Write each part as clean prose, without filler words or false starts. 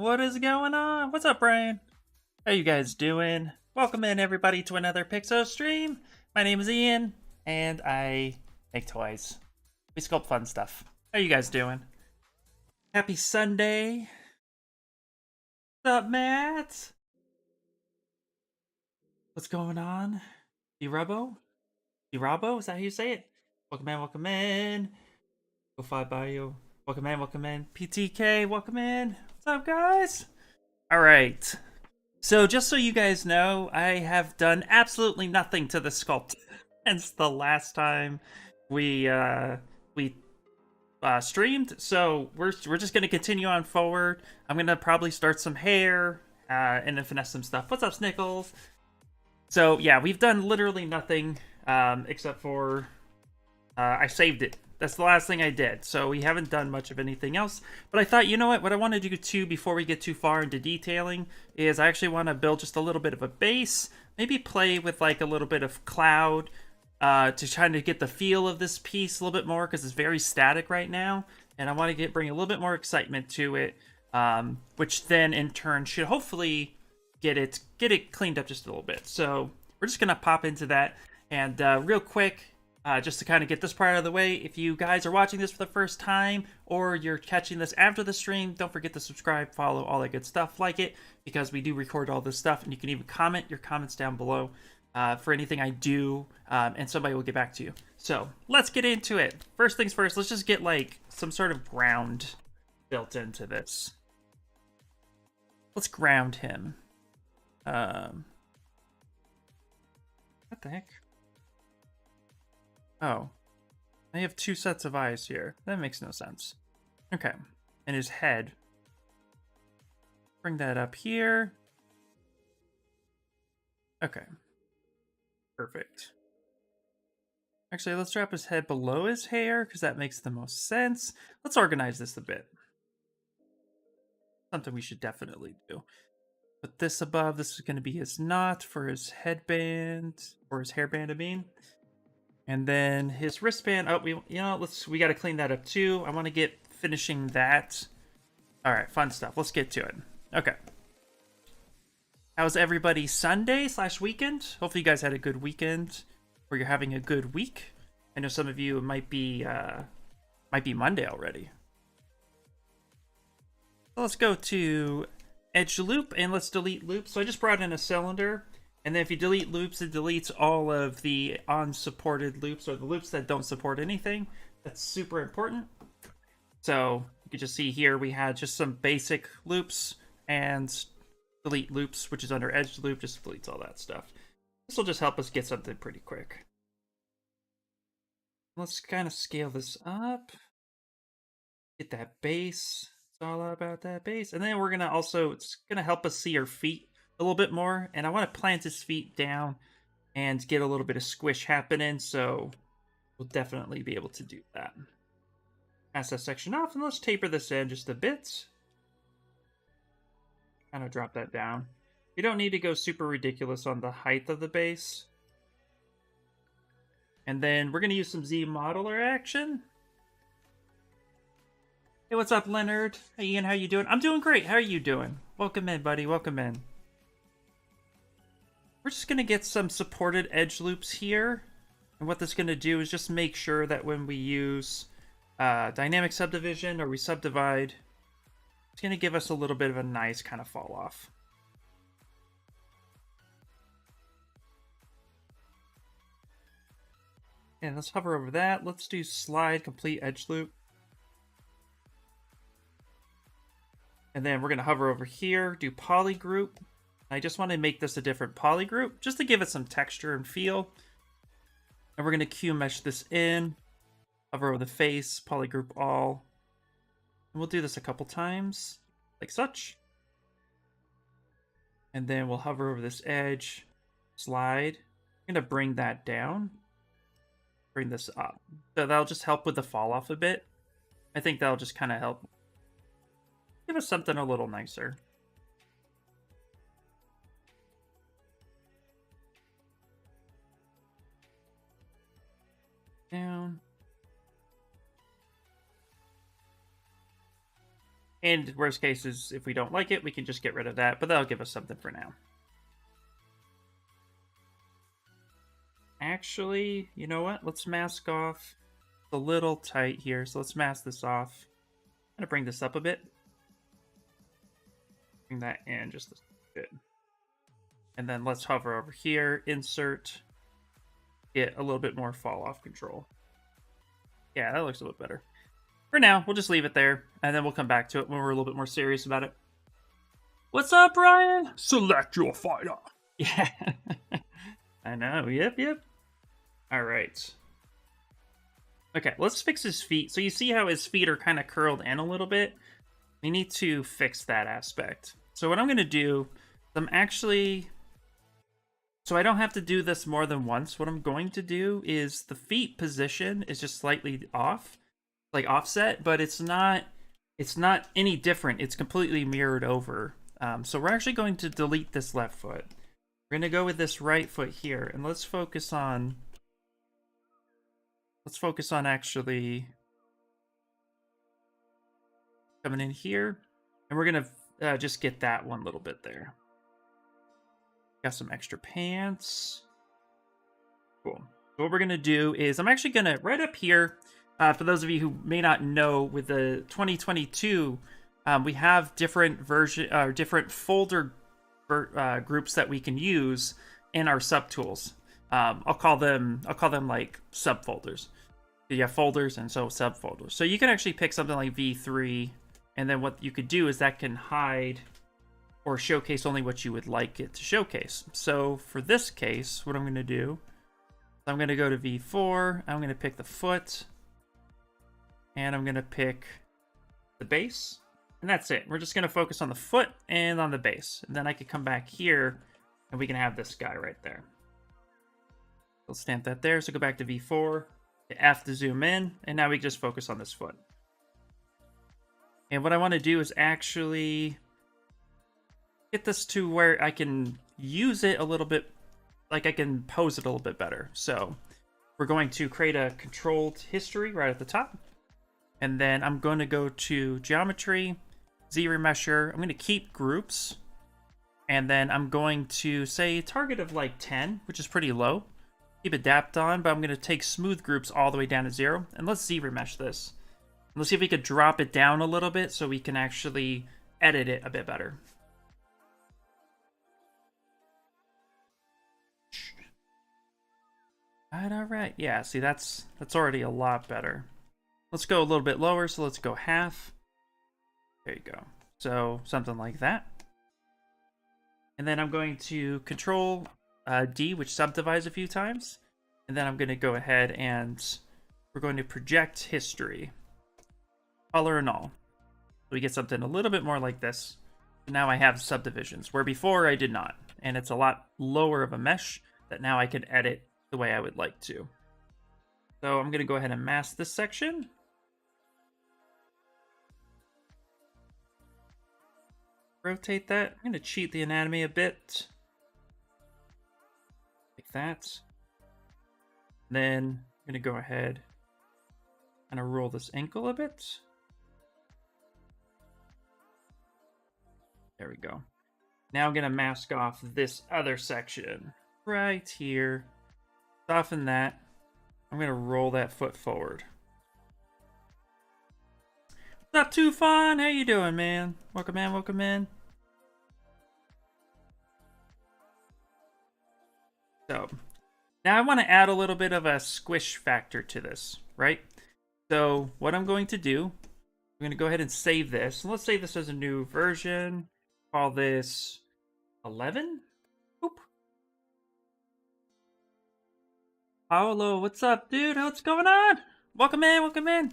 What is going on? What's up, Brian? How you guys doing? Welcome in, everybody, to another Pixo stream. My name is Ian, and I make toys. We sculpt fun stuff. How you guys doing? Happy Sunday. What's up, Matt? What's going on? D-Rubbo? D-Robbo? Is that how you say it? Welcome in, welcome in. Go Bio. Welcome in, welcome in. PTK, welcome in. What's up, guys? All right. So just so you guys know, I have done absolutely nothing to the sculpt since the last time we streamed. So we're just gonna continue on forward. I'm gonna probably start some hair and then finesse some stuff. What's up, Snickles? So yeah, we've done literally nothing except for I saved it. That's the last thing I did. So we haven't done much of anything else. But I thought, you know what I want to do too before we get too far into detailing is I actually want to build just a little bit of a base. Maybe play with like a little bit of cloud to try to get the feel of this piece a little bit more because it's very static right now. And I want to bring a little bit more excitement to it, which then in turn should hopefully get it cleaned up just a little bit. So we're just going to pop into that. And real quick, just to kind of get this part out of the way, if you guys are watching this for the first time or you're catching this after the stream, don't forget to subscribe, follow, all that good stuff, like it, because we do record all this stuff, and you can even comment your comments down below for anything I do, and somebody will get back to you. So let's get into it. First things first, let's just get like some sort of ground built into this. Let's ground him. What the heck? Oh, I have two sets of eyes here. That makes no sense. Okay, and his head. Bring that up here. Okay, perfect. Actually, let's drop his head below his hair because that makes the most sense. Let's organize this a bit. Something we should definitely do. Put this above. This is going to be his knot for his headband, or his hairband, I mean. And then his wristband. Oh, we got to clean that up too. I want to get finishing that. All right, fun stuff. Let's get to it. Okay. How's everybody's Sunday/weekend? Hopefully you guys had a good weekend, or you're having a good week. I know some of you it might be Monday already. So let's go to edge loop and let's delete loops. So I just brought in a cylinder. And then if you delete loops, it deletes all of the unsupported loops or the loops that don't support anything. That's super important. So you can just see here we had just some basic loops and delete loops, which is under edge loop, just deletes all that stuff. This will just help us get something pretty quick. Let's kind of scale this up. Get that base. It's all about that base. And then we're gonna also, it's gonna help us see our feet a little bit more, and I want to plant his feet down and get a little bit of squish happening, so we'll definitely be able to do that. Pass that section off, and let's taper this in just a bit. Kind of drop that down. You don't need to go super ridiculous on the height of the base. And then we're going to use some Z modeler action. Hey, what's up, Leonard? Hey, Ian, how you doing? I'm doing great. How are you doing? Welcome in, buddy. Welcome in. We're just going to get some supported edge loops here. And what this is going to do is just make sure that when we use dynamic subdivision or we subdivide, it's going to give us a little bit of a nice kind of fall off. And let's hover over that. Let's do slide complete edge loop. And then we're going to hover over here, do poly group. I just want to make this a different poly group just to give it some texture and feel. And we're going to Q mesh this in, hover over the face, poly group all. And we'll do this a couple times, like such. And then we'll hover over this edge, slide. I'm going to bring that down, bring this up. So that'll just help with the fall off a bit. I think that'll just kind of help give us something a little nicer. Down. And worst case is if we don't like it, we can just get rid of that, but that'll give us something for now. Actually, you know what? Let's mask off. It's a little tight here, so let's mask this off. I'm gonna bring this up a bit. Bring that in just a bit. And then let's hover over here, insert, get a little bit more fall off control. Yeah, that looks a little better. For now, we'll just leave it there, and then we'll come back to it when we're a little bit more serious about it. What's up, Ryan? Select your fighter. Yeah. I know. Yep. All right. Okay, let's fix his feet. So you see how his feet are kind of curled in a little bit? We need to fix that aspect. So what I'm going to do, so I don't have to do this more than once. What I'm going to do is the feet position is just slightly off, like offset, but it's not any different. It's completely mirrored over. So we're actually going to delete this left foot. We're going to go with this right foot here, and let's focus on actually coming in here, and we're going to just get that one little bit there. Got some extra pants. Cool. So what we're going to do is I'm actually going to, right up here, for those of you who may not know, with the 2022, we have different different folder groups that we can use in our subtools. I'll call them like subfolders. You have folders and so subfolders. So you can actually pick something like V3, and then what you could do is that can hide or showcase only what you would like it to showcase. So for this case, what I'm going to do, I'm going to go to V4, I'm going to pick the foot, and I'm going to pick the base, and that's it. We're just going to focus on the foot and on the base. And then I could come back here, and we can have this guy right there. We'll stamp that there, so go back to V4, hit F to zoom in, and now we just focus on this foot. And what I want to do is actually get this to where I can use it a little bit, like I can pose it a little bit better. So we're going to create a controlled history right at the top. And then I'm going to go to geometry, ZRemesher. I'm going to keep groups. And then I'm going to say target of like 10, which is pretty low. Keep adapt on, but I'm going to take smooth groups all the way down to 0. And let's ZRemesh this. And let's see if we could drop it down a little bit so we can actually edit it a bit better. All right. Yeah, see, that's already a lot better. Let's go a little bit lower, so let's go half. There you go. So something like that. And then I'm going to Control D, which subdivides a few times. And then I'm going to go ahead and we're going to project history, color and all. So we get something a little bit more like this. Now I have subdivisions, where before I did not. And it's a lot lower of a mesh that now I can edit the way I would like to. So I'm going to go ahead and mask this section. Rotate that. I'm going to cheat the anatomy a bit. Like that. Then I'm going to go ahead and roll this ankle a bit. There we go. Now I'm going to mask off this other section right here. Soften that. I'm going to roll that foot forward. What's up, Too Fun? How you doing, man? Welcome in, welcome in. So, now I want to add a little bit of a squish factor to this, right? So, what I'm going to do, I'm going to go ahead and save this. Let's save this as a new version. Call this 11? Oop. Paolo, what's up, dude? What's going on? Welcome in, welcome in.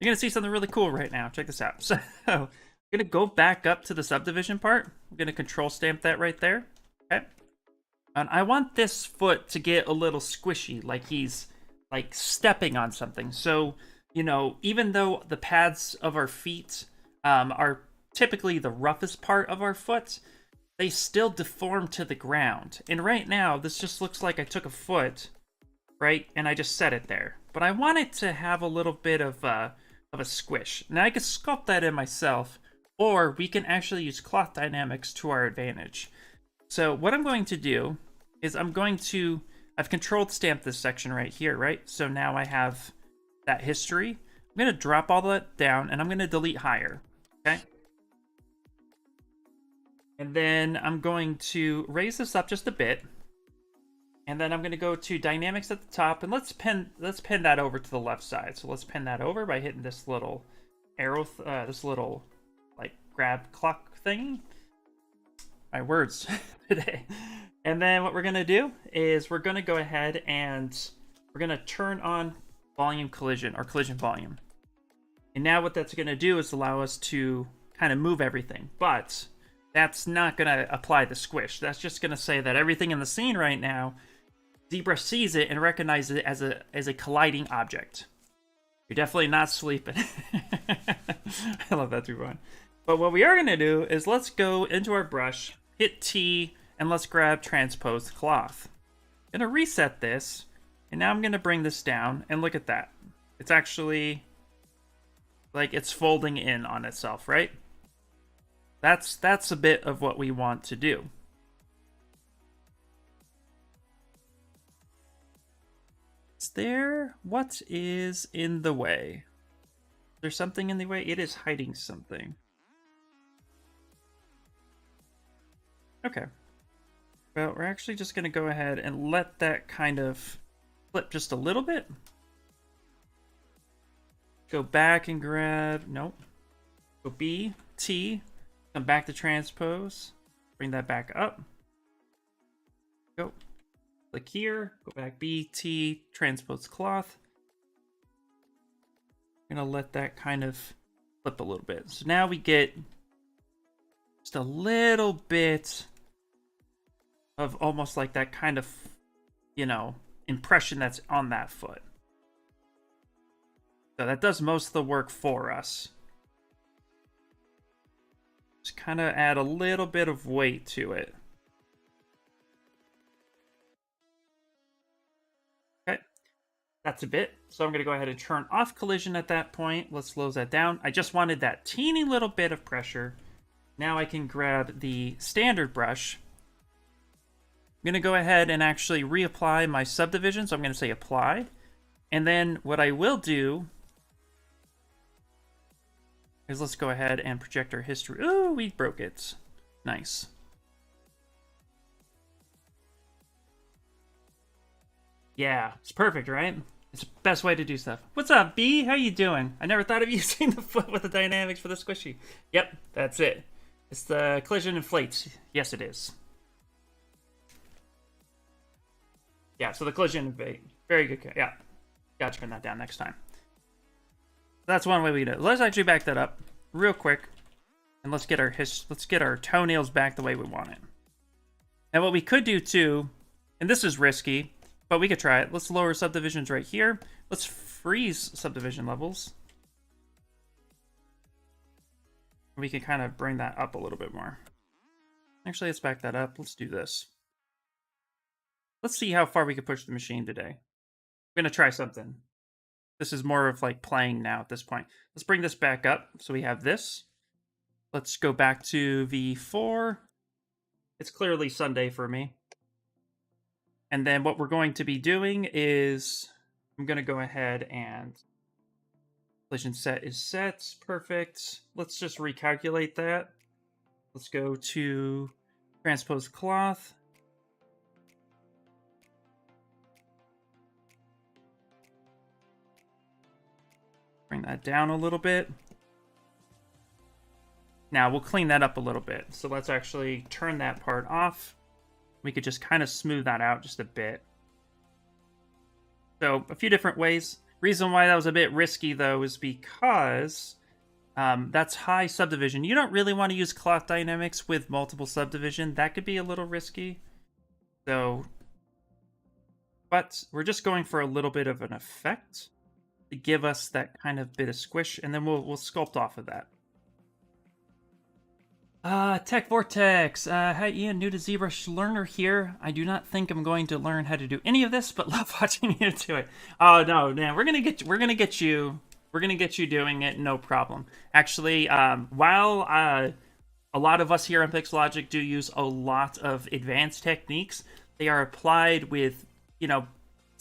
You're going to see something really cool right now. Check this out. So, I'm going to go back up to the subdivision part. I'm going to control stamp that right there. Okay. And I want this foot to get a little squishy, like he's like stepping on something. So, you know, even though the pads of our feet are typically the roughest part of our foot, they still deform to the ground. And right now, this just looks like I took a foot, right? And I just set it there. But I want it to have a little bit of a squish. Now I could sculpt that in myself, or we can actually use cloth dynamics to our advantage. So what I'm going to do is I've controlled stamped this section right here, right? So now I have that history. I'm going to drop all that down, and I'm going to delete higher, okay? And then I'm going to raise this up just a bit. And then I'm going to go to dynamics at the top, and let's pin that over to the left side. So let's pin that over by hitting this little arrow, this little like grab clock thingy. My words today. And then what we're going to do is we're going to go ahead and we're going to turn on volume collision, or collision volume. And now what that's going to do is allow us to kind of move everything. But that's not going to apply the squish. That's just going to say that everything in the scene right now, ZBrush sees it and recognizes it as a colliding object. You're definitely not sleeping. I love that too, Ron. But what we are going to do is let's go into our brush, hit T, and let's grab transpose cloth. I'm going to reset this, and now I'm going to bring this down, and look at that. It's actually like it's folding in on itself, right? That's a bit of what we want to do. What is in the way? Is there something in the way? It is hiding something. Okay. Well, we're actually just going to go ahead and let that kind of flip just a little bit. Go back and grab, nope. Go B, T, come back to transpose, bring that back up. Go. Click here, go back B, T, transpose cloth. I'm gonna let that kind of flip a little bit. So now we get just a little bit of almost like that kind of, you know, impression that's on that foot. So that does most of the work for us. Just kind of add a little bit of weight to it. That's a bit. So I'm going to go ahead and turn off collision at that point. Let's close that down. I just wanted that teeny little bit of pressure. Now I can grab the standard brush. I'm going to go ahead and actually reapply my subdivision. So I'm going to say apply. And then what I will do is let's go ahead and project our history. Ooh, we broke it. Nice. Yeah, it's perfect, right? It's the best way to do stuff. What's up, B? How you doing? I never thought of using the foot with the dynamics for the squishy. Yep, that's it. It's the collision inflates. Yes, it is. Yeah, so the collision inflate. Very good. Yeah, gotta turn that down next time. That's one way we do it. Let's actually back that up real quick, and let's get our toenails back the way we want it. And what we could do too, and this is risky, but we could try it. Let's lower subdivisions right here. Let's freeze subdivision levels. We can kind of bring that up a little bit more. Actually, let's back that up. Let's do this. Let's see how far we can push the machine today. We're gonna try something. This is more of like playing now at this point. Let's bring this back up. So we have this. Let's go back to V4. It's clearly Sunday for me. And then what we're going to be doing is I'm going to go ahead and collision set is set. Perfect. Let's just recalculate that. Let's go to transpose cloth. Bring that down a little bit. Now we'll clean that up a little bit. So let's actually turn that part off. We could just kind of smooth that out just a bit. So a few different ways. Reason why that was a bit risky though is because that's high subdivision. You don't really want to use cloth dynamics with multiple subdivision. That could be a little risky. So, but we're just going for a little bit of an effect to give us that kind of bit of squish, and then we'll sculpt off of that. Tech Vortex. Hi Ian, new to ZBrush learner here. I do not think I'm going to learn how to do any of this, but love watching you do it. Oh no, man, we're gonna get you We're gonna get you doing it, no problem. Actually, while a lot of us here on Pixelogic do use a lot of advanced techniques, they are applied with, you know,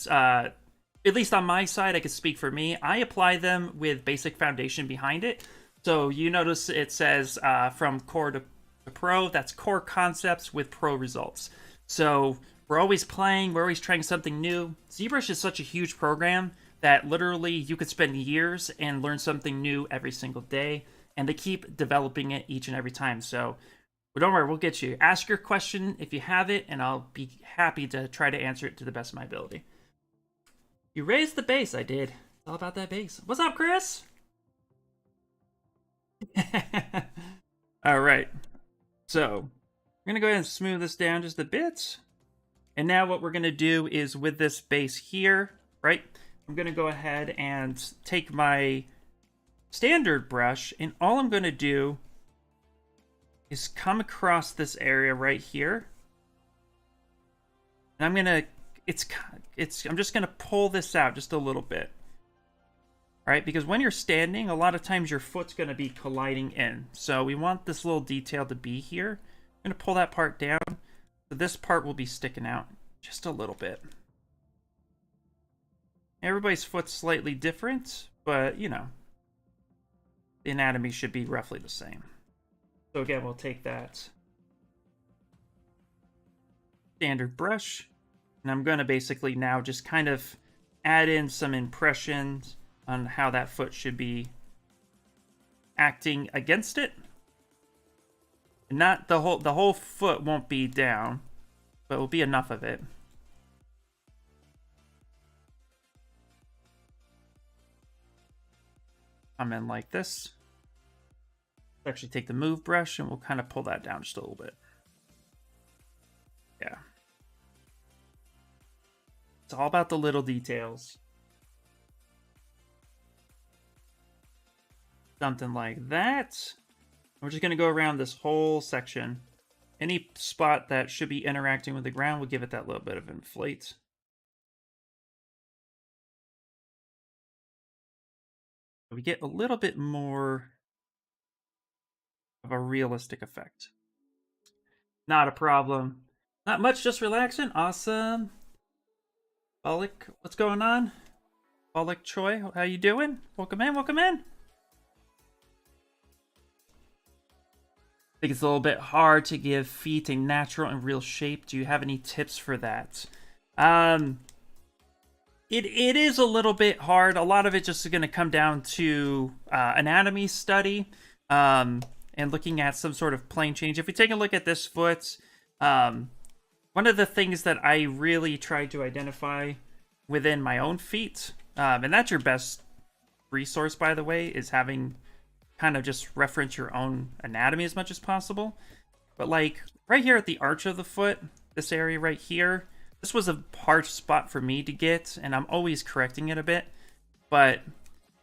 at least on my side, I can speak for me. I apply them with basic foundation behind it. So you notice it says from core to pro. That's core concepts with pro results. So we're always playing. We're always trying something new. ZBrush is such a huge program that literally you could spend years and learn something new every single day. And they keep developing it each and every time. So but don't worry, we'll get you. Ask your question if you have it, and I'll be happy to try to answer it to the best of my ability. You raised the bass, I did. It's all about that bass. What's up, Chris? All right. So, I'm going to go ahead and smooth this down just a bit. And now what we're going to do is with this base here, right? I'm going to go ahead and take my standard brush, and all I'm going to do is come across this area right here. And I'm going to, I'm just going to pull this out just a little bit. All right, because when you're standing, a lot of times your foot's going to be colliding in. So we want this little detail to be here. I'm going to pull that part down. So this part will be sticking out just a little bit. Everybody's foot's slightly different, but, you know, the anatomy should be roughly the same. So again, we'll take that standard brush, and I'm going to basically now just kind of add in some impressions on how that foot should be acting against it. And not the whole foot won't be down, but it will be enough of it. Come in like this. Let's actually take the move brush and we'll kind of pull that down just a little bit. Yeah. It's all about the little details. Something like that. We're just going to go around this whole section. Any spot that should be interacting with the ground, we'll give it that little bit of inflate. We get a little bit more of a realistic effect. Not a problem. Not much, just relaxing. Awesome. Bollock, what's going on? Bollock Choi, how you doing? Welcome in, welcome in. I think it's a little bit hard to give feet a natural and real shape. Do you have any tips for that? It is a little bit hard. A lot of it just is going to come down to anatomy study and looking at some sort of plane change. If we take a look at this foot, one of the things that I really tried to identify within my own feet, and that's your best resource, by the way, is having kind of just reference your own anatomy as much as possible. But like right here at the arch of the foot, this area right here, this was a hard spot for me to get, and I'm always correcting it a bit. But,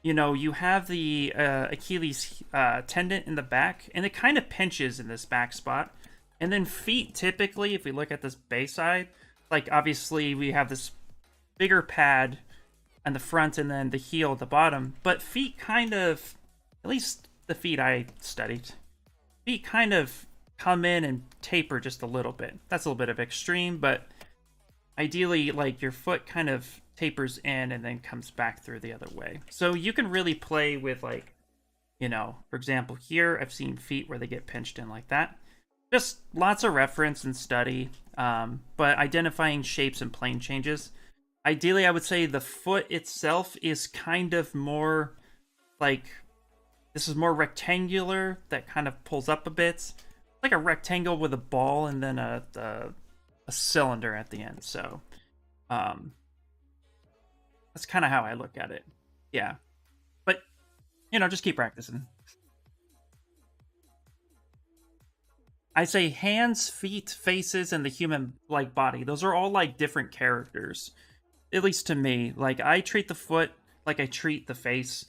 you know, you have the Achilles tendon in the back, and it kind of pinches in this back spot. And then feet, typically, if we look at this base side, like obviously we have this bigger pad on the front and then the heel at the bottom. But feet kind of, at least the feet I studied, feet kind of come in and taper just a little bit. That's a little bit of extreme, but ideally, like, your foot kind of tapers in and then comes back through the other way. So you can really play with, like, you know, for example, here I've seen feet where they get pinched in like that. Just lots of reference and study, but identifying shapes and plane changes. Ideally, I would say the foot itself is kind of more like, this is more rectangular, that kind of pulls up a bit. Like a rectangle with a ball and then a cylinder at the end. So that's kind of how I look at it. Yeah. But, you know, just keep practicing. I say hands, feet, faces, and the human like body. Those are all like different characters. At least to me. Like, I treat the foot like I treat the face.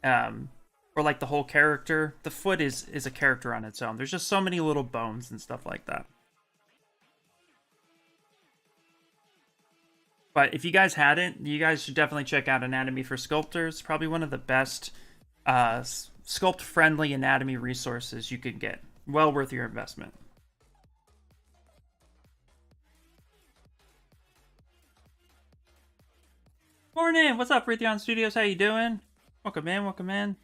Or like the whole character. The foot is a character on its own. There's just so many little bones and stuff like that. But if you guys hadn't, you guys should definitely check out Anatomy for Sculptors. Probably one of the best sculpt-friendly anatomy resources you could get. Well worth your investment. Morning! What's up, Raytheon Studios? How you doing? Welcome in, welcome in.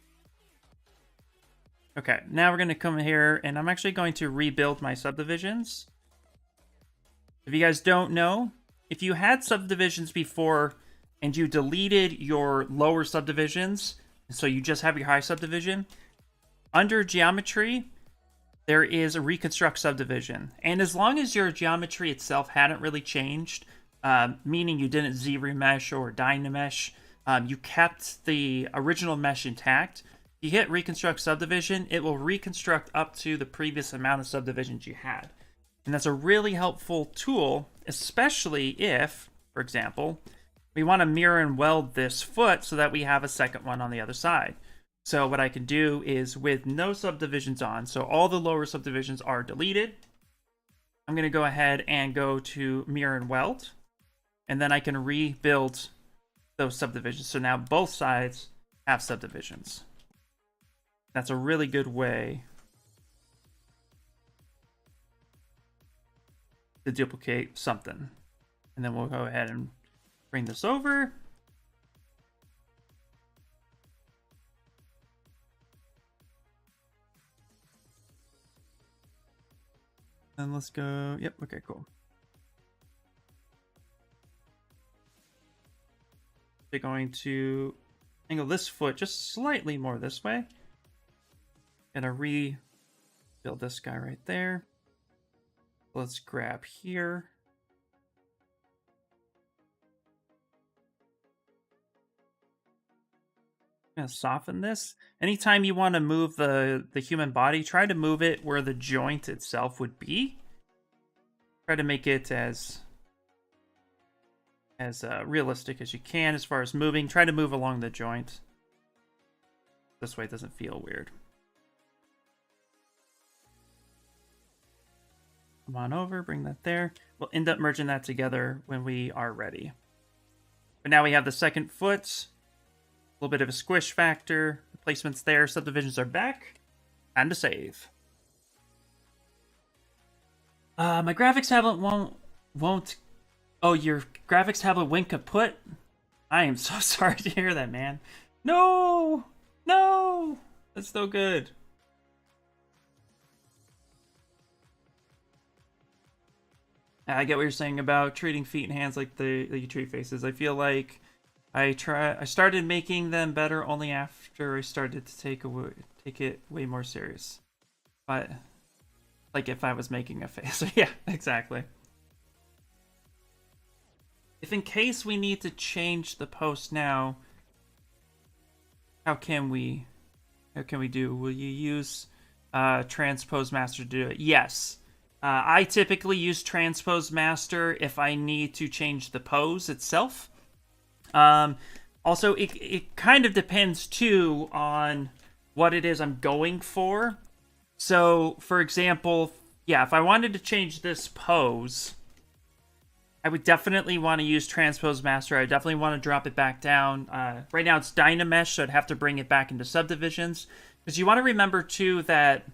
Okay, now we're going to come here, and I'm actually going to rebuild my subdivisions. If you guys don't know, if you had subdivisions before and you deleted your lower subdivisions, so you just have your high subdivision, under geometry, there is a reconstruct subdivision. And as long as your geometry itself hadn't really changed, meaning you didn't Z-remesh or Dynamesh, you kept the original mesh intact, you hit reconstruct subdivision, it will reconstruct up to the previous amount of subdivisions you had. And that's a really helpful tool, especially if, for example, we want to mirror and weld this foot so that we have a second one on the other side. So what I can do is, with no subdivisions on, so all the lower subdivisions are deleted, I'm going to go ahead and go to mirror and weld, and then I can rebuild those subdivisions. So now both sides have subdivisions. That's a really good way to duplicate something. And then we'll go ahead and bring this over. And let's go, yep, okay, cool. We're going to angle this foot just slightly more this way. Gonna rebuild this guy right there. Let's grab here. I'm gonna soften this. Anytime you want to move the human body, try to move it where the joint itself would be. Try to make it as realistic as you can as far as moving. Try to move along the joint. This way it doesn't feel weird. Come on over, bring that there. We'll end up merging that together when we are ready. But now we have the second foot. A little bit of a squish factor. The placement's there. Subdivisions are back. Time to save. My graphics tablet won't. Oh, your graphics tablet went kaput? I am so sorry to hear that, man. No! No! That's no good. I get what you're saying about treating feet and hands like you treat faces. I feel like I started making them better only after I started to take it way more serious. But like if I was making a face. Yeah, exactly. If in case we need to change the post now, how can we do? Will you use transpose master to do it? Yes. I typically use transpose master if I need to change the pose itself. Also, it kind of depends too on what it is I'm going for. So, for example, yeah, if I wanted to change this pose, I would definitely want to use transpose master. I definitely want to drop it back down. Right now it's Dynamesh, so I'd have to bring it back into subdivisions. Because you want to remember too that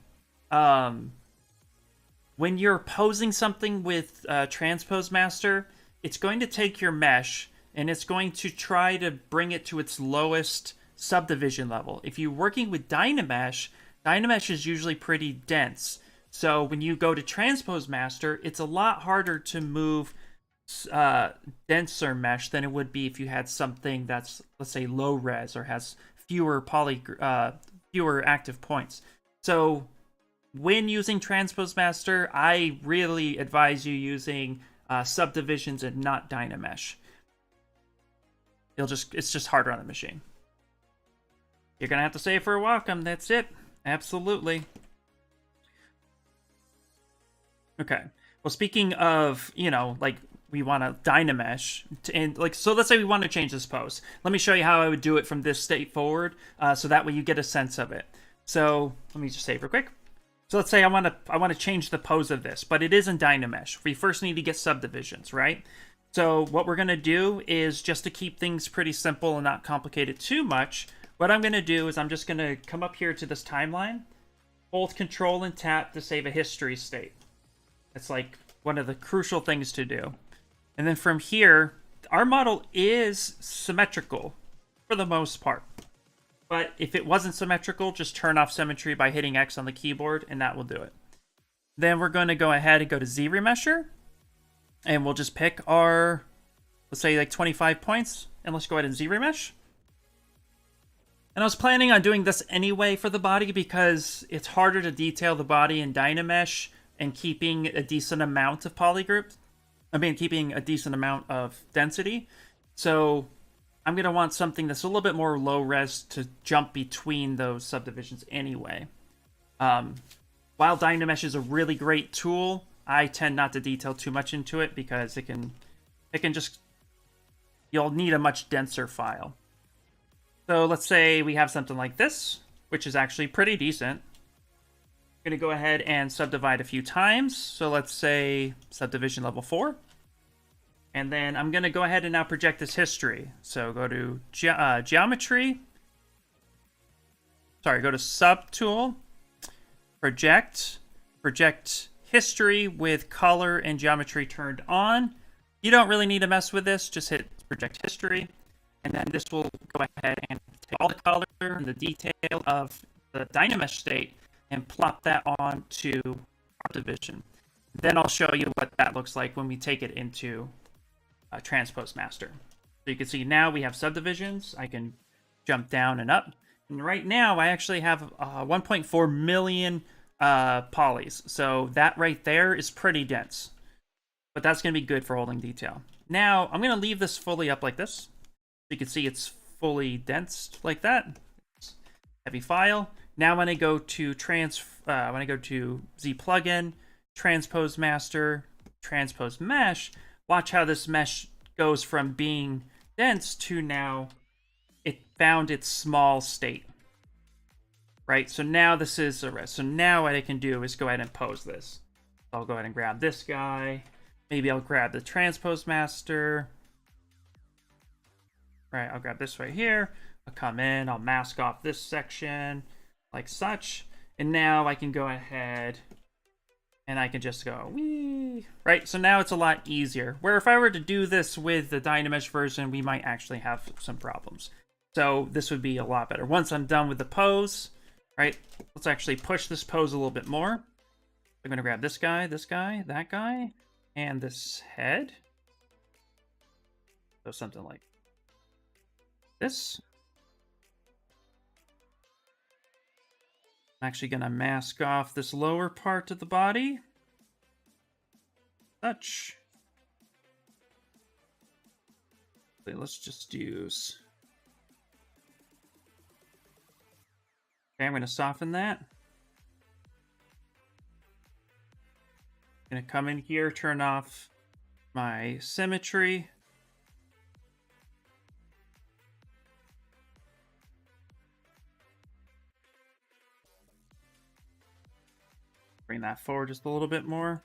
when you're posing something with transpose master, it's going to take your mesh and it's going to try to bring it to its lowest subdivision level. If you're working with Dynamesh, Dynamesh is usually pretty dense. So when you go to transpose master, it's a lot harder to move denser mesh than it would be if you had something that's, let's say, low res or has fewer fewer active points. So when using transpose master, I really advise you using subdivisions and not Dynamesh. It's just harder on the machine. You're gonna have to say it for a welcome. That's it. Absolutely. Okay. Well, speaking of, like we want to Dynamesh, and like, so let's say we want to change this pose. Let me show you how I would do it from this state forward, so that way you get a sense of it. So let me just save real quick. So let's say I want to change the pose of this, but it is in Dynamesh. We first need to get subdivisions, right? So what we're going to do is, just to keep things pretty simple and not complicate it too much, what I'm going to do is I'm just going to come up here to this timeline, hold Control and tap to save a history state. It's like one of the crucial things to do. And then from here, our model is symmetrical for the most part. But if it wasn't symmetrical, just turn off symmetry by hitting X on the keyboard, and that will do it. Then we're going to go ahead and go to ZRemesher, and we'll just pick our, let's say like 25 points, and let's go ahead and ZRemesh. And I was planning on doing this anyway for the body because it's harder to detail the body in Dynamesh and keeping a decent amount of polygroups. Keeping a decent amount of density. So I'm going to want something that's a little bit more low res to jump between those subdivisions anyway. While Dynamesh is a really great tool, I tend not to detail too much into it because it can just, you'll need a much denser file. So let's say we have something like this, which is actually pretty decent. I'm going to go ahead and subdivide a few times. So let's say subdivision level 4. And then I'm going to go ahead and now project this history. So go to geometry. Sorry, go to subtool, project history with color and geometry turned on. You don't really need to mess with this. Just hit project history. And then this will go ahead and take all the color and the detail of the Dynamesh state and plop that onto our division. Then I'll show you what that looks like when we take it into Transpose Master. So you can see now we have subdivisions. I can jump down and up. And right now I actually have 1.4 million polys. So that right there is pretty dense. But that's going to be good for holding detail. Now I'm going to leave this fully up like this. You can see it's fully dense like that. It's heavy file. Now when I go to Z plugin, Transpose Master, Transpose Mesh, watch how this mesh goes from being dense to now it found its small state. Right? So now this is a rest. So now what I can do is go ahead and pose this. I'll go ahead and grab this guy. Maybe I'll grab the Transpose Master. Right, I'll grab this right here. I'll come in, I'll mask off this section like such. And now I can go ahead and I can just go, wee. Right, so now it's a lot easier. Where if I were to do this with the Dynamesh version, we might actually have some problems. So this would be a lot better. Once I'm done with the pose, right, let's actually push this pose a little bit more. I'm going to grab this guy, that guy, and this head. So something like this. I'm actually going to mask off this lower part of the body. Such. Okay, let's just use. Okay, I'm going to soften that. I'm going to come in here, turn off my symmetry. Bring that forward just a little bit more.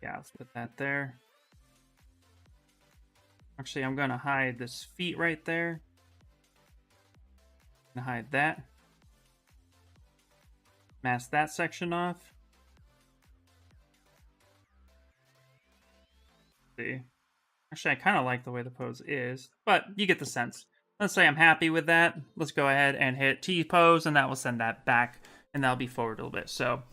Yeah, let's put that there. Actually, I'm going to hide this feet right there. I'm going to hide that. Mask that section off. Let's see. Actually, I kind of like the way the pose is, but you get the sense. Let's say I'm happy with that. Let's go ahead and hit T-pose, and that will send that back, and that'll be forward a little bit. So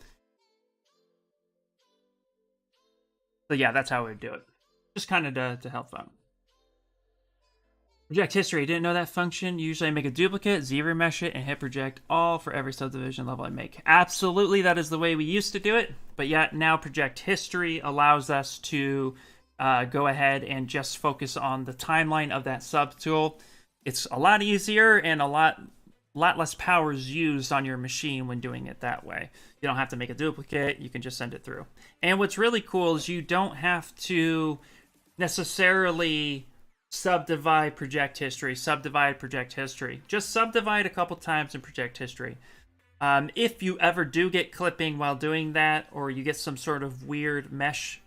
yeah, that's how we would do it. Just kind of to help out. Project history. Didn't know that function. Usually I make a duplicate, ZRemesh it, and hit project all for every subdivision level I make. Absolutely, that is the way we used to do it. But yet now project history allows us to go ahead and just focus on the timeline of that subtool. It's a lot easier and a lot less power is used on your machine when doing it that way. You don't have to make a duplicate. You can just send it through. And what's really cool is you don't have to necessarily subdivide, project history, subdivide, project history. Just subdivide a couple times and project history. If you ever do get clipping while doing that, or you get some sort of weird mesh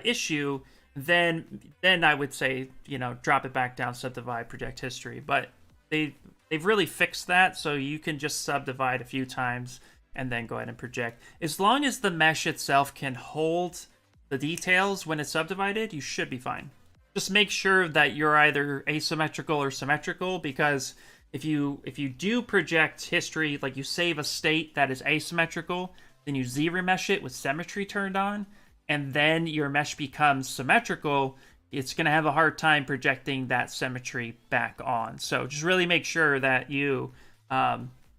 issue, then I would say, you know, drop it back down, subdivide, project history. But they've really fixed that, so you can just subdivide a few times and then go ahead and project. As long as the mesh itself can hold the details when it's subdivided, you should be fine. Just make sure that you're either asymmetrical or symmetrical, because if you do project history, like you save a state that is asymmetrical, then you z-remesh it with symmetry turned on, and then your mesh becomes symmetrical, it's going to have a hard time projecting that symmetry back on. So just really make sure that you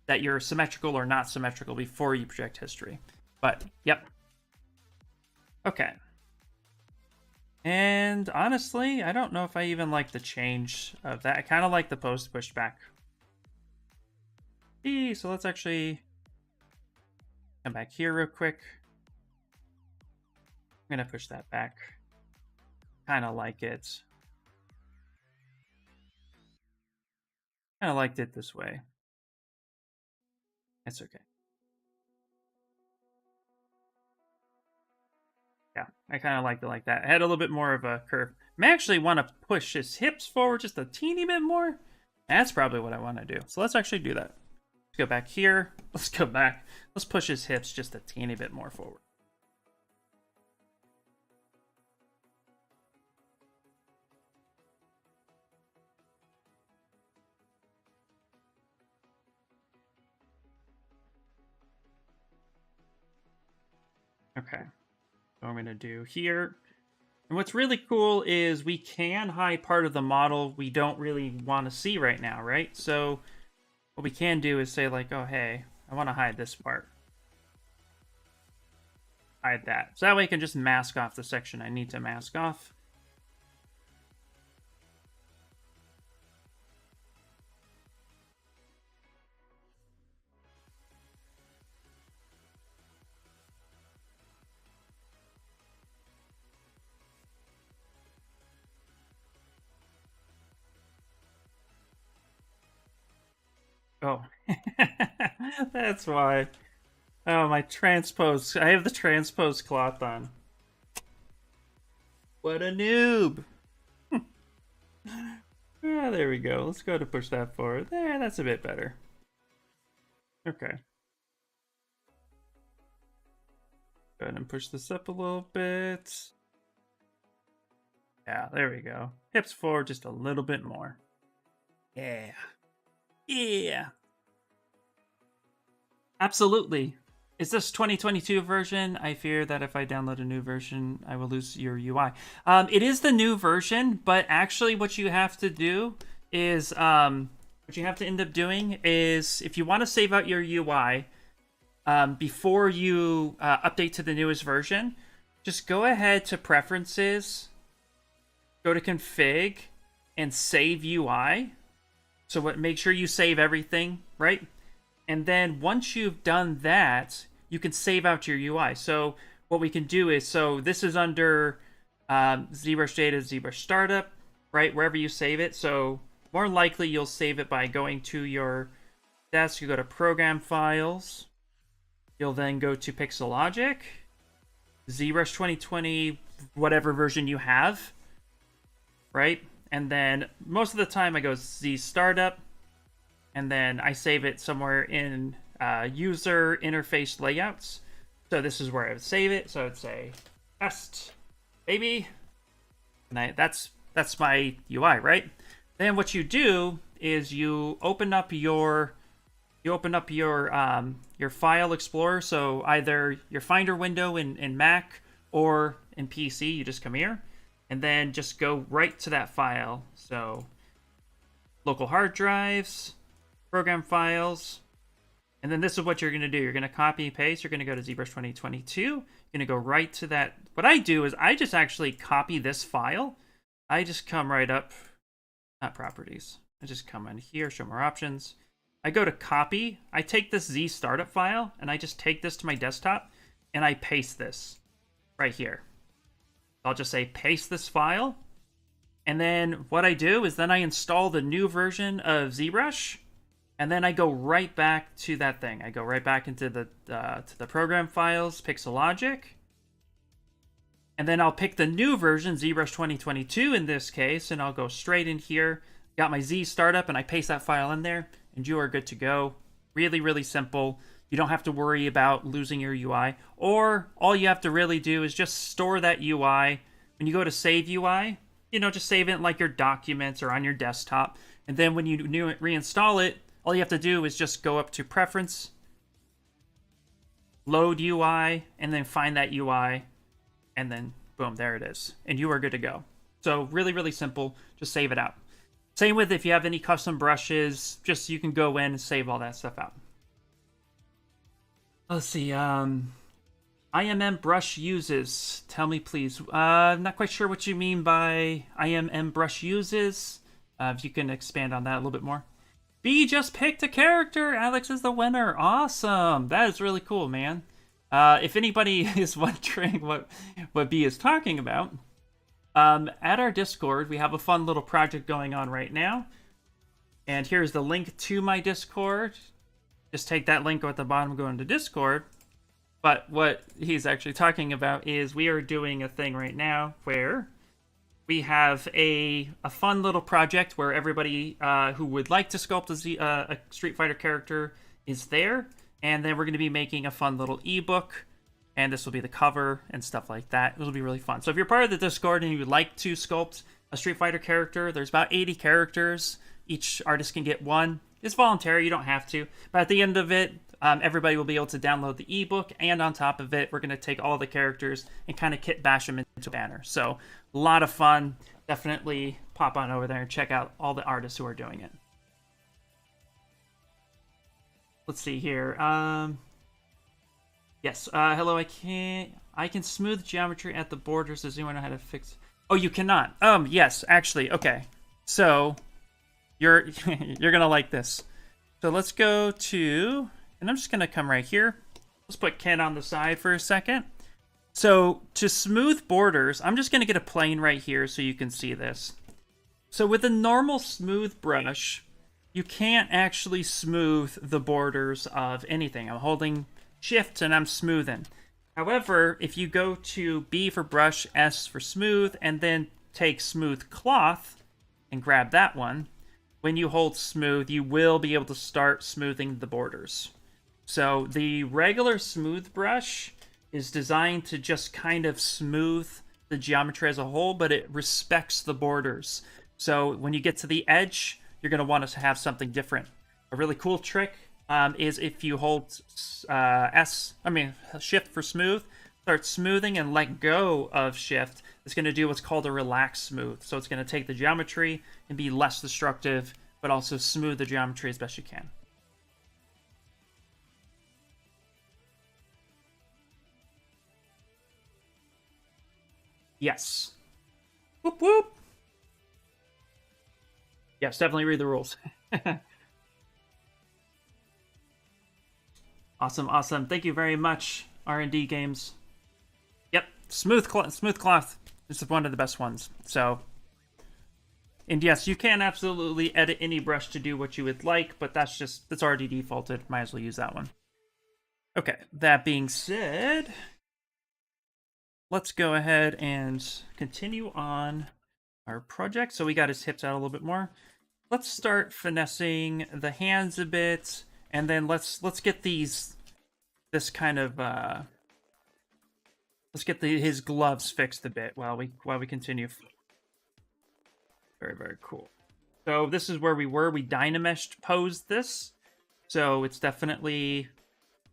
that you're symmetrical or not symmetrical before you project history. But yep. Okay. And honestly, I don't know if I even like the change of that. I kind of like the post pushed back. So let's actually come back here real quick. I'm going to push that back. Kind of like it. Kind of liked it this way. It's okay. Yeah, I kind of liked it like that. I had a little bit more of a curve. I actually want to push his hips forward just a teeny bit more. That's probably what I want to do. So let's actually do that. Let's go back here. Let's go back. Let's push his hips just a teeny bit more forward. Okay. So I'm going to do here. And what's really cool is we can hide part of the model we don't really want to see right now, right? So what we can do is say like, oh, hey, I want to hide this part. Hide that. So that way I can just mask off the section I need to mask off. Oh, that's why. Oh, my transpose. I have the transpose cloth on. What a noob. Yeah, there we go. Let's go to push that forward. There, that's a bit better. Okay. Go ahead and push this up a little bit. Yeah, there we go. Hips forward just a little bit more. Yeah. Yeah. Absolutely. Is this 2022 version? I fear that if I download a new version, I will lose your UI. It is the new version, but actually what you have to do is, what you have to end up doing is, if you want to save out your UI before you update to the newest version, just go ahead to Preferences, go to Config, and Save UI. So make sure you save everything, right? And then once you've done that, you can save out your UI. So what we can do is, so this is under ZBrush Data, ZBrush Startup, right? Wherever you save it. So more likely you'll save it by going to your desk. You go to Program Files. You'll then go to Pixelogic, ZBrush 2020, whatever version you have, right? And then most of the time I go Z Startup, and then I save it somewhere in User Interface Layouts. So this is where I would save it. So I would say test, baby, and that's my UI, right? Then what you do is you open up your file explorer. So either your Finder window in Mac or in PC. You just come here. And then just go right to that file. So local hard drives, program files, and then this is what you're going to do. You're going to copy and paste. You're going to go to ZBrush 2022. You're going to go right to that. What I do is I just actually copy this file. I just come right up, not properties. I just come in here, show more options. I go to copy. I take this Z startup file and I just take this to my desktop and I paste this right here. I'll just say paste this file, And then what I do is then I install the new version of ZBrush, and then I go right back to that thing. I go right back into the program files, Pixelogic, and then I'll pick the new version, ZBrush 2022 in this case, and I'll go straight in here. Got my Z startup, and I paste that file in there, and you are good to go. Really, really simple. You don't have to worry about losing your UI, or all you have to really do is just store that UI. When you go to save UI, just save it in like your documents or on your desktop, and then when you reinstall it, all you have to do is just go up to Preference, Load UI, and then find that UI, and then boom, there it is. And you are good to go. So really, really simple. Just save it out. Same with if you have any custom brushes, just you can go in and save all that stuff out. Let's see. IMM brush uses. Tell me, please. I'm not quite sure what you mean by IMM brush uses. If you can expand on that a little bit more. B just picked a character. Alex is the winner. Awesome. That is really cool, man. If anybody is wondering what B is talking about, at our Discord, we have a fun little project going on right now. And here's the link to my Discord. Just take that link at the bottom, go into Discord. But what he's actually talking about is we are doing a thing right now where we have a fun little project where everybody who would like to sculpt a Street Fighter character is there. And then we're going to be making a fun little ebook. And this will be the cover and stuff like that. It'll be really fun. So if you're part of the Discord and you would like to sculpt a Street Fighter character, there's about 80 characters. Each artist can get one. It's voluntary, you don't have to. But at the end of it, everybody will be able to download the ebook. And on top of it, we're going to take all the characters and kind of kit bash them into a banner. So a lot of fun. Definitely pop on over there and check out all the artists who are doing it. Let's see here. Yes. Hello. I can smooth geometry at the borders. Does anyone know how to fix? Oh, you cannot. Yes. Actually. Okay. So you're you're gonna like this. So let's go to, and I'm just gonna come right here. Let's put Ken on the side for a second. So to smooth borders, I'm just gonna get a plane right here so you can see this. So with a normal smooth brush, you can't actually smooth the borders of anything. I'm holding Shift and I'm smoothing. However, if you go to B for brush, S for smooth, and then take smooth cloth and grab that one, when you hold smooth, you will be able to start smoothing the borders. So the regular smooth brush is designed to just kind of smooth the geometry as a whole, but it respects the borders. So when you get to the edge, you're going to want to have something different. A really cool trick is if you hold Shift for smooth, start smoothing and let go of Shift, it's going to do what's called a relax smooth. So it's going to take the geometry and be less destructive, but also smooth the geometry as best you can. Yes. Whoop whoop. Yes, definitely read the rules. Awesome, awesome. Thank you very much, R&D Games. Yep, smooth cloth. This is one of the best ones. So, and yes, you can absolutely edit any brush to do what you would like, but that's already defaulted. Might as well use that one. Okay, that being said, let's go ahead and continue on our project. So we got his hips out a little bit more. Let's start finessing the hands a bit, and then let's get his gloves fixed a bit while we continue. Very, very cool. So this is where we were. We Dynameshed posed this, so it's definitely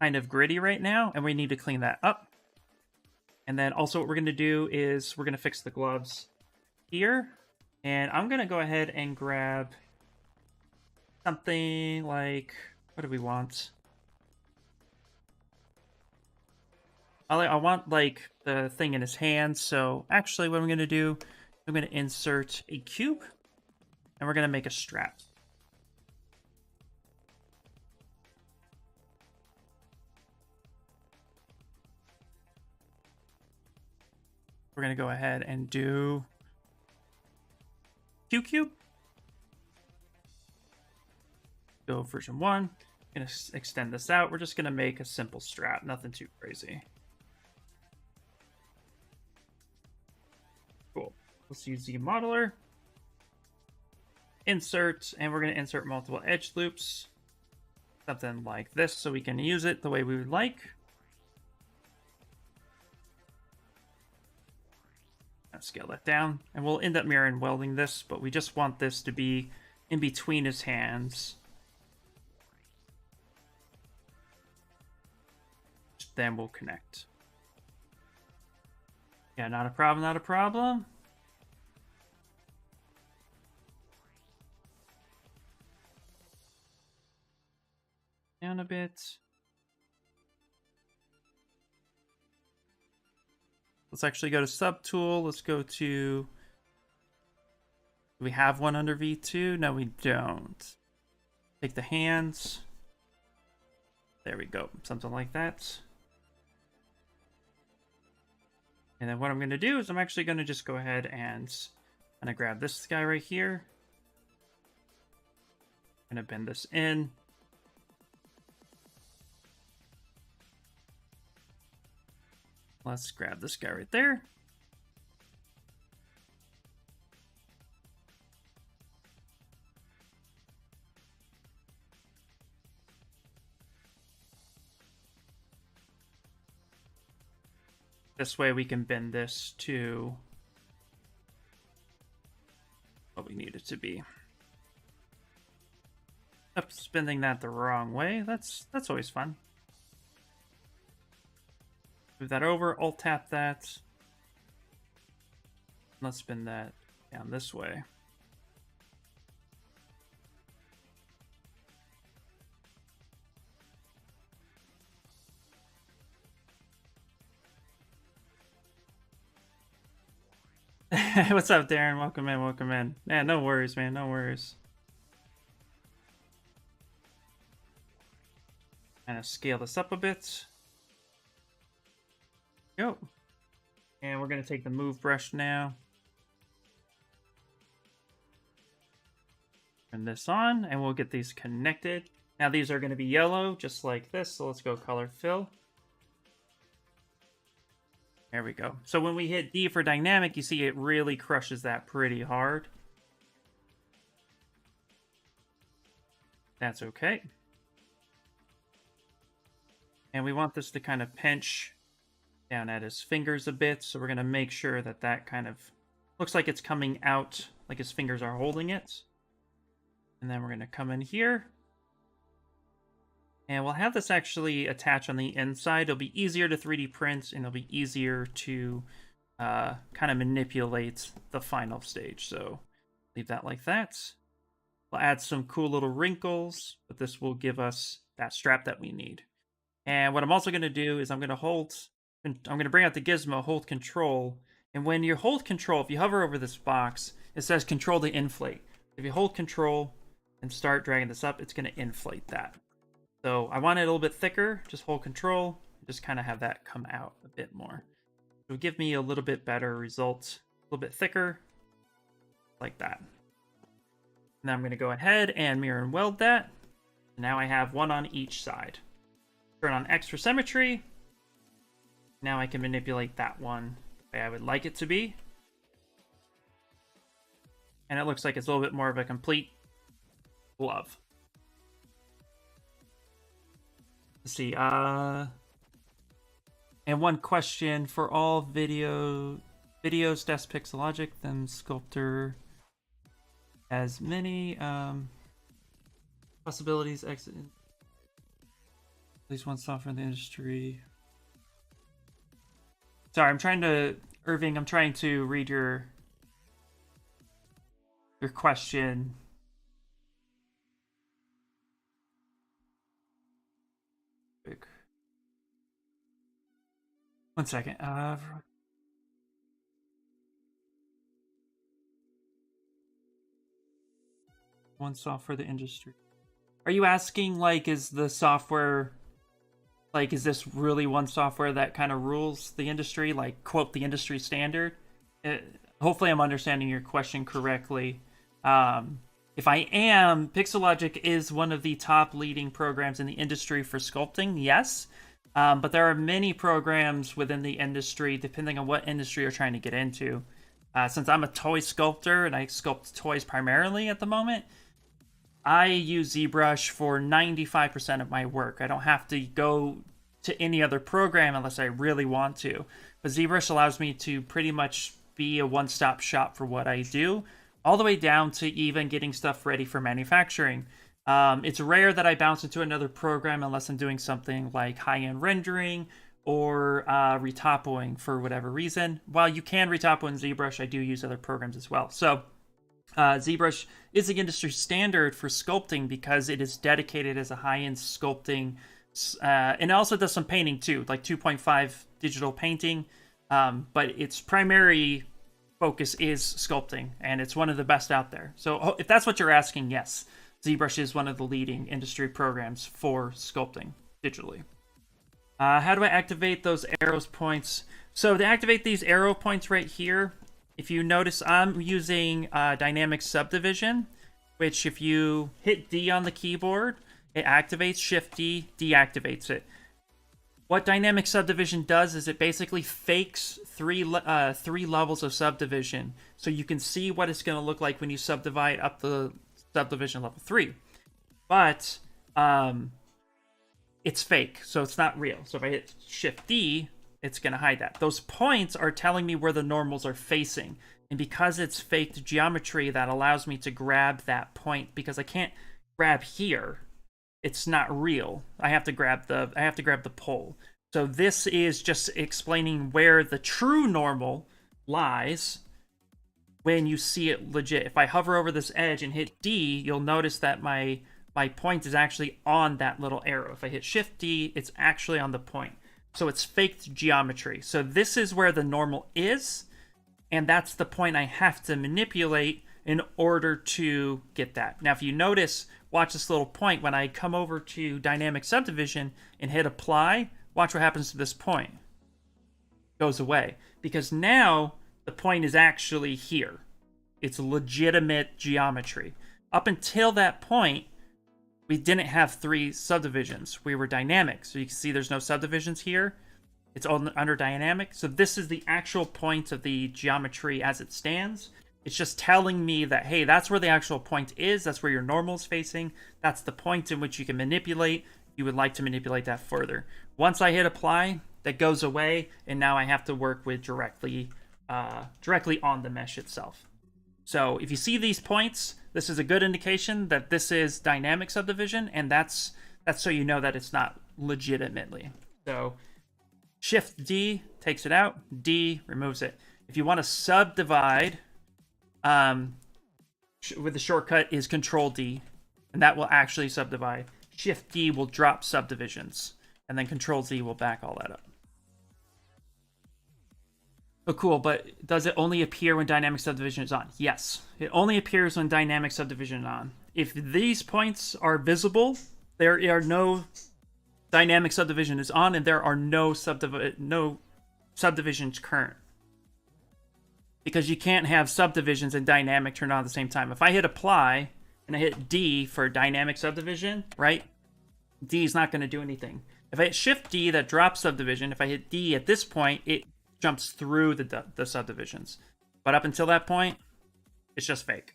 kind of gritty right now, and we need to clean that up. And then also what we're going to do is we're going to fix the gloves here, and I'm going to go ahead and grab something like, what do we want? I want like the thing in his hand. So actually what I'm going to do, I'm going to insert a cube and we're going to make a strap. We're going to go ahead and do Q-Cube. Go version 1. Gonna extend this out. We're just gonna make a simple strap, nothing too crazy. Cool. Let's use the modeler. Insert, and we're gonna insert multiple edge loops. Something like this, so we can use it the way we would like. I'll scale that down, and we'll end up mirror and welding this, but we just want this to be in between his hands. Then we'll connect. Yeah, not a problem, not a problem. Down a bit. Let's actually go to subtool. Let's go to... Do we have one under V2? No, we don't. Take the hands. There we go. Something like that. And then what I'm going to do is I'm actually going to just go ahead and I'm going to grab this guy right here. I'm going to bend this in. Let's grab this guy right there. This way we can bend this to what we need it to be. Oops, bending that the wrong way. That's always fun. Move that over, alt tap that. Let's spin that down this way. What's up, Darren? Welcome in, welcome in. Yeah, no worries, man, no worries. Kind of scale this up a bit. Go. And we're going to take the move brush now. Turn this on, and we'll get these connected. Now these are going to be yellow, just like this, so let's go color fill. There we go. So when we hit D for dynamic, you see it really crushes that pretty hard. That's okay. And we want this to kind of pinch down at his fingers a bit, so we're going to make sure that that kind of looks like it's coming out, like his fingers are holding it. And then we're going to come in here. And we'll have this actually attach on the inside. It'll be easier to 3D print, and it'll be easier to kind of manipulate the final stage. So leave that like that. We'll add some cool little wrinkles, but this will give us that strap that we need. And what I'm also going to do is I'm going to bring out the gizmo, hold control. And when you hold control, if you hover over this box, it says control to inflate. If you hold control and start dragging this up, it's going to inflate that. So I want it a little bit thicker, just hold control, just kind of have that come out a bit more. It will give me a little bit better result, a little bit thicker, like that. Now I'm going to go ahead and mirror and weld that. Now I have one on each side. Turn on X for symmetry. Now I can manipulate that one the way I would like it to be. And it looks like it's a little bit more of a complete glove. Let's see, and one question for all videos test Pixelogic, then Sculptor has many possibilities exit at least one software in the industry. Sorry, Irving, I'm trying to read your question. One second. One software the industry. Are you asking, like, is the software, like, is this really one software that kind of rules the industry, like, quote, the industry standard? Hopefully I'm understanding your question correctly. If I am, Pixelogic is one of the top leading programs in the industry for sculpting, yes. But there are many programs within the industry, depending on what industry you're trying to get into. Since I'm a toy sculptor and I sculpt toys primarily at the moment, I use ZBrush for 95% of my work. I don't have to go to any other program unless I really want to. But ZBrush allows me to pretty much be a one-stop shop for what I do, all the way down to even getting stuff ready for manufacturing. It's rare that I bounce into another program unless I'm doing something like high-end rendering or retopoing for whatever reason. While you can retopo in ZBrush, I do use other programs as well. So ZBrush is the industry standard for sculpting because it is dedicated as a high-end sculpting, and it also does some painting too, like 2.5 digital painting, but its primary focus is sculpting, and it's one of the best out there. So if that's what you're asking, yes, ZBrush is one of the leading industry programs for sculpting digitally. How do I activate those arrows points? So to activate these arrow points right here, if you notice, I'm using dynamic subdivision, which if you hit D on the keyboard, it activates. Shift D deactivates it. What dynamic subdivision does is it basically fakes three levels of subdivision, so you can see what it's going to look like when you subdivide up the subdivision level 3. But it's fake, so it's not real. So if I hit Shift D, it's going to hide that. Those points are telling me where the normals are facing, and because it's faked geometry, that allows me to grab that point, because I can't grab here. It's not real. I have to grab the pole. So this is just explaining where the true normal lies when you see it legit. If I hover over this edge and hit D, you'll notice that my point is actually on that little arrow. If I hit Shift D, it's actually on the point. So it's faked geometry. So this is where the normal is, and that's the point I have to manipulate in order to get that. Now, if you notice, watch this little point. When I come over to dynamic subdivision and hit apply, watch what happens to this point. It goes away, because now the point is actually here. It's legitimate geometry. Up until that point, we didn't have 3 subdivisions. We were dynamic. So you can see there's no subdivisions here. It's all under dynamic. So this is the actual point of the geometry as it stands. It's just telling me that, hey, that's where the actual point is. That's where your normal is facing. That's the point in which you can manipulate. You would like to manipulate that further. Once I hit apply, that goes away, and now I have to work with directly on the mesh itself. So if you see these points, this is a good indication that this is dynamic subdivision, and that's so you know that it's not legitimately. So Shift D takes it out, D removes it. If you want to subdivide, with the shortcut is Control D, and that will actually subdivide. Shift D will drop subdivisions, and then Control Z will back all that up. Oh, cool, but does it only appear when dynamic subdivision is on? Yes, it only appears when dynamic subdivision is on. If these points are visible, there are no dynamic subdivision is on, and there are no subdivisions current. Because you can't have subdivisions and dynamic turned on at the same time. If I hit apply and I hit D for dynamic subdivision, right? D is not going to do anything. If I hit Shift D, that drops subdivision. If I hit D at this point, it jumps through the subdivisions. But up until that point, it's just fake.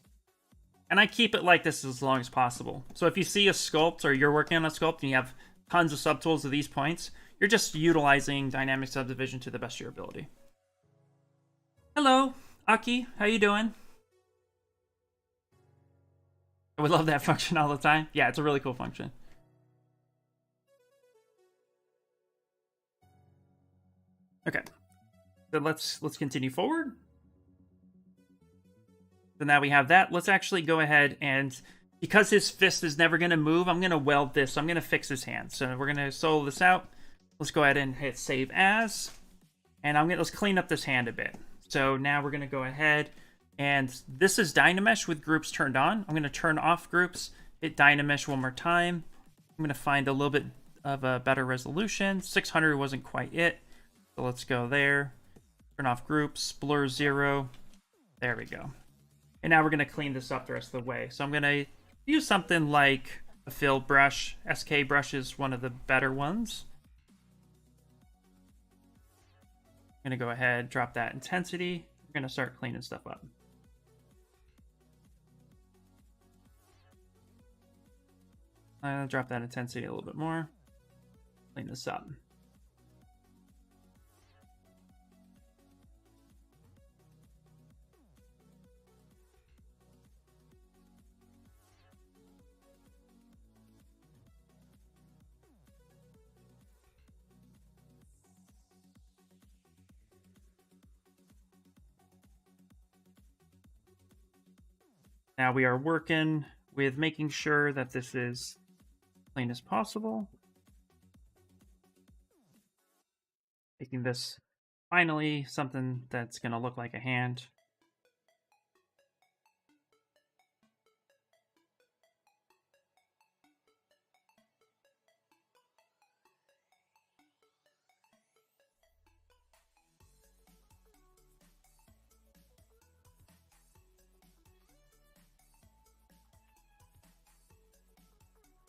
And I keep it like this as long as possible. So if you see a sculpt or you're working on a sculpt and you have tons of subtools of these points, you're just utilizing dynamic subdivision to the best of your ability. Hello, Aki. How you doing? I would love that function all the time. Yeah, it's a really cool function. Okay, so let's continue forward. So now we have that. Let's actually go ahead and, because his fist is never going to move, I'm going to weld this. So I'm going to fix his hand. So we're going to solo this out. Let's go ahead and hit save as, and let's clean up this hand a bit. So now we're going to go ahead, and this is Dynamesh with groups turned on. I'm going to turn off groups, hit Dynamesh one more time. I'm going to find a little bit of a better resolution. 600 wasn't quite it. So let's go there. Turn off groups, blur 0. There we go. And now we're going to clean this up the rest of the way. So I'm going to use something like a fill brush. SK brush is one of the better ones. I'm going to go ahead, drop that intensity. We're going to start cleaning stuff up. Drop that intensity a little bit more. Clean this up. Now we are working with making sure that this is clean as possible. Making this finally something that's going to look like a hand.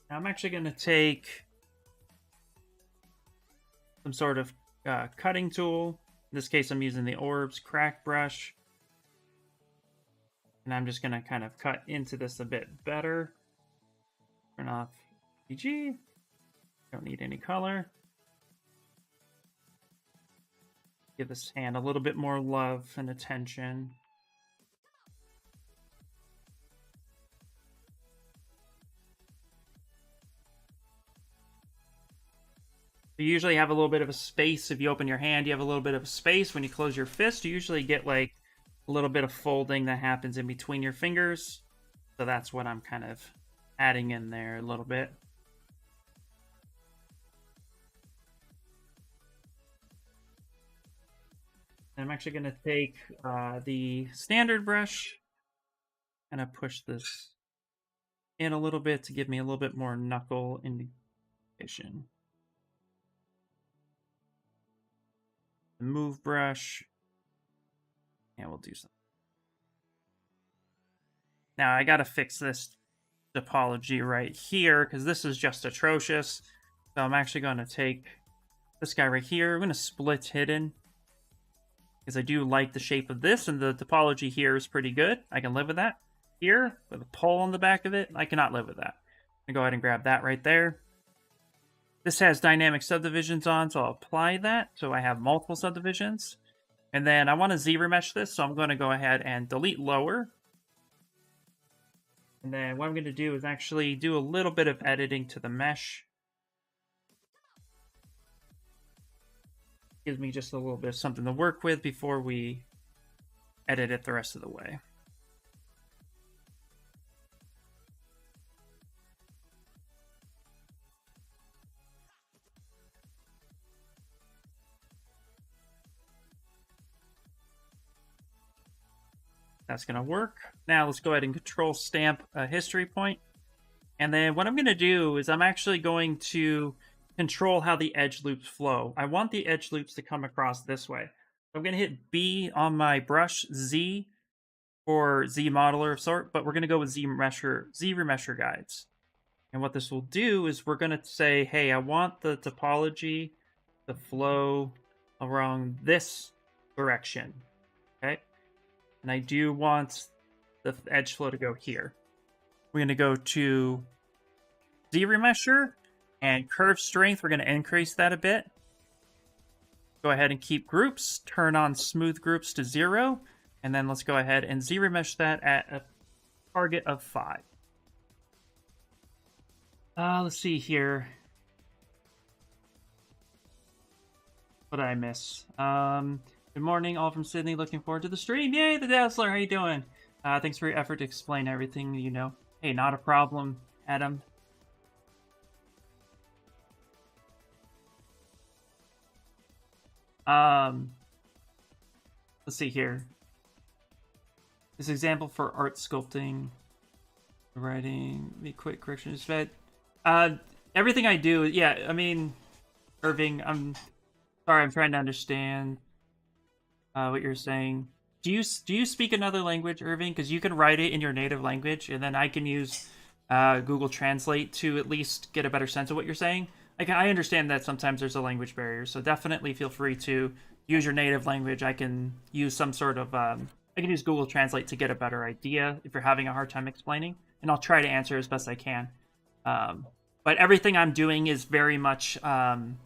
Now I'm actually going to take some sort of cutting tool. In this case, I'm using the Orbs crack brush. And I'm just going to kind of cut into this a bit better. Turn off PG. Don't need any color. Give this hand a little bit more love and attention. You usually have a little bit of a space. If you open your hand, you have a little bit of a space. When you close your fist, you usually get like a little bit of folding that happens in between your fingers. So that's what I'm kind of adding in there a little bit. And I'm actually going to take the standard brush and I push this in a little bit to give me a little bit more knuckle indication. The move brush, and we'll do something. Now I gotta fix this topology right here because this is just atrocious. So I'm actually going to take this guy right here. I'm going to split hidden because I do like the shape of this, and the topology here is pretty good. I can live with that. Here, with a pole on the back of it, I cannot live with that. I'm going to go ahead and grab that right there. This has dynamic subdivisions on, so I'll apply that. So I have multiple subdivisions. And then I want to ZBrush this, so I'm going to go ahead and delete lower. And then what I'm going to do is actually do a little bit of editing to the mesh. Gives me just a little bit of something to work with before we edit it the rest of the way. That's going to work. Now let's go ahead and control stamp a history point. And then what I'm going to do is I'm actually going to control how the edge loops flow. I want the edge loops to come across this way. So I'm going to hit B on my brush, Z for Z modeler of sort, but we're going to go with ZRemesher guides. And what this will do is we're going to say, hey, I want the topology to flow along this direction. Okay. And I do want the edge flow to go here. We're going to go to ZRemesher and curve strength. We're going to increase that a bit. Go ahead and keep groups. Turn on smooth groups to 0. And then let's go ahead and ZRemesh that at a target of 5. Let's see here. What did I miss? Good morning, all from Sydney. Looking forward to the stream. Yay, the Dazzler. How you doing? Thanks for your effort to explain everything you know. Hey, not a problem, Adam. Let's see here. This example for art sculpting, writing, be quick correction is fed. Everything I do, yeah, I mean, Irving, I'm sorry, I'm trying to understand what you're saying. Do you speak another language, Irving? Because you can write it in your native language, and then I can use Google Translate to at least get a better sense of what you're saying. I understand that sometimes there's a language barrier, so definitely feel free to use your native language. I can use some sort of I can use Google Translate to get a better idea if you're having a hard time explaining, and I'll try to answer as best I can. But everything I'm doing is very much an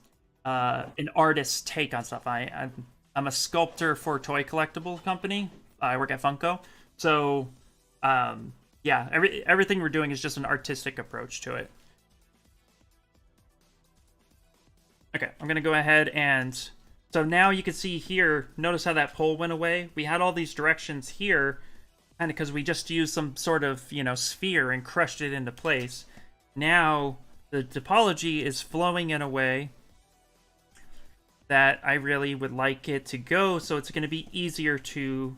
artist's take on stuff. I'm a sculptor for a toy collectible company. I work at Funko, so yeah, everything we're doing is just an artistic approach to it. Okay, I'm gonna go ahead and so now you can see here. Notice how that pole went away. We had all these directions here, kind of because we just used some sort of sphere and crushed it into place. Now the topology is flowing in a way that I really would like it to go, so it's going to be easier to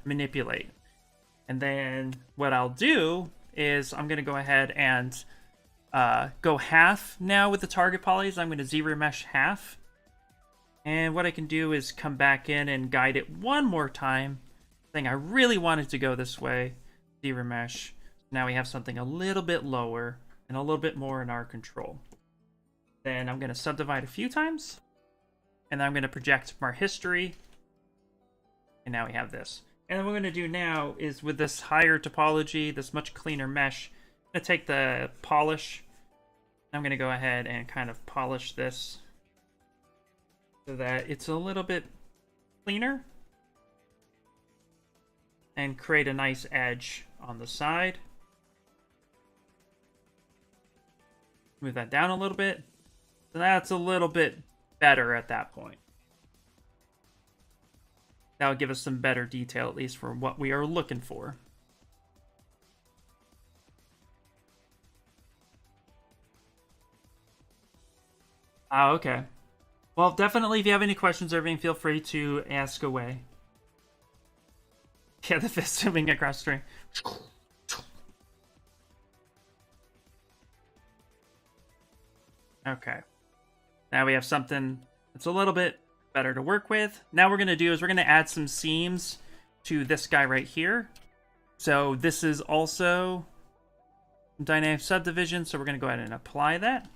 manipulate. And then what I'll do is I'm going to go ahead and go half now with the target polys. I'm going to ZBrush half. And what I can do is come back in and guide it one more time, saying I really wanted to go this way. ZBrush. Now we have something a little bit lower and a little bit more in our control. Then I'm going to subdivide a few times. And then I'm going to project from our history. And now we have this. And then what we're going to do now is with this higher topology, this much cleaner mesh, I'm going to take the polish. I'm going to go ahead and kind of polish this so that it's a little bit cleaner. And create a nice edge on the side. Move that down a little bit. So that's a little bit better at that point. That'll give us some better detail, at least for what we are looking for. Okay. Well, definitely, if you have any questions, Irving, feel free to ask away. Yeah, the fist swimming across the string. Okay. Now we have something that's a little bit better to work with. Now what we're going to do is we're going to add some seams to this guy right here. So this is also dynamic subdivision, so we're going to go ahead and apply that.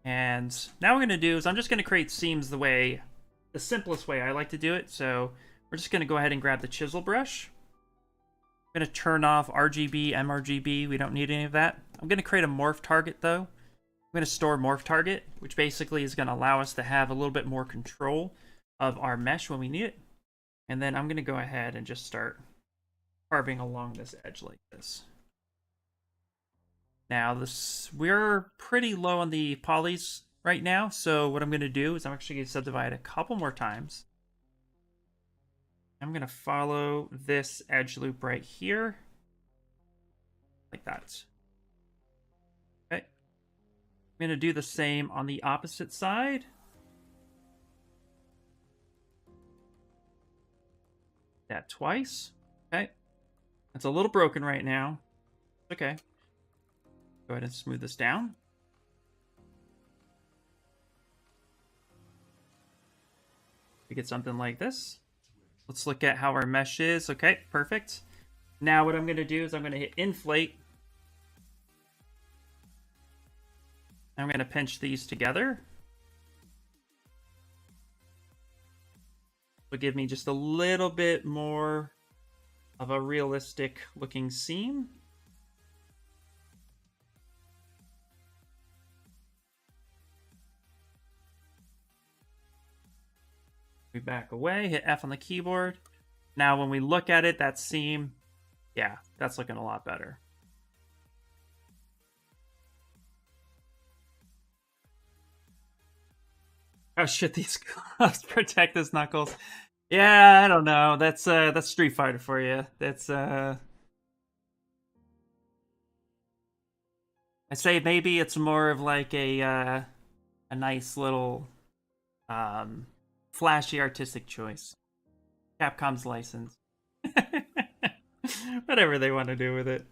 And now what we're going to do is I'm just going to create seams the simplest way I like to do it. So we're just going to go ahead and grab the chisel brush. I'm going to turn off RGB, mRGB. We don't need any of that. I'm going to create a morph target though. I'm going to store morph target, which basically is going to allow us to have a little bit more control of our mesh when we need it. And then I'm going to go ahead and just start carving along this edge like this. Now we're pretty low on the polys right now, so what I'm going to do is I'm actually going to subdivide a couple more times. I'm going to follow this edge loop right here, like that. Okay. I'm going to do the same on the opposite side. That twice. Okay. It's a little broken right now. Okay. Go ahead and smooth this down. We get something like this. Let's look at how our mesh is. Okay, perfect. Now what I'm going to do is I'm going to hit inflate. I'm going to pinch these together. Will give me just a little bit more of a realistic looking seam. We back away, hit F on the keyboard. Now when we look at it, that seam, yeah, that's looking a lot better. Oh shit, these gloves protect his knuckles. Yeah, I don't know. That's Street Fighter for you. That's I say maybe it's more of like a nice little flashy artistic choice. Capcom's license. Whatever they want to do with it.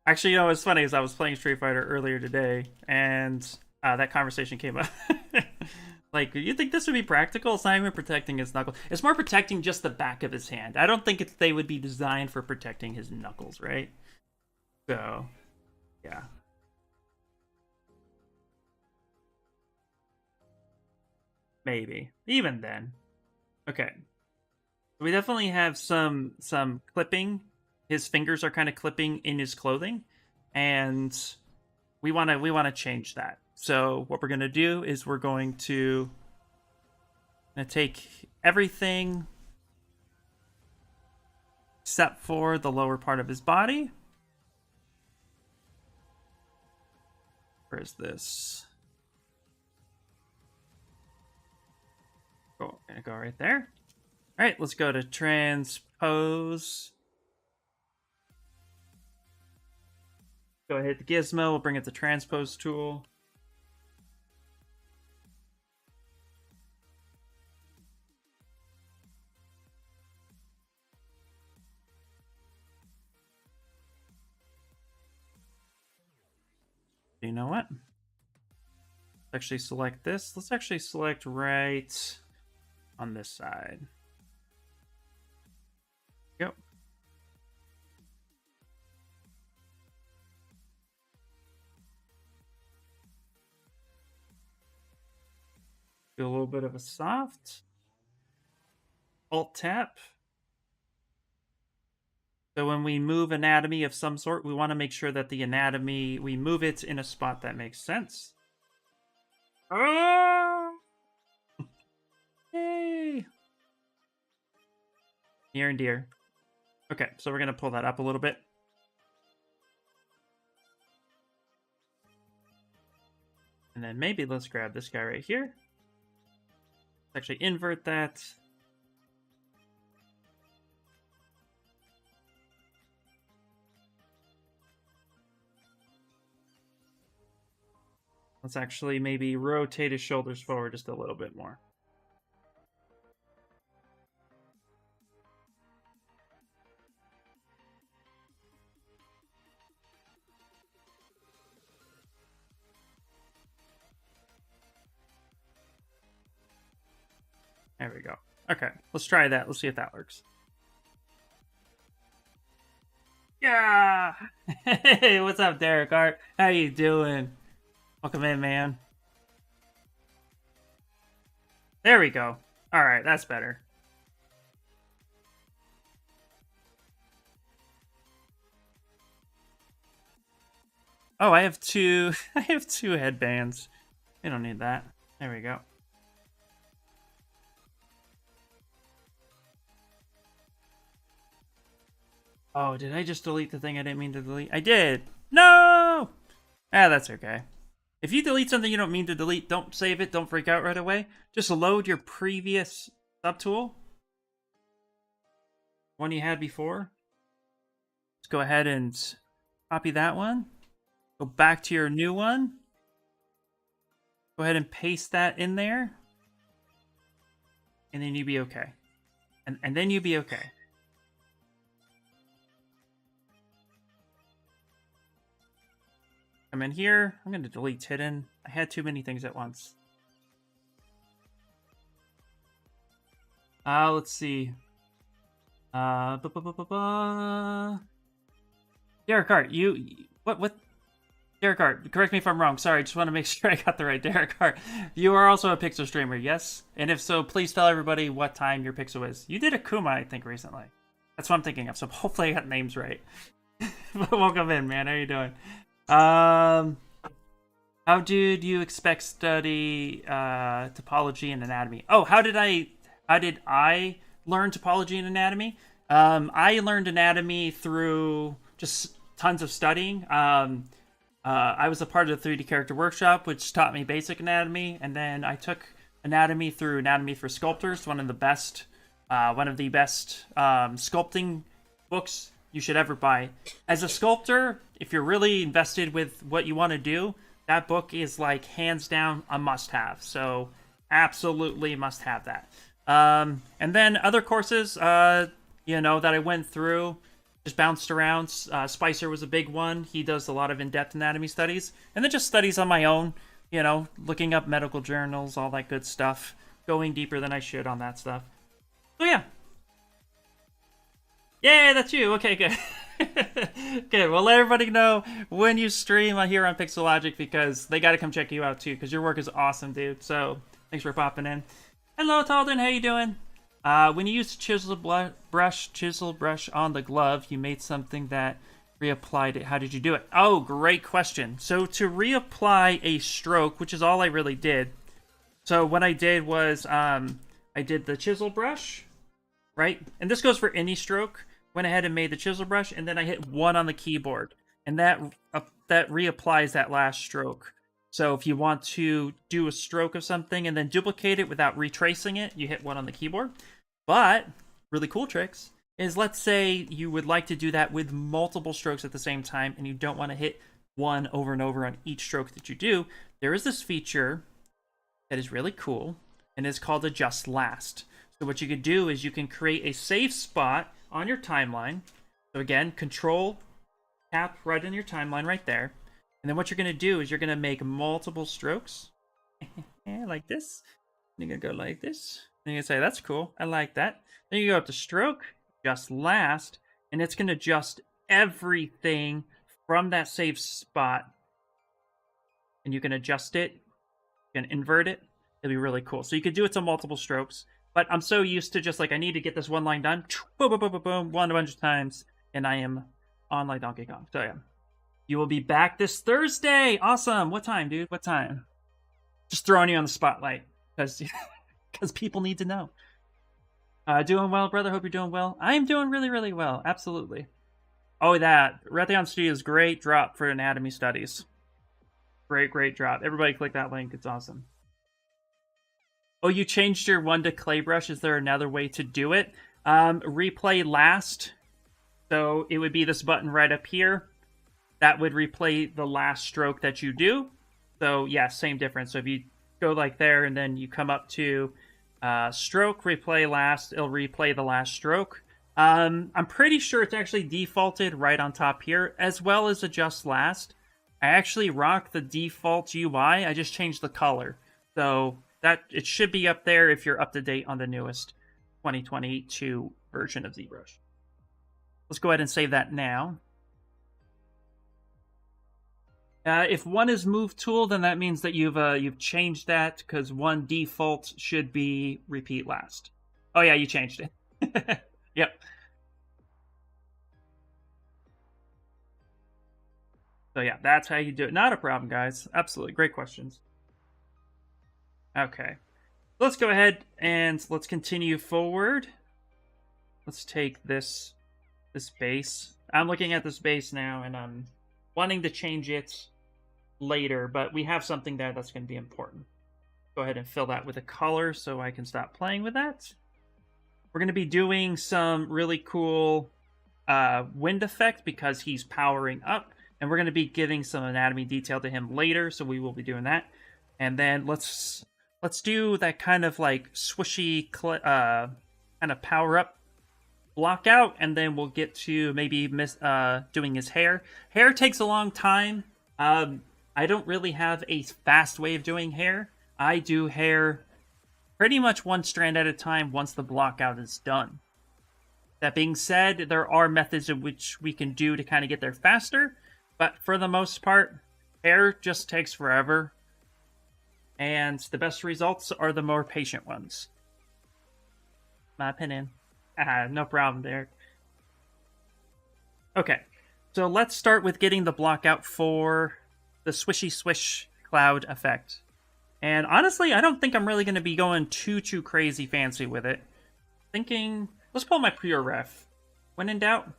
Actually, you know, what's funny is I was playing Street Fighter earlier today, and that conversation came up. Like, you think this would be practical? It's not even protecting his knuckles. It's more protecting just the back of his hand. I don't think they would be designed for protecting his knuckles, right? So, yeah. Maybe. Even then. Okay. We definitely have some clipping. His fingers are kind of clipping in his clothing, and we want to change that. So what we're going to do is we're going to take everything except for the lower part of his body. Where is this? Oh, gonna go right there. All right, let's go to transpose. Go ahead, the gizmo. We'll bring it the transpose tool. You know what? Let's actually select this. Let's actually select right on this side. Go. Do a little bit of a soft. Alt tap. So when we move anatomy of some sort, we want to make sure that the anatomy, we move it in a spot that makes sense. Ah! Yay! Near and dear. Okay, so we're going to pull that up a little bit. And then maybe let's grab this guy right here. Let's actually invert that. Let's actually maybe rotate his shoulders forward just a little bit more. There we go. Okay, let's try that. Let's see if that works. Yeah! Hey, what's up, Derek Art? How you doing? Welcome in, man. There we go. All right, that's better. Oh, I have two. I have two headbands. I don't need that. There we go. Oh, did I just delete the thing I didn't mean to delete? I did. No! Ah, that's okay. If you delete something you don't mean to delete, don't save it. Don't freak out right away. Just load your previous subtool. One you had before. Let's go ahead and copy that one. Go back to your new one. Go ahead and paste that in there. And then you'll be okay. And then you'll be okay. Come in here. I'm going to delete hidden. I had too many things at once. Let's see. Derek Hart, what? Derek Hart, correct me if I'm wrong. Sorry, just want to make sure I got the right Derek Hart. You are also a Pixel streamer, yes? And if so, please tell everybody what time your Pixel is. You did a Kuma, I think, recently. That's what I'm thinking of, so hopefully I got names right. But welcome in, man. How you doing? How did you expect study topology and anatomy? Oh, how did I learn topology and anatomy? I learned anatomy through just tons of studying. I was a part of the 3D character workshop, which taught me basic anatomy, and then I took anatomy through Anatomy for Sculptors, one of the best sculpting books you should ever buy. As a sculptor, if you're really invested with what you want to do, that book is like hands down a must-have. So absolutely must have that. And then other courses, that I went through, just bounced around. Spicer was a big one. He does a lot of in-depth anatomy studies. And then just studies on my own. you know, looking up medical journals, all that good stuff, going deeper than I should on that stuff. So yeah. Yay, that's you. Okay, good. Okay, well, let everybody know when you stream here on Pixelogic because they got to come check you out too because your work is awesome, dude. So thanks for popping in. Hello, Talden. How you doing? When you used chisel brush on the glove, you made something that reapplied it. How did you do it? Oh, great question. So to reapply a stroke, which is all I really did. So what I did was I did the chisel brush, right? And this goes for any stroke. Went ahead and made the chisel brush, and then I hit 1 on the keyboard, and that reapplies that last stroke. So if you want to do a stroke of something and then duplicate it without retracing it, you hit 1 on the keyboard. But really cool tricks is, let's say you would like to do that with multiple strokes at the same time, and you don't want to hit 1 over and over on each stroke that you do. There is this feature that is really cool, and it's called Adjust Last. So what you could do is you can create a save spot on your timeline. So again, Control tap right in your timeline right there. And then what you're going to do is you're going to make multiple strokes like this. You're going to go like this. And you're going to say, that's cool. I like that. Then you go up to stroke, Adjust Last, and it's going to adjust everything from that save spot. And you can adjust it. You can invert it. It'll be really cool. So you could do it to multiple strokes. But I'm so used to just like, I need to get this one line done. Boom, boom, boom, boom, boom, 100 times. And I am on like Donkey Kong. So yeah. You will be back this Thursday. Awesome. What time, dude? What time? Just throwing you on the spotlight. Because people need to know. Doing well, brother. Hope you're doing well. I am doing really, really well. Absolutely. Oh, that. Raytheon Studio's great drop for anatomy studies. Great, great drop. Everybody click that link. It's awesome. Oh, you changed your 1 to clay brush. Is there another way to do it? Replay last. So it would be this button right up here. That would replay the last stroke that you do. So yeah, same difference. So if you go like there and then you come up to stroke, replay last, it'll replay the last stroke. I'm pretty sure it's actually defaulted right on top here, as well as Adjust Last. I actually rock the default UI. I just changed the color. So that it should be up there if you're up to date on the newest 2022 version of ZBrush. Let's go ahead and save that now. If 1 is move tool, then that means that you've changed that, because 1 default should be repeat last. Oh yeah, you changed it. Yep. So yeah, that's how you do it. Not a problem, guys. Absolutely. Great questions. Okay. Let's go ahead and let's continue forward. Let's take this base. I'm looking at this base now, and I'm wanting to change it later, but we have something there that's going to be important. Go ahead and fill that with a color so I can stop playing with that. We're going to be doing some really cool wind effect because he's powering up, and we're going to be giving some anatomy detail to him later, so we will be doing that. And then let's do that kind of like swishy kind of power up blockout, and then we'll get to maybe doing his hair. Hair takes a long time. I don't really have a fast way of doing hair. I do hair pretty much 1 strand at a time once the blockout is done. That being said, there are methods in which we can do to kind of get there faster, but for the most part, hair just takes forever. And the best results are the more patient ones. My opinion. No problem, Derek. Okay, so let's start with getting the blockout for the swishy swish cloud effect. And honestly, I don't think I'm really going to be going too crazy fancy with it. Thinking, let's pull my pure ref. When in doubt,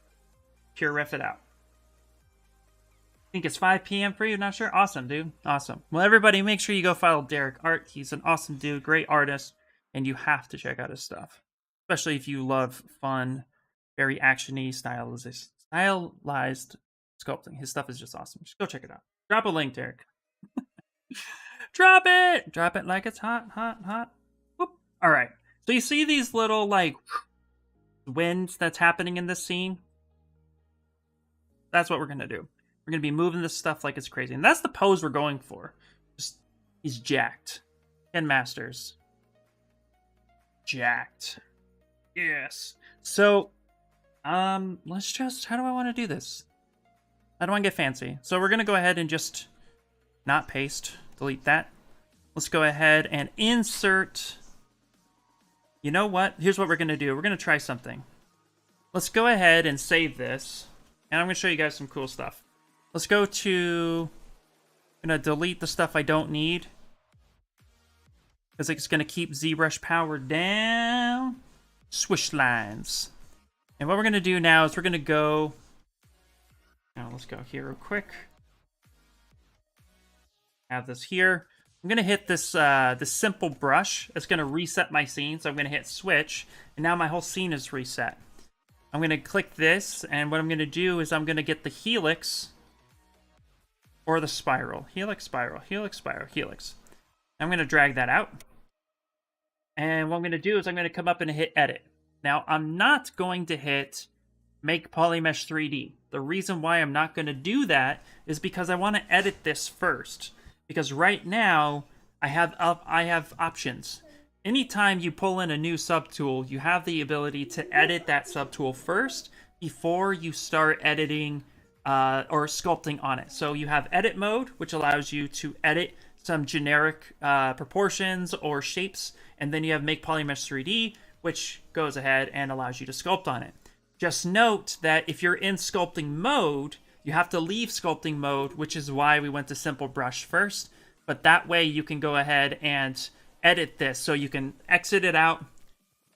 pure ref it out. Think it's 5 p.m. for you? Not sure? Awesome, dude. Awesome. Well, everybody, make sure you go follow Derek Art. He's an awesome dude, great artist, and you have to check out his stuff. Especially if you love fun, very action-y, stylized sculpting. His stuff is just awesome. Just go check it out. Drop a link, Derek. Drop it! Drop it like it's hot, hot, hot. Whoop. All right. So you see these little, like, winds that's happening in this scene? That's what we're going to do. We're going to be moving this stuff like it's crazy. And that's the pose we're going for. Just He's jacked. 10 masters. Jacked. Yes. So, let's just, how do I want to do this? I don't want to get fancy. So we're going to go ahead and just not paste. Delete that. Let's go ahead and insert. You know what? Here's what we're going to do. We're going to try something. Let's go ahead and save this. And I'm going to show you guys some cool stuff. Let's go to... I'm going to delete the stuff I don't need. Because it's going to keep ZBrush power down. Swish lines. And what we're going to do now is we're going to go... Now let's go here real quick. Have this here. I'm going to hit this this simple brush. It's going to reset my scene. So I'm going to hit switch. And now my whole scene is reset. I'm going to click this. And what I'm going to do is I'm going to get the helix or the spiral. Helix, spiral, helix, spiral, helix. I'm going to drag that out. And what I'm going to do is I'm going to come up and hit edit. Now, I'm not going to hit make polymesh 3D. The reason why I'm not going to do that is because I want to edit this first. Because right now, I have options. Anytime you pull in a new subtool, you have the ability to edit that subtool first before you start editing or sculpting on it. So you have edit mode, which allows you to edit some generic proportions or shapes. And then you have make polymesh 3D, which goes ahead and allows you to sculpt on it. Just note that if you're in sculpting mode, you have to leave sculpting mode, which is why we went to simple brush first. But that way you can go ahead and edit this. So you can exit it out,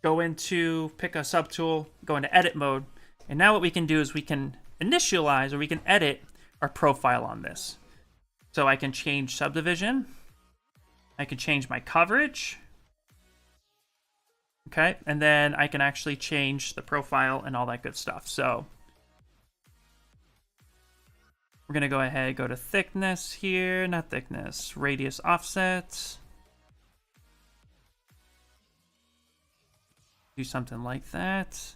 go into, pick a subtool, go into edit mode. And now what we can do is we can initialize or we can edit our profile on this. So I can change subdivision. I can change my coverage. Okay, and then I can actually change the profile and all that good stuff. So we're going to go ahead, go to thickness here, not thickness, radius offset. Do something like that.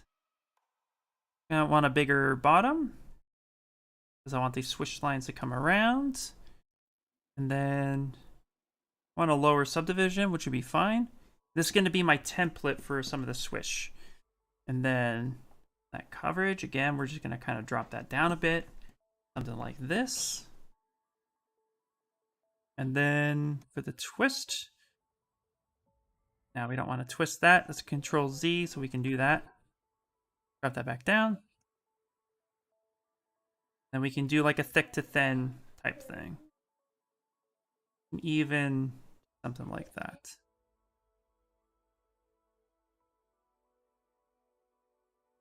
I want a bigger bottom because I want these swish lines to come around. And then I want a lower subdivision, which would be fine. This is going to be my template for some of the swish. And then that coverage, again, we're just going to kind of drop that down a bit. Something like this. And then for the twist, now we don't want to twist that. Let's Control Z so we can do that. Drop that back down. Then we can do like a thick to thin type thing. Even something like that.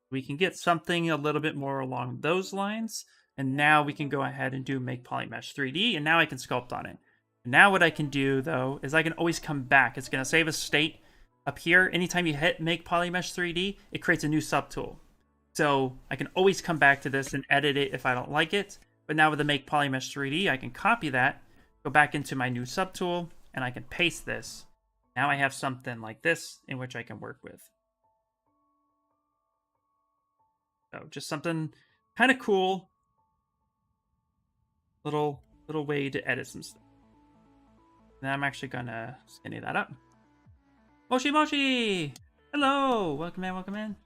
We can get something a little bit more along those lines. And now we can go ahead and do make polymesh 3D. And now I can sculpt on it. And now what I can do, though, is I can always come back. It's going to save a state up here. Anytime you hit make polymesh 3D, it creates a new subtool. So I can always come back to this and edit it if I don't like it. But now with the make polymesh 3D, I can copy that, go back into my new subtool, and I can paste this. Now I have something like this in which I can work with. So just something kind of cool. Little way to edit some stuff. And I'm actually gonna skinny that up. Moshi Moshi! Hello! Welcome in, welcome in.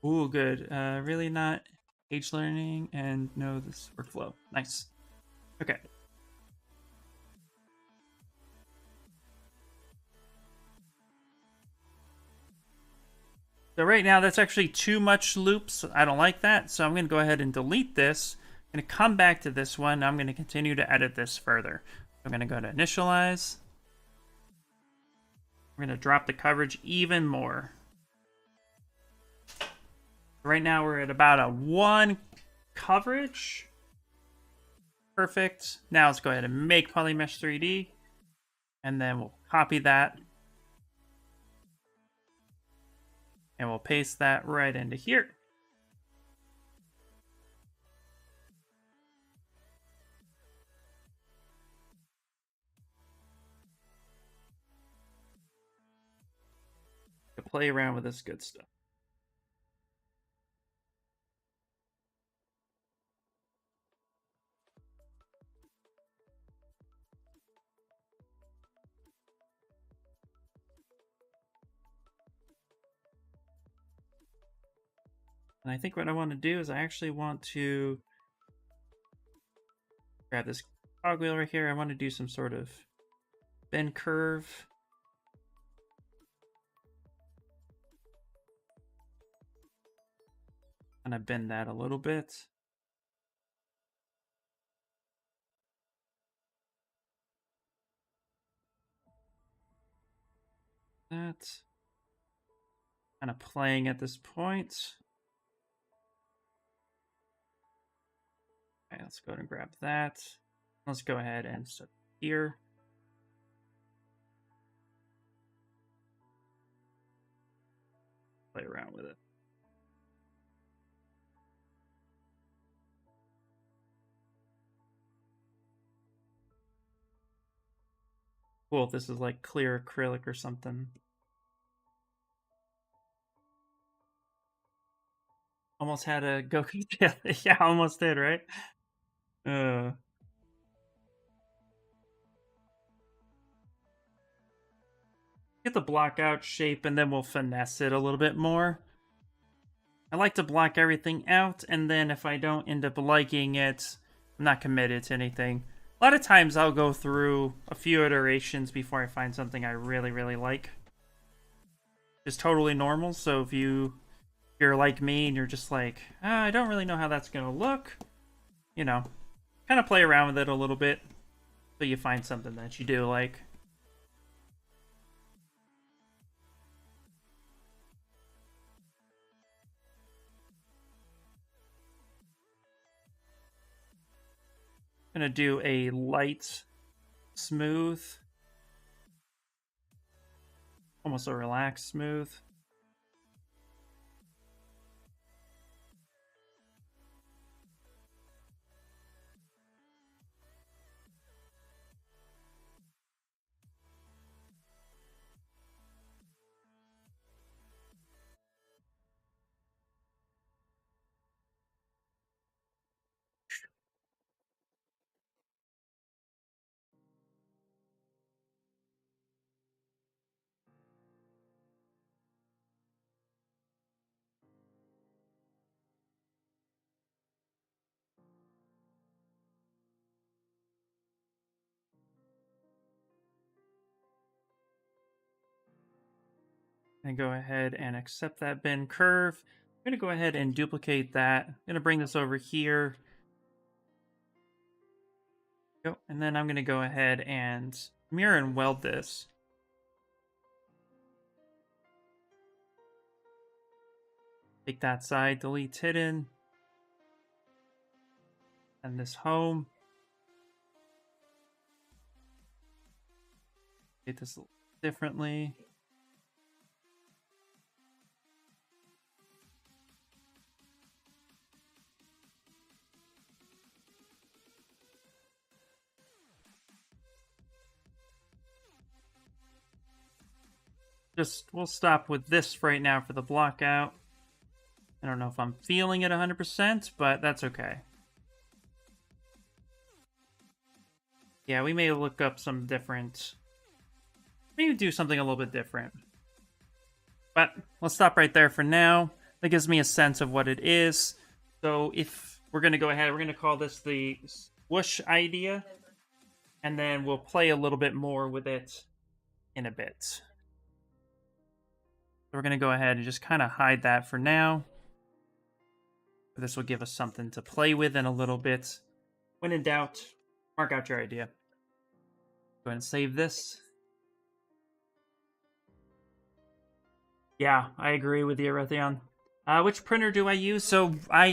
Ooh, good. Really not age learning and know this workflow. Nice. Okay. So right now, that's actually too much loops. I don't like that. So I'm going to go ahead and delete this. I'm going to come back to this one. I'm going to continue to edit this further. I'm going to go to initialize. We're going to drop the coverage even more. Right now, we're at about a 1 coverage. Perfect. Now let's go ahead and make polymesh 3D. And then we'll copy that. And we'll paste that right into here. To play around with this good stuff. And I think what I want to do is I actually want to grab this cogwheel right here. I want to do some sort of bend curve. And I bend that a little bit. That. Kind of playing at this point. Okay, let's go ahead and grab that. Let's go ahead and start here. Play around with it. Cool, if this is like clear acrylic or something. Almost had a go. Yeah, almost did, right? Get the blockout shape and then we'll finesse it a little bit more. I like to block everything out, and then if I don't end up liking it, I'm not committed to anything. A lot of times I'll go through a few iterations before I find something I really, really like. It's totally normal, so if you're like me and you're just like, I don't really know how that's going to look, you know, kind of play around with it a little bit so you find something that you do like. I'm going to do a light, smooth, almost a relaxed smooth. And go ahead and accept that bend curve. I'm going to go ahead and duplicate that. I'm going to bring this over here. Go. And then I'm going to go ahead and mirror and weld this. Take that side, delete hidden. And this home. Get this a little differently. We'll stop with this right now for the blockout. I don't know if I'm feeling it 100%, but that's okay. Yeah, we may look up some different... Maybe do something a little bit different. But let's stop right there for now. That gives me a sense of what it is. So if we're going to go ahead, we're going to call this the swoosh idea. And then we'll play a little bit more with it in a bit. So we're going to go ahead and just kind of hide that for now. This will give us something to play with in a little bit. When in doubt, mark out your idea. Go ahead and save this. Yeah, I agree with you, Raytheon. Which printer do I use? So I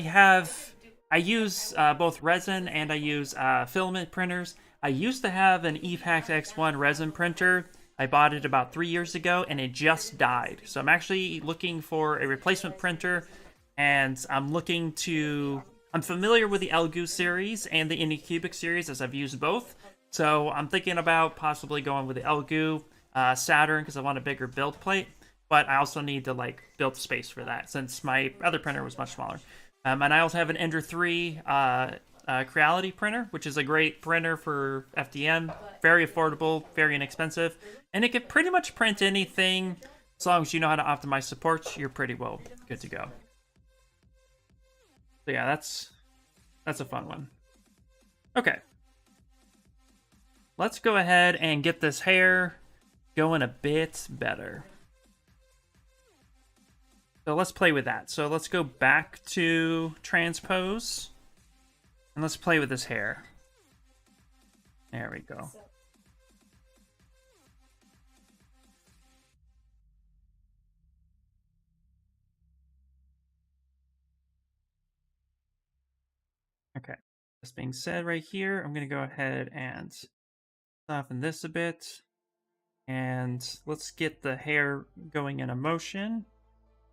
use both resin and I use filament printers. I used to have an ePax X1 resin printer. I bought it about 3 years ago and it just died. So I'm actually looking for a replacement printer, and I'm familiar with the Elgu series and the Anycubic series, as I've used both. So I'm thinking about possibly going with the Elgu Saturn because I want a bigger build plate. But I also need to build space for that since my other printer was much smaller. And I also have an Ender 3 Creality printer, which is a great printer for FDM. Very affordable, very inexpensive. And it can pretty much print anything. As long as you know how to optimize support, you're pretty well good to go. So yeah, that's a fun one. Okay. Let's go ahead and get this hair going a bit better. So let's play with that. So let's go back to transpose. And let's play with this hair. There we go. Okay. This being said right here, I'm going to go ahead and soften this a bit. And let's get the hair going in a motion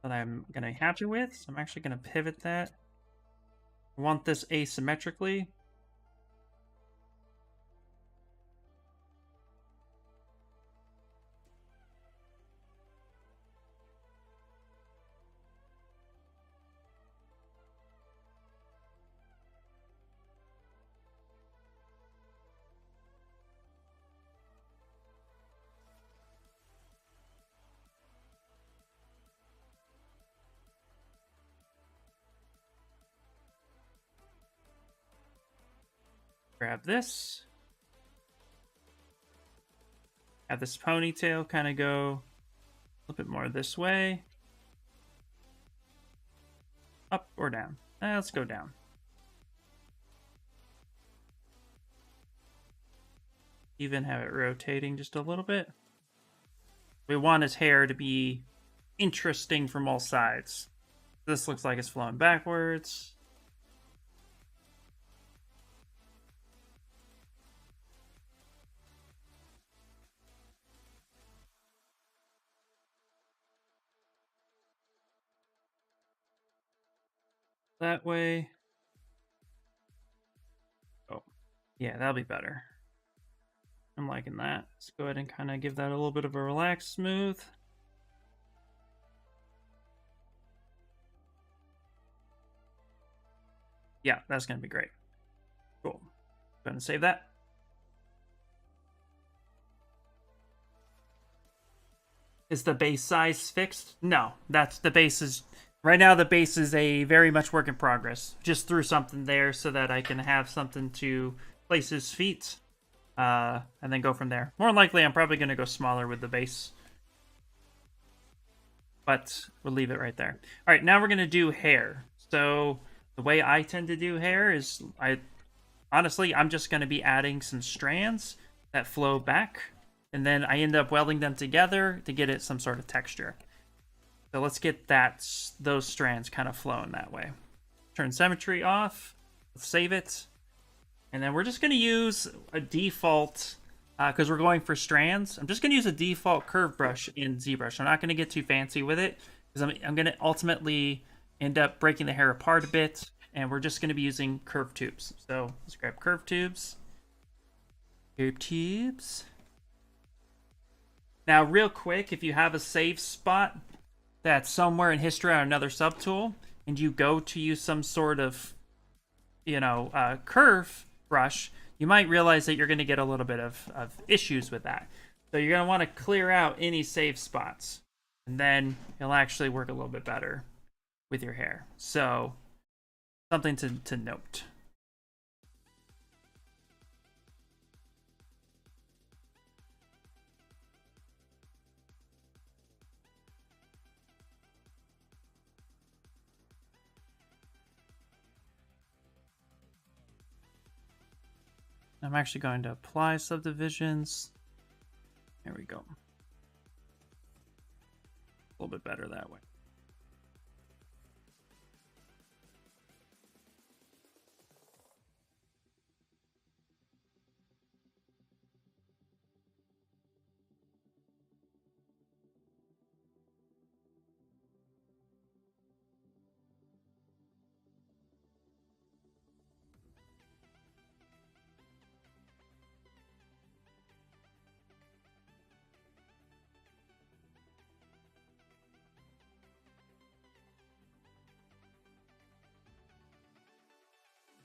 that I'm going to hatchet with. So I'm actually going to pivot that. I want this asymmetrically. Grab this. Have this ponytail kind of go a little bit more this way. Up or down? Let's go down. Even have it rotating just a little bit. We want his hair to be interesting from all sides. This looks like it's flowing backwards. That way. Oh, yeah, that'll be better. I'm liking that. Let's go ahead and kind of give that a little bit of a relaxed smooth. Yeah, that's going to be great. Cool. Go ahead and save that. Is the base size fixed? No, that's the base is right now. The base is a very much work in progress. Just threw something there so that I can have something to place his feet, and then go from there. More likely, I'm probably going to go smaller with the base, but we'll leave it right there. All right, now we're going to do hair. So the way I tend to do hair is I'm just going to be adding some strands that flow back, and then I end up welding them together to get it some sort of texture. So let's get those strands kind of flowing that way. Turn symmetry off. Let's save it. And then we're just going to use a default, because we're going for strands. I'm just going to use a default curve brush in ZBrush. I'm not going to get too fancy with it, because I'm going to ultimately end up breaking the hair apart a bit. And we're just going to be using curve tubes. So let's grab curve tubes. Curve tubes. Now, real quick, if you have a save spot that's somewhere in history on another subtool, and you go to use some sort of, curve brush, you might realize that you're going to get a little bit of issues with that. So you're going to want to clear out any save spots, and then it'll actually work a little bit better with your hair. So something to note. I'm actually going to apply subdivisions. There we go. A little bit better that way.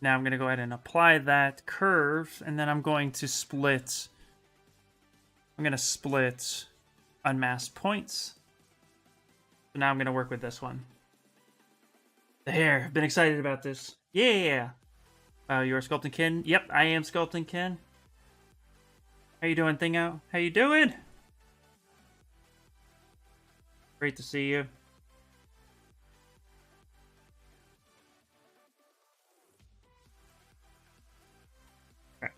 Now I'm going to go ahead and apply that curve, and then I'm going to split. I'm going to split unmasked points. So now I'm going to work with this one. The hair. I've been excited about this. Yeah. You're Sculpting Ken? Yep, I am Sculpting Ken. How you doing, Thing Out? How you doing? Great to see you. Okay.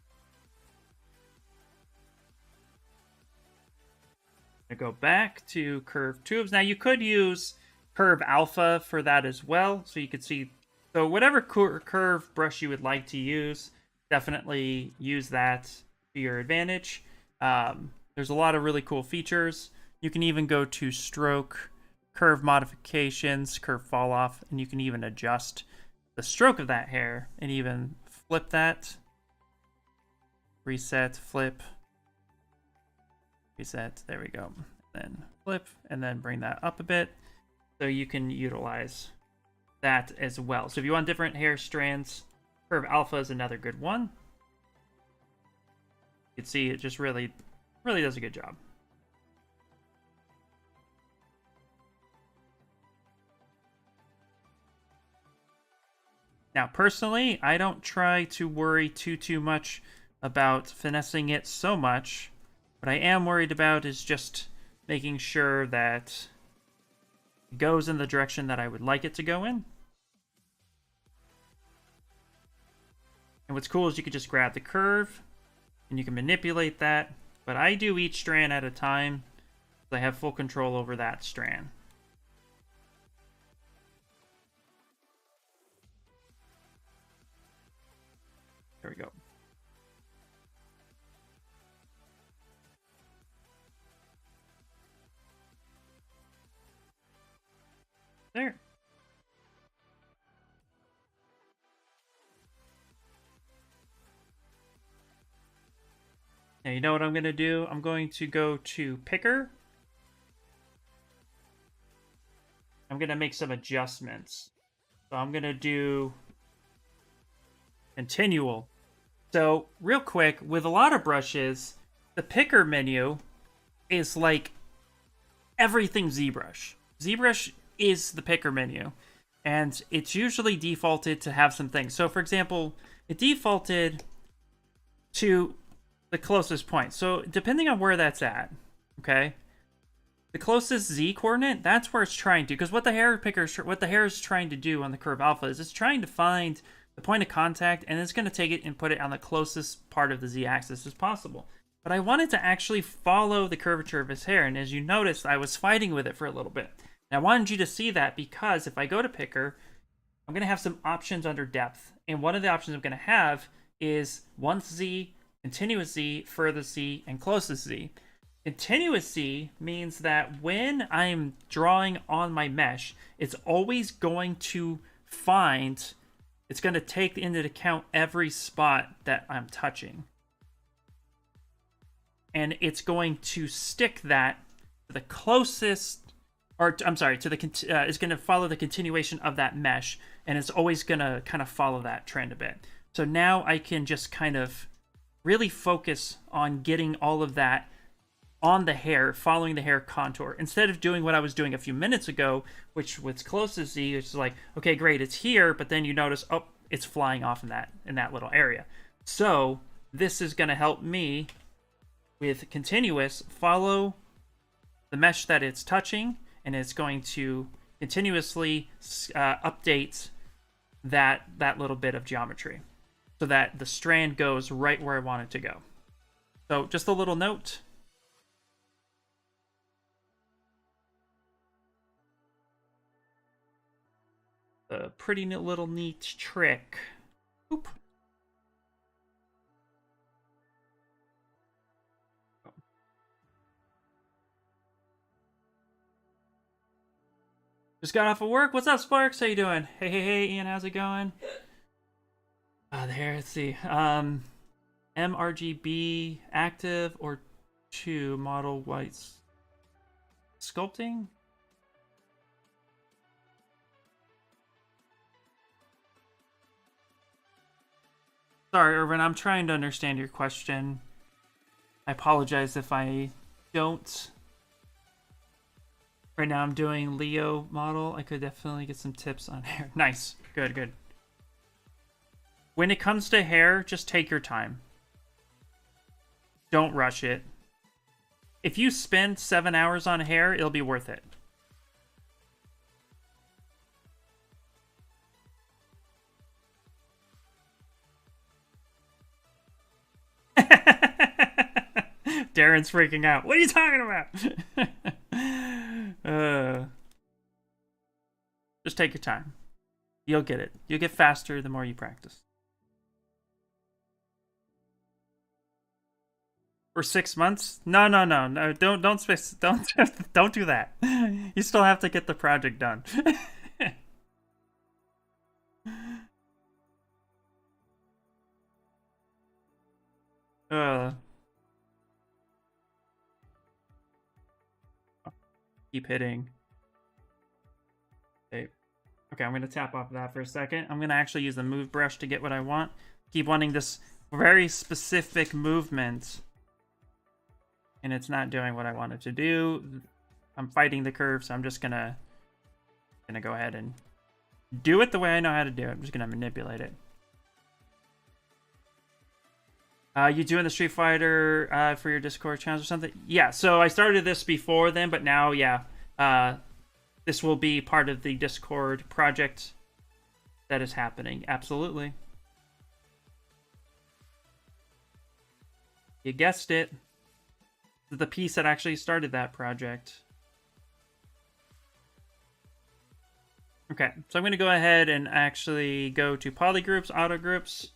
I'm gonna go back to curve tubes. Now you could use curve alpha for that as well, so you could see. So whatever curve brush you would like to use, definitely use that to your advantage. There's a lot of really cool features. You can even go to stroke, curve modifications, curve fall off, and you can even adjust the stroke of that hair and even flip that. Reset, flip, reset, there we go. Then flip, and then bring that up a bit. So you can utilize that as well. So if you want different hair strands, curve alpha is another good one. You can see it just really does a good job. Now, personally, I don't try to worry too much about finessing it so much. What I am worried about is just making sure that it goes in the direction that I would like it to go in. And what's cool is you can just grab the curve and you can manipulate that. But I do each strand at a time, so I have full control over that strand. There we go. There. Now, you know what I'm going to do? I'm going to go to Picker. I'm going to make some adjustments. So I'm going to do continual. So real quick, with a lot of brushes, the Picker menu is like everything ZBrush. ZBrush is the Picker menu, and it's usually defaulted to have some things. So for example, it defaulted to the closest point. So depending on where that's at, okay, the closest Z coordinate, that's where it's trying to, because what the hair is trying to do on the curve alpha is it's trying to find the point of contact, and it's going to take it and put it on the closest part of the Z axis as possible. But I wanted to actually follow the curvature of his hair, and as you noticed, I was fighting with it for a little bit. And I wanted you to see that because if I go to Picker, I'm going to have some options under depth, and one of the options I'm going to have is once Z, continuous Z, furthest Z, and closest Z. Continuous Z means that when I'm drawing on my mesh, it's always going to find, it's going to take into account every spot that I'm touching. And it's going to stick that to the closest, or I'm sorry, to the, it's going to follow the continuation of that mesh, and it's always going to kind of follow that trend a bit. So now I can just kind of really focus on getting all of that on the hair, following the hair contour, instead of doing what I was doing a few minutes ago, which with closest Z, it's like, okay, great, it's here, but then you notice, oh, it's flying off in that little area. So this is going to help me with continuous follow the mesh that it's touching, and it's going to continuously update that little bit of geometry so that the strand goes right where I want it to go. So just a little note. A pretty little neat trick. Oop. Just got off of work. What's up, Sparks? How you doing? Hey, Ian, how's it going? There, let's see. MRGB active or 2 model whites. Sculpting? Sorry, Irvin, I'm trying to understand your question. I apologize if I don't Right now I'm doing Leo model. I could definitely get some tips on hair. Nice. Good, good. When it comes to hair, just take your time. Don't rush it. If you spend 7 hours on hair, it'll be worth it. Darren's freaking out. What are you talking about? Just take your time. You'll get it. You'll get faster the more you practice. For 6 months? No. Don't don't do that. You still have to get the project done. uh, keep hitting. Okay, I'm gonna tap off that for a second. I'm gonna actually use the move brush to get what I want. Keep wanting this very specific movement, and it's not doing what I want it to do. I'm fighting the curve, so I'm just gonna go ahead and do it the way I know how to do it. I'm just gonna manipulate it. You doing the Street Fighter for your Discord channels or something? Yeah, so I started this before then, but now, yeah, this will be part of the Discord project that is happening. Absolutely. You guessed it. The piece that actually started that project. Okay, so I'm going to go ahead and actually go to polygroups, auto groups.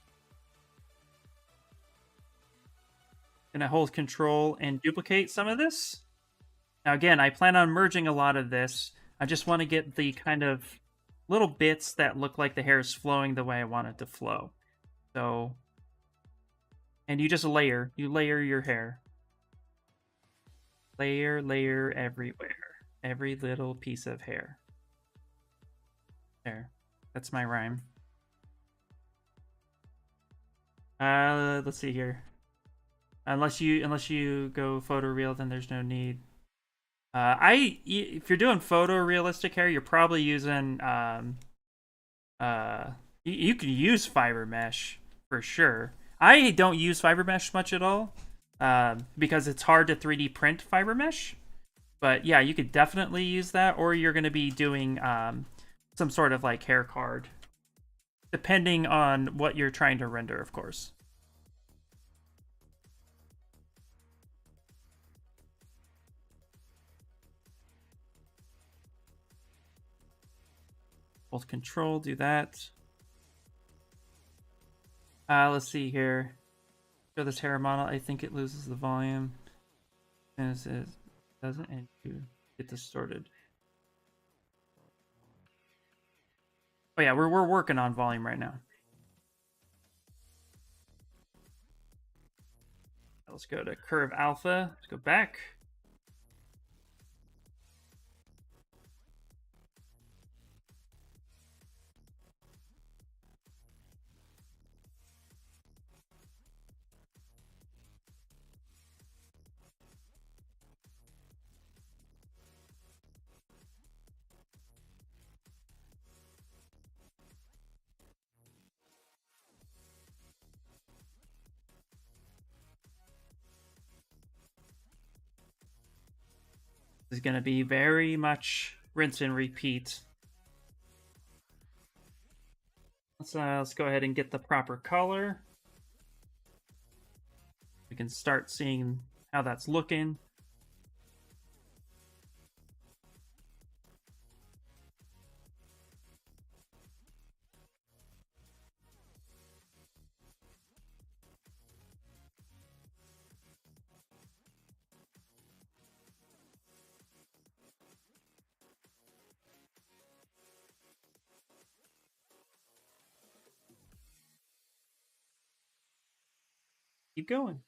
Gonna hold control and duplicate some of this. Now again, I plan on merging a lot of this. I just want to get the kind of little bits that look like the hair is flowing the way I want it to flow. So, and you just layer. You layer your hair. Layer everywhere. Every little piece of hair. There. That's my rhyme. Let's see here. Unless you go photoreal, then there's no need. If you're doing photorealistic hair, you're probably using you can use fiber mesh for sure. I don't use fiber mesh much at all because it's hard to 3D print fiber mesh. But yeah, you could definitely use that, or you're going to be doing some sort of like hair card, depending on what you're trying to render, of course. Hold control, do that. Let's see here. Show this hair model. I think it loses the volume. And it says doesn't, and you get distorted. Oh yeah, we're working on volume right now. Let's go to curve alpha. Let's go back. This is going to be very much rinse and repeat. Let's go ahead and get the proper color. We can start seeing how that's looking. Keep going.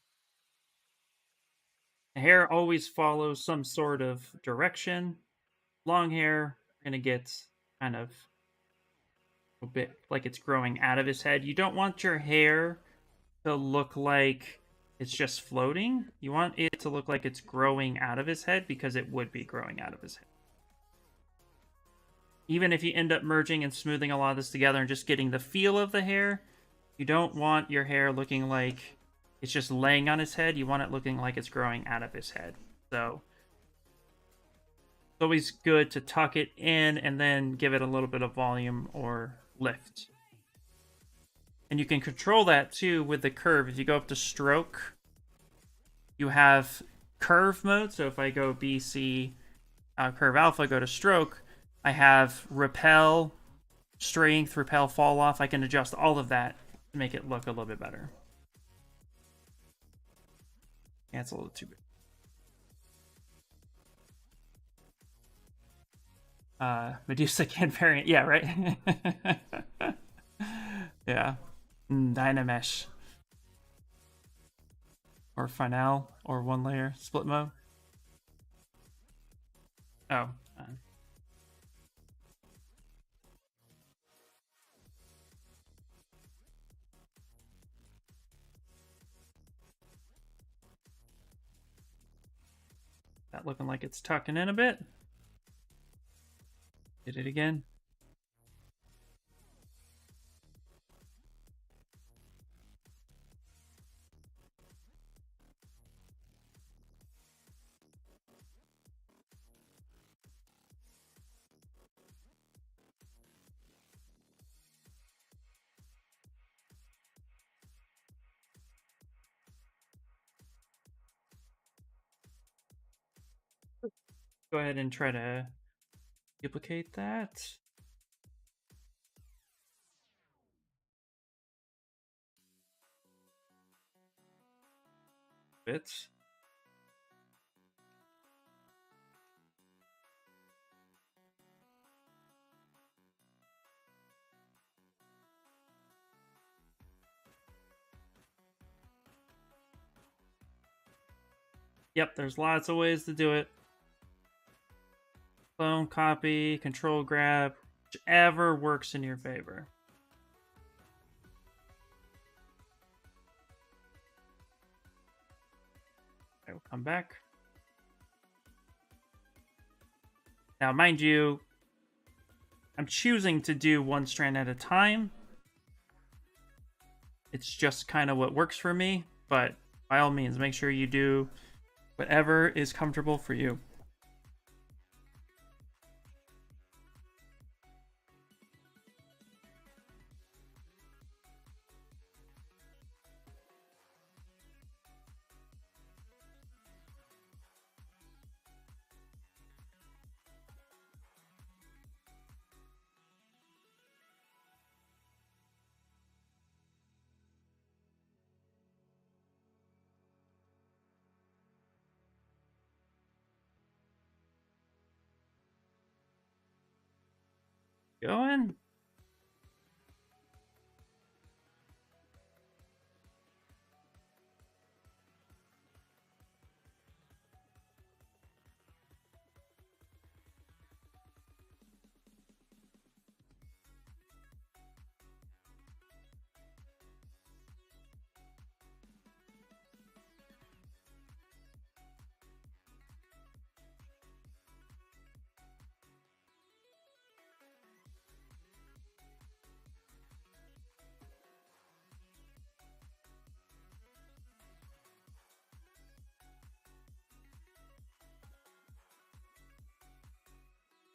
The hair always follows some sort of direction. Long hair, we're going to get kind of a bit like it's growing out of his head. You don't want your hair to look like it's just floating. You want it to look like it's growing out of his head because it would be growing out of his head. even if you end up merging and smoothing a lot of this together and just getting the feel of the hair, you don't want your hair looking like it's just laying on his head. You want it looking like it's growing out of his head. So it's always good to tuck it in and then give it a little bit of volume or lift. And you can control that too with the curve. If you go up to stroke, you have curve mode. So if I go BC curve alpha, go to stroke, I have repel, strength, repel, fall off. I can adjust all of that to make it look a little bit better. Yeah, it's a little too big. Medusa can variant. Yeah, right? Yeah. Dynamesh. Or Final. Or one layer. Split mode. Oh. That looking like it's tucking in a bit. Did it again. Go ahead and try to duplicate that. Bits. Yep, there's lots of ways to do it. Clone, copy, control grab, whichever works in your favor. I will come back. Now, mind you, I'm choosing to do one strand at a time. It's just kind of what works for me, but by all means, make sure you do whatever is comfortable for you. Going.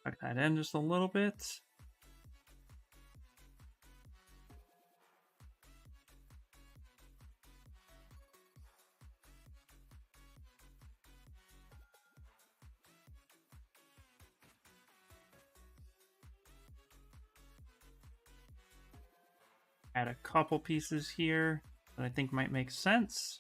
Tuck that in just a little bit. Add a couple pieces here that I think might make sense.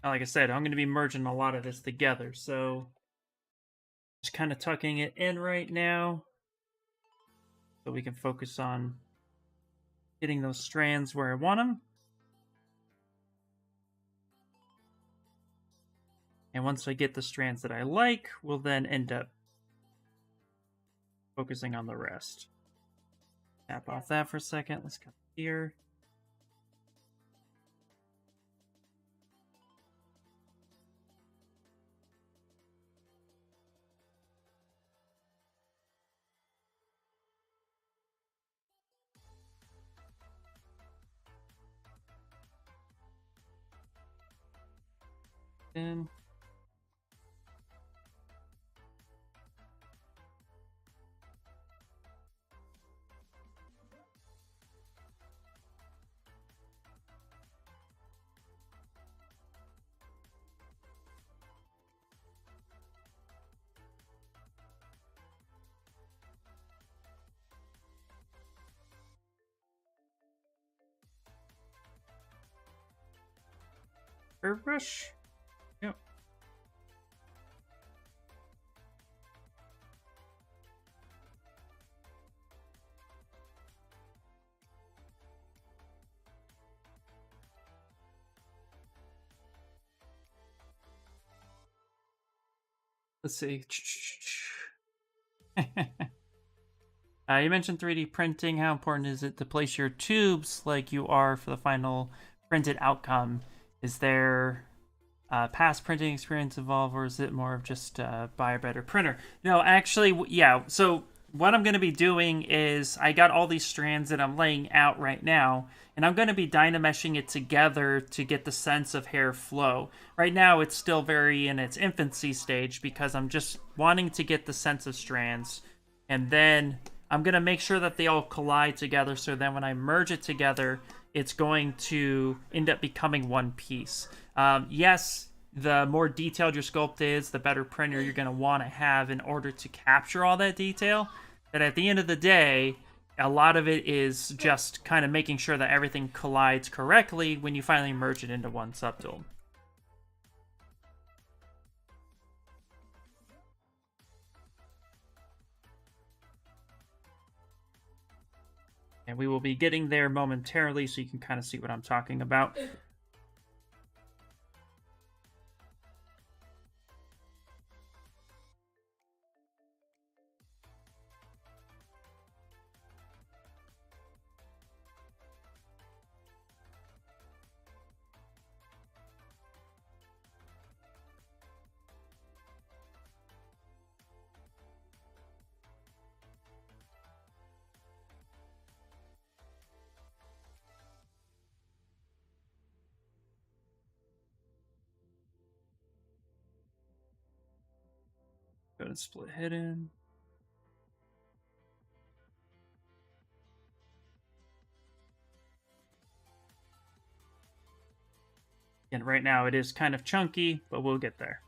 Like I said, I'm going to be merging a lot of this together, so Just kind of tucking it in right now so we can focus on getting those strands where I want them. And once I get the strands that I like, we'll then end up focusing on the rest. Tap off that for a second. Let's come here. In. ZBrush. Yep. Let's see. You mentioned 3D printing. How important is it to place your tubes like you are for the final printed outcome? Is there past printing experience involved, or is it more of just buy a better printer? No, actually, yeah. So what I'm going to be doing is I got all these strands that I'm laying out right now, and I'm going to be dynameshing it together to get the sense of hair flow. Right now, it's still very in its infancy stage because I'm just wanting to get the sense of strands, and then I'm going to make sure that they all collide together, so then when I merge it together, it's going to end up becoming one piece. Yes, the more detailed your sculpt is, the better printer you're going to want to have in order to capture all that detail. But at the end of the day, a lot of it is just kind of making sure that everything collides correctly when you finally merge it into one subtool. And we will be getting there momentarily so you can kind of see what I'm talking about. Go to split hidden. And right now it is kind of chunky, but we'll get there.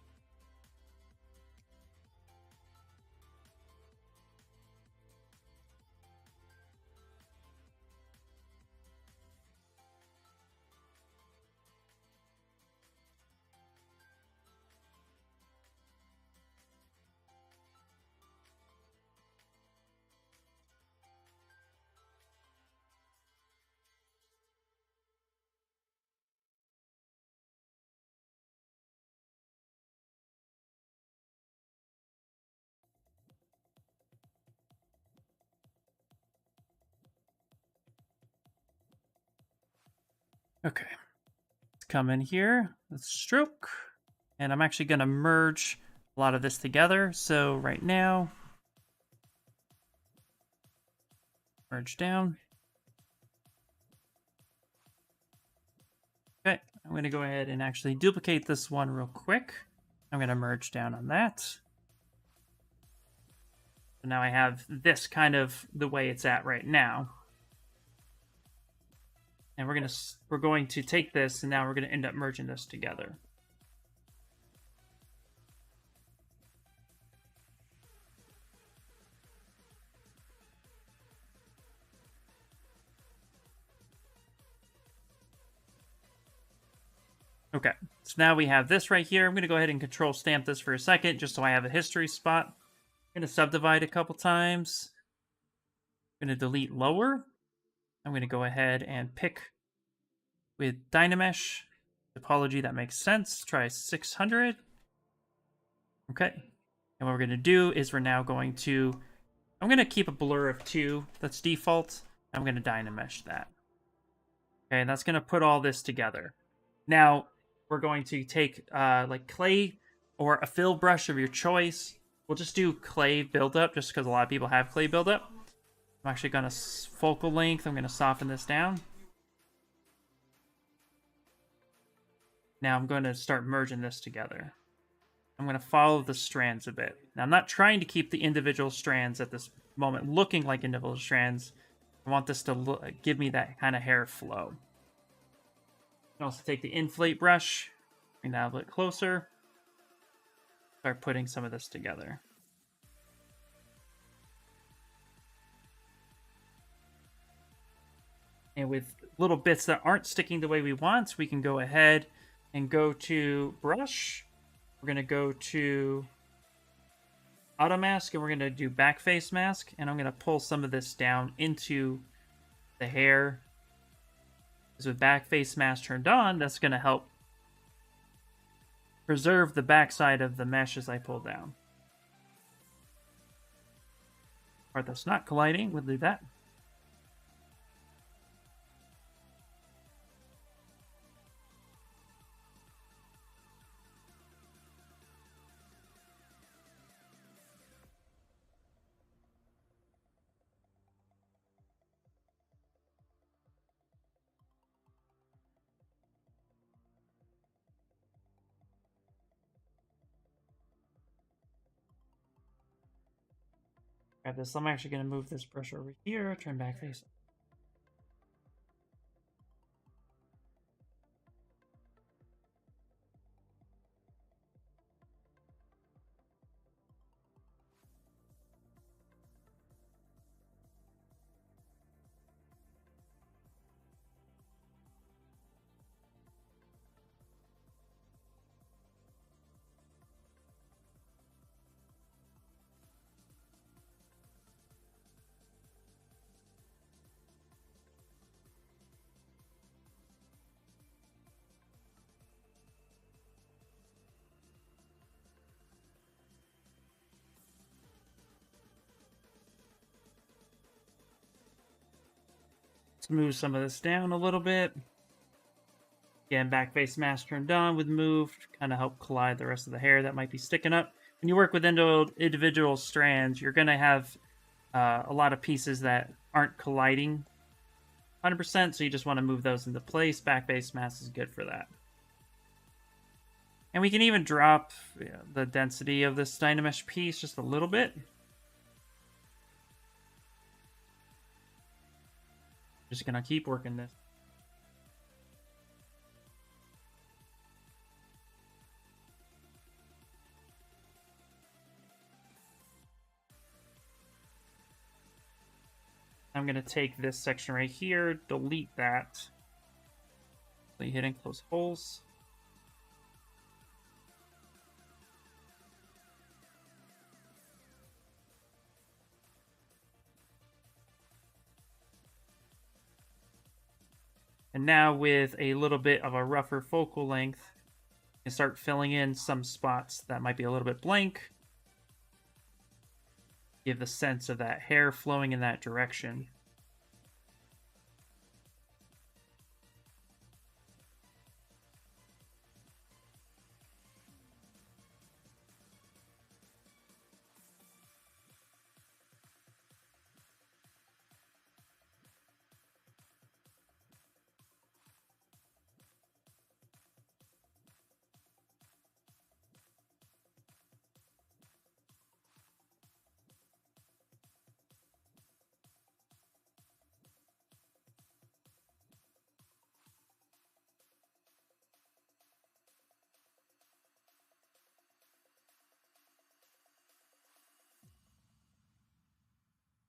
Okay, let's come in here, let's stroke, and I'm actually going to merge a lot of this together. So right now, merge down. Okay, I'm going to go ahead and actually duplicate this one real quick. I'm going to merge down on that. So now I have this kind of the way it's at right now. And we're going to take this, and now we're going to end up merging this together. Okay, so now we have this right here. I'm going to go ahead and control stamp this for a second, just so I have a history spot. I'm going to subdivide a couple times. I'm going to delete lower. I'm going to go ahead and pick with Dynamesh topology that makes sense. Try 600. Okay. And what we're going to do is we're now going to, I'm going to keep a blur of 2. That's default. I'm going to Dynamesh that. Okay, and that's going to put all this together. Now, we're going to take like clay or a fill brush of your choice. We'll just do clay buildup just because a lot of people have clay buildup. I'm actually going to focal length. I'm going to soften this down. Now I'm going to start merging this together. I'm going to follow the strands a bit. Now, I'm not trying to keep the individual strands at this moment looking like individual strands. I want this to give me that kind of hair flow. I can also take the inflate brush, bring that a bit closer, start putting some of this together. And with little bits that aren't sticking the way we want, we can go ahead and go to brush. We're going to go to auto mask and we're going to do back face mask. And I'm going to pull some of this down into the hair. Because with back face mask turned on, that's going to help preserve the backside of the mesh as I pull down. Part that's not colliding, we'll do that. Grab this. I'm actually going to move this brush over here, turn back face. Let's move some of this down a little bit. Again, back face mask turned on with move, kind of help collide the rest of the hair that might be sticking up. When you work with individual strands, you're going to have a lot of pieces that aren't colliding 100%, so you just want to move those into place. Back face mask is good for that. And we can even drop the density of this Dynamesh piece just a little bit. Just going to keep working this. I'm going to take this section right here, delete that. So you hit and close holes. And now with a little bit of a rougher focal length, you can start filling in some spots that might be a little bit blank. Give the sense of that hair flowing in that direction.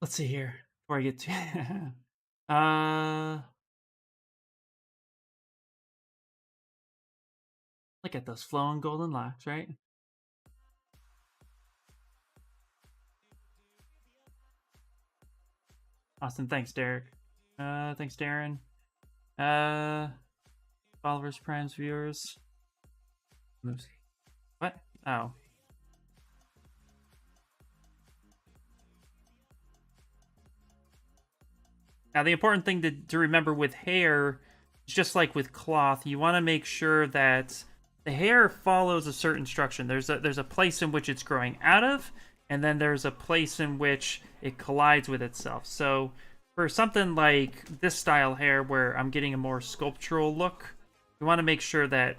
Let's see here before I get to look at those flowing golden locks, right? Awesome. Thanks, Derek. Thanks, Darren. Followers, primes, viewers. Oops. What? Oh. Now, the important thing to remember with hair is just like with cloth, you want to make sure that the hair follows a certain structure. There's a place in which it's growing out of, and then there's a place in which it collides with itself. So for something like this style hair where I'm getting a more sculptural look, we want to make sure that,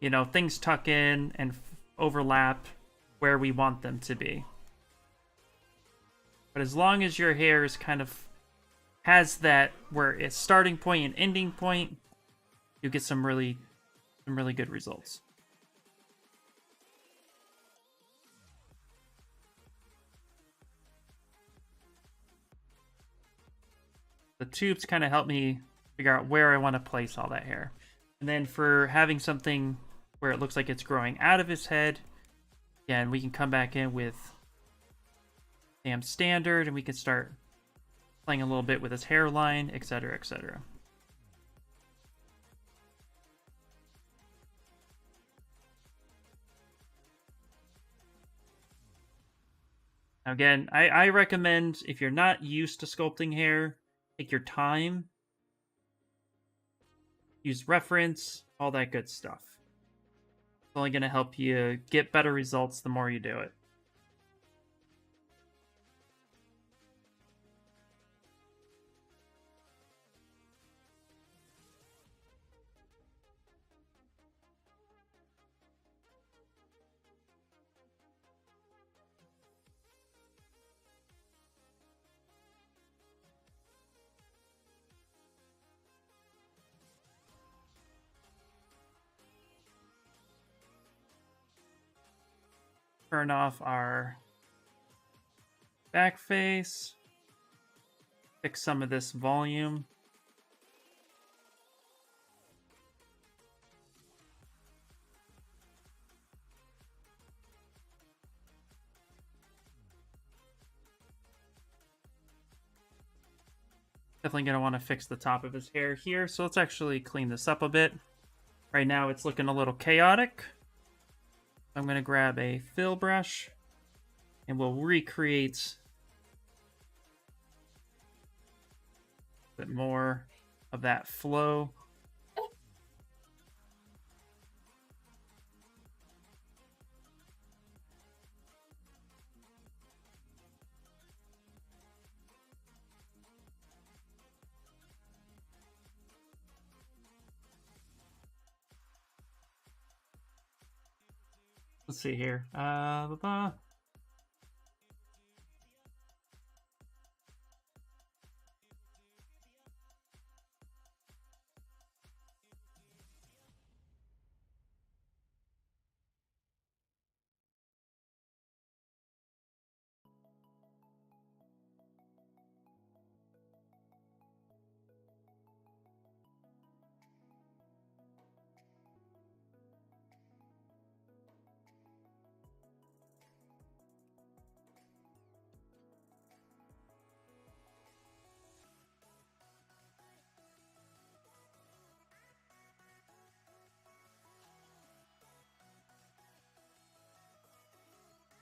you know, things tuck in and overlap where we want them to be. But as long as your hair is kind of has that where it's starting point and ending point, you get some really good results. The tubes kind of help me figure out where I want to place all that hair. And then for having something where it looks like it's growing out of his head, again, we can come back in with Cam Standard and we can start playing a little bit with his hairline, etc., etc. Now again, I recommend if you're not used to sculpting hair, take your time, use reference, all that good stuff. It's only going to help you get better results the more you do it. Turn off our back face. Fix some of this volume. Definitely going to want to fix the top of his hair here. So let's actually clean this up a bit. Right now it's looking a little chaotic. I'm going to grab a fill brush and we'll recreate a bit more of that flow. Let's see here.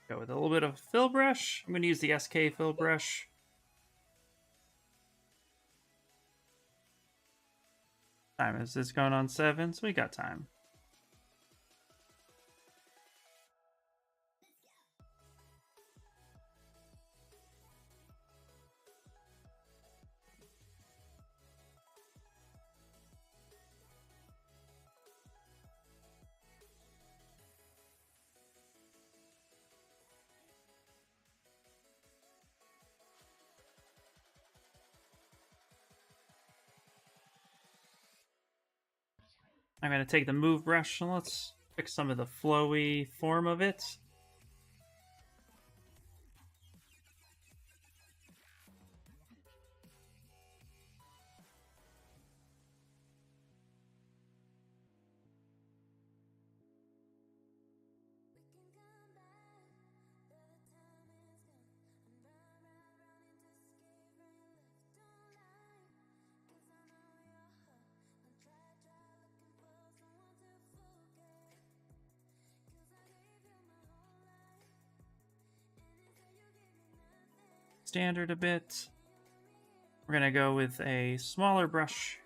Go with a little bit of fill brush. I'm going to use the SK fill brush. Time is this going on 7, so we got time. I'm going to take the move brush and let's fix some of the flowy form of it. standard a bit. We're going to go with a smaller brush.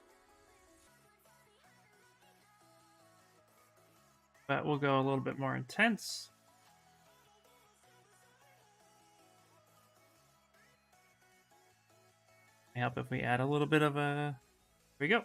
But we'll go a little bit more intense. Help if we add a little bit of a... Here we go.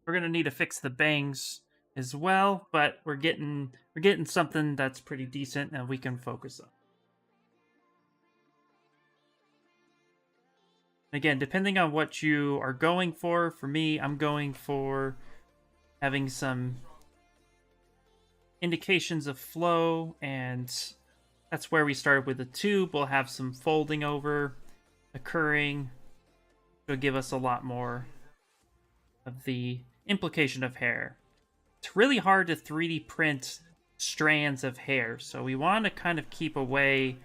We're gonna need to fix the bangs as well, but we're getting something that's pretty decent and we can focus on. Again, depending on what you are going for me, I'm going for having some indications of flow, and that's where we started with the tube. We'll have some folding over occurring. It'll give us a lot more of the implication of hair. It's really hard to 3D print strands of hair, so we want to kind of keep away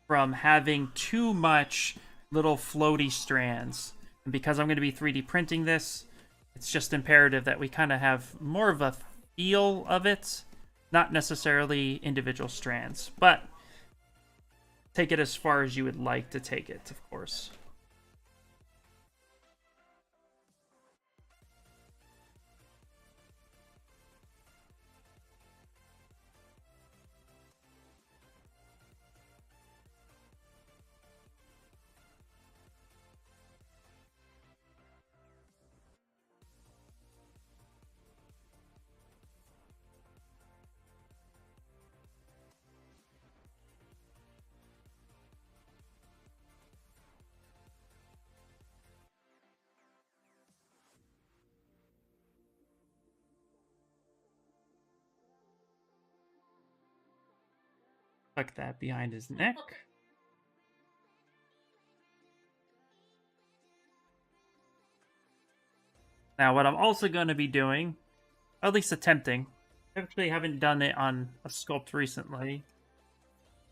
from having too much little floaty strands. And because I'm going to be 3D printing this, it's just imperative that we kind of have more of a feel of it, not necessarily individual strands, but take it as far as you would like to take it, of course. Tuck that behind his neck. Now, what I'm also going to be doing, at least attempting, I actually haven't done it on a sculpt recently,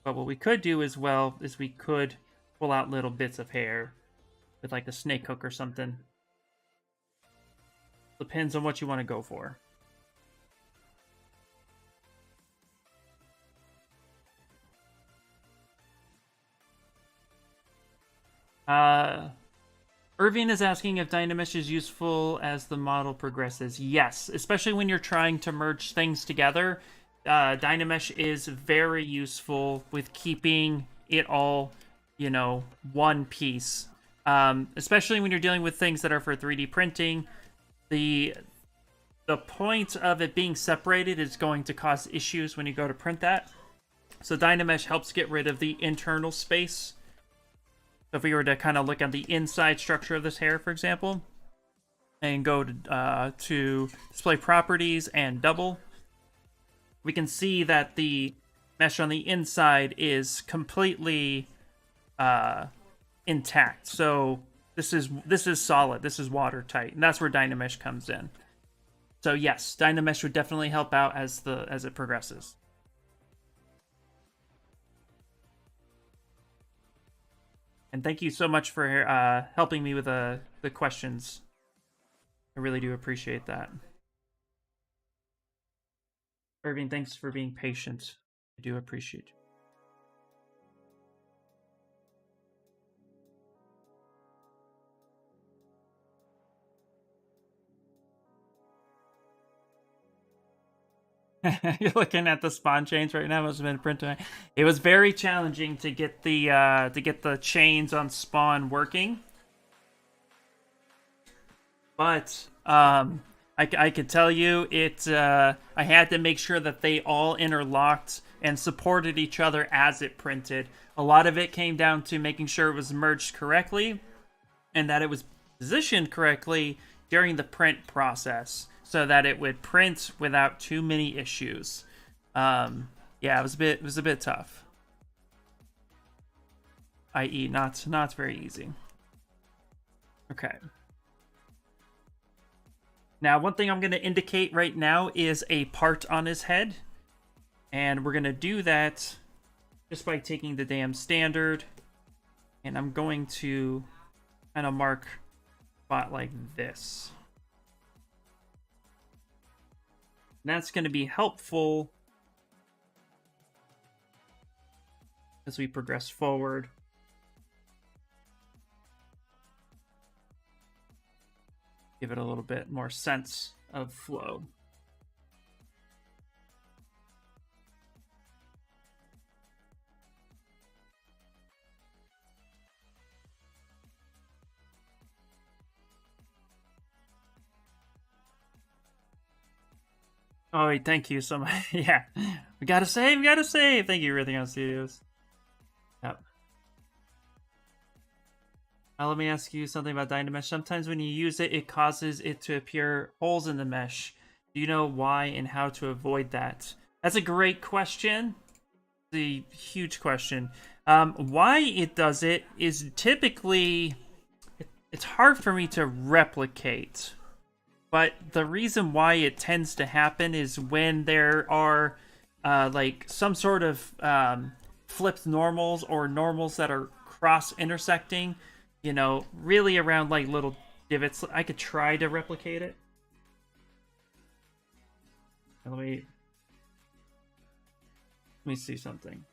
but what we could do as well is we could pull out little bits of hair with like a snake hook or something. Depends on what you want to go for. Irving is asking if Dynamesh is useful as the model progresses. Yes, especially when you're trying to merge things together. Dynamesh is very useful with keeping it all, you know, one piece. Especially when you're dealing with things that are for 3D printing. The point of it being separated is going to cause issues when you go to print that. So Dynamesh helps get rid of the internal space. So if we were to kind of look at the inside structure of this hair, for example, and go to display properties and double, we can see that the mesh on the inside is completely intact. So this is solid. This is watertight, and that's where Dynamesh comes in. So yes, Dynamesh would definitely help out as it progresses. And thank you so much for helping me with the questions. I really do appreciate that. Irving, thanks for being patient. I do appreciate you. You're looking at the spawn chains right now. Must have been printing. It was very challenging to get the chains on spawn working. but I could tell you I had to make sure that they all interlocked and supported each other as it printed. A lot of it came down to making sure it was merged correctly and that it was positioned correctly during the print process so that it would print without too many issues. Yeah, it was a bit tough. I.e., not very easy. Okay. Now, one thing I'm going to indicate right now is a part on his head. And we're going to do that just by taking the damn standard. And I'm going to kind of mark a spot like this. And that's going to be helpful as we progress forward. Give it a little bit more sense of flow. Oh, wait, thank you so much. Yeah, we gotta save, Thank you, Everything on Studios. Yep. Now, let me ask you something about Dynamesh. Sometimes when you use it, it causes it to appear holes in the mesh. Do you know why and how to avoid that? That's a great question. The huge question. Why it does it is typically it's hard for me to replicate. But the reason why it tends to happen is when there are like some sort of flipped normals or normals that are cross-intersecting, you know, really around like little divots. I could try to replicate it. Let me see something.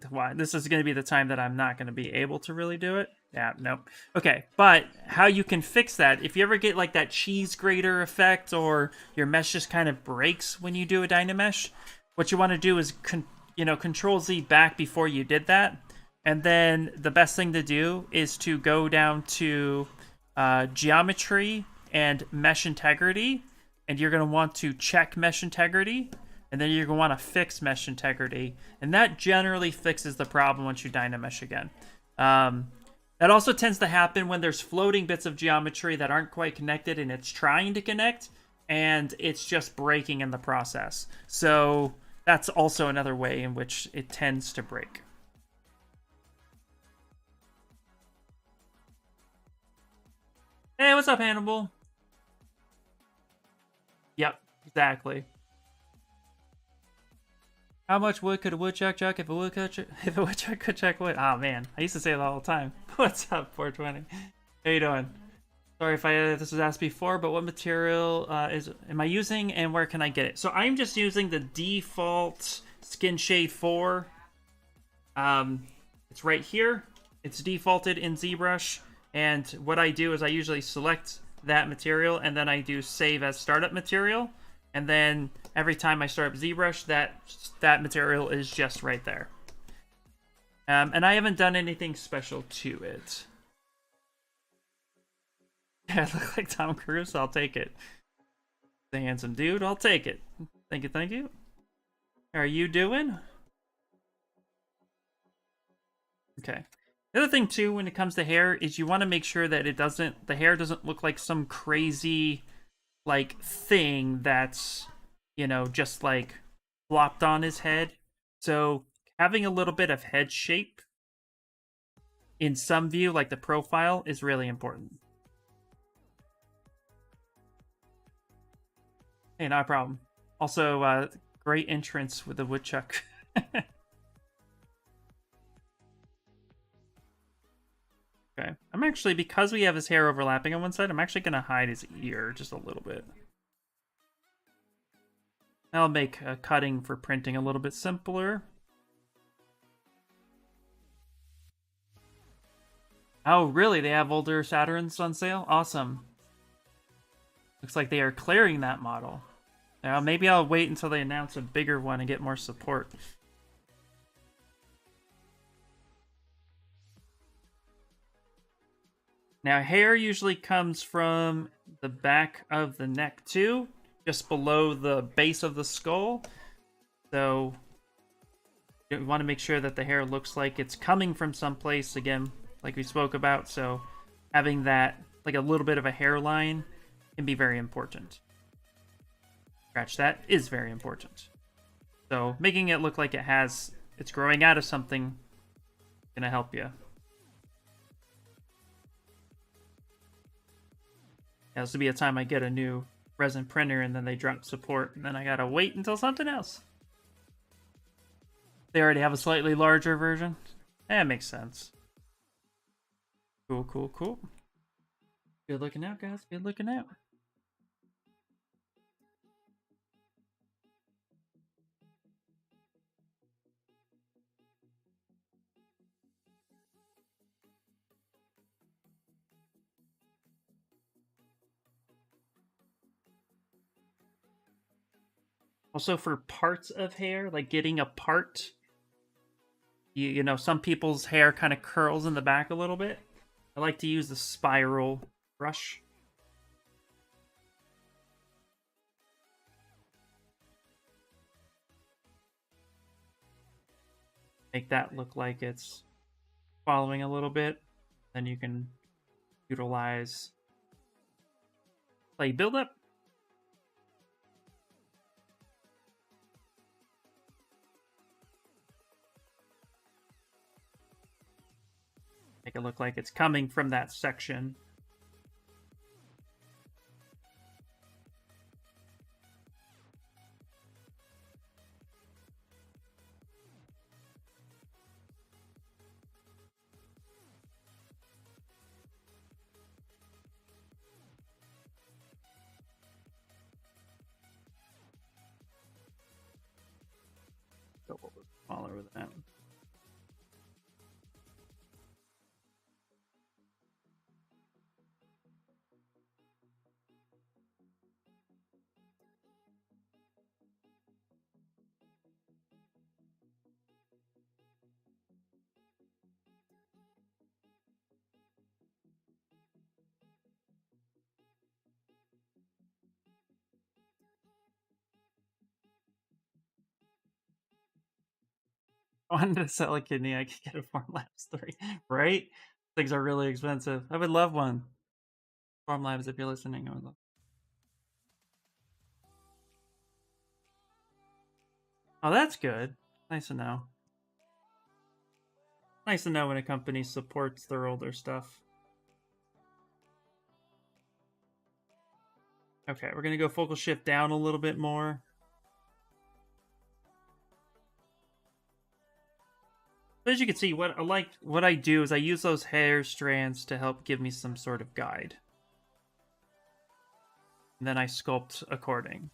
Why? This is going to be the time that I'm not going to be able to really do it. Yeah, nope. Okay, but how you can fix that, if you ever get like that cheese grater effect or your mesh just kind of breaks when you do a Dynamesh, what you want to do is, Control Z back before you did that. And then the best thing to do is to go down to geometry and mesh integrity. And you're going to want to check mesh integrity. And then you're going to want to fix mesh integrity. And that generally fixes the problem once you Dynamesh again. That also tends to happen when there's floating bits of geometry that aren't quite connected and it's trying to connect and it's just breaking in the process. So that's also another way in which it tends to break. Hey, what's up, Hannibal? Yep, exactly. How much wood could a woodchuck chuck if a woodchuck could chuck wood? Oh man, I used to say that all the time. What's up, 420? How you doing? Sorry if this was asked before, but what material am I using and where can I get it? So I'm just using the default Skin Shade 4. It's right here. It's defaulted in ZBrush, and what I do is I usually select that material and then I do save as startup material. And then every time I start up ZBrush, that material is just right there. And I haven't done anything special to it. Yeah, I look like Tom Cruise. I'll take it. The handsome dude. I'll take it. Thank you, thank you. How are you doing? Okay. The other thing too, when it comes to hair, is you want to make sure that the hair doesn't look like some crazy like thing that's, just like flopped on his head. So having a little bit of head shape in some view, like the profile, is really important. Hey, not a problem. Also, great entrance with the woodchuck. Okay. I'm actually, because we have his hair overlapping on one side, I'm actually going to hide his ear just a little bit. That'll make cutting for printing a little bit simpler. Oh, really? They have older Saturns on sale? Awesome. Looks like they are clearing that model. Now, maybe I'll wait until they announce a bigger one and get more support. Now, hair usually comes from the back of the neck too, just below the base of the skull. So you want to make sure that the hair looks like it's coming from someplace, again, like we spoke about. So having that, like a little bit of a hairline, can be very important. Scratch that is very important. So making it look like it's growing out of something, gonna help you. Yeah, this will be a time I get a new resin printer and then they drop support, and then I gotta wait until something else. They already have a slightly larger version. That makes sense. Cool, cool, cool. Good looking out, guys. Good looking out. Also, for parts of hair, like getting a part, you know, some people's hair kind of curls in the back a little bit. I like to use the spiral brush. Make that look like it's following a little bit. Then you can utilize clay buildup. Make it look like it's coming from that section. Go a little smaller with that. I wanted to sell a kidney, I could get a Formlabs 3, right? Things are really expensive. I would love one. Formlabs, if you're listening, I would love. Oh, that's good. Nice to know. Nice to know when a company supports their older stuff. Okay, we're gonna go focal shift down a little bit more. But as you can see, what I do is I use those hair strands to help give me some sort of guide. And then I sculpt according.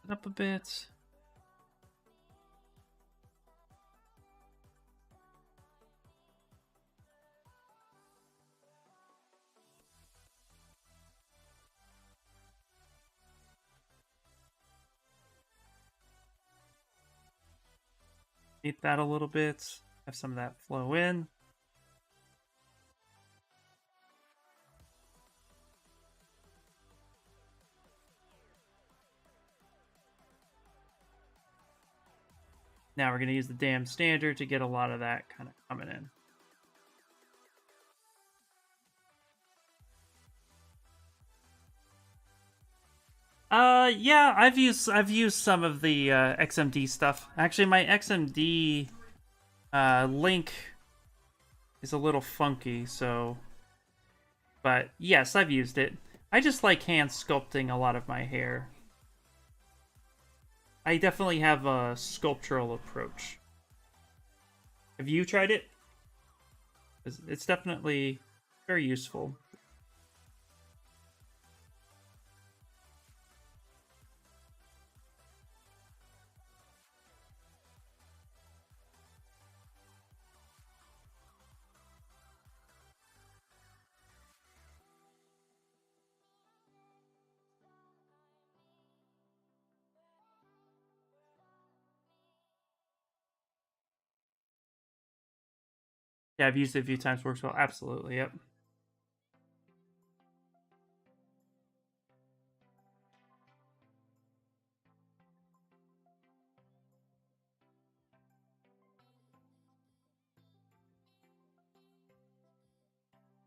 It up a bit. Beat that a little bit. Have some of that flow in. Now we're going to use the damn standard to get a lot of that kind of coming in. Yeah, I've used some of the XMD stuff. Actually, my XMD link is a little funky, so. But yes, I've used it. I just like hand sculpting a lot of my hair. I definitely have a sculptural approach. Have you tried it? It's definitely very useful. Yeah, I've used it a few times. Works well. Absolutely. Yep.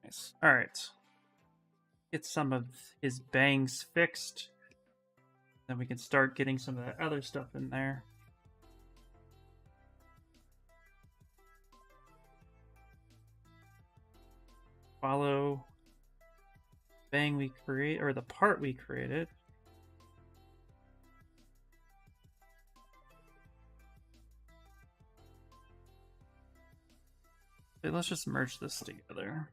Nice. All right. Get some of his bangs fixed. Then we can start getting some of that other stuff in there. Follow bang we create, or the part we created. Okay, let's just merge this together.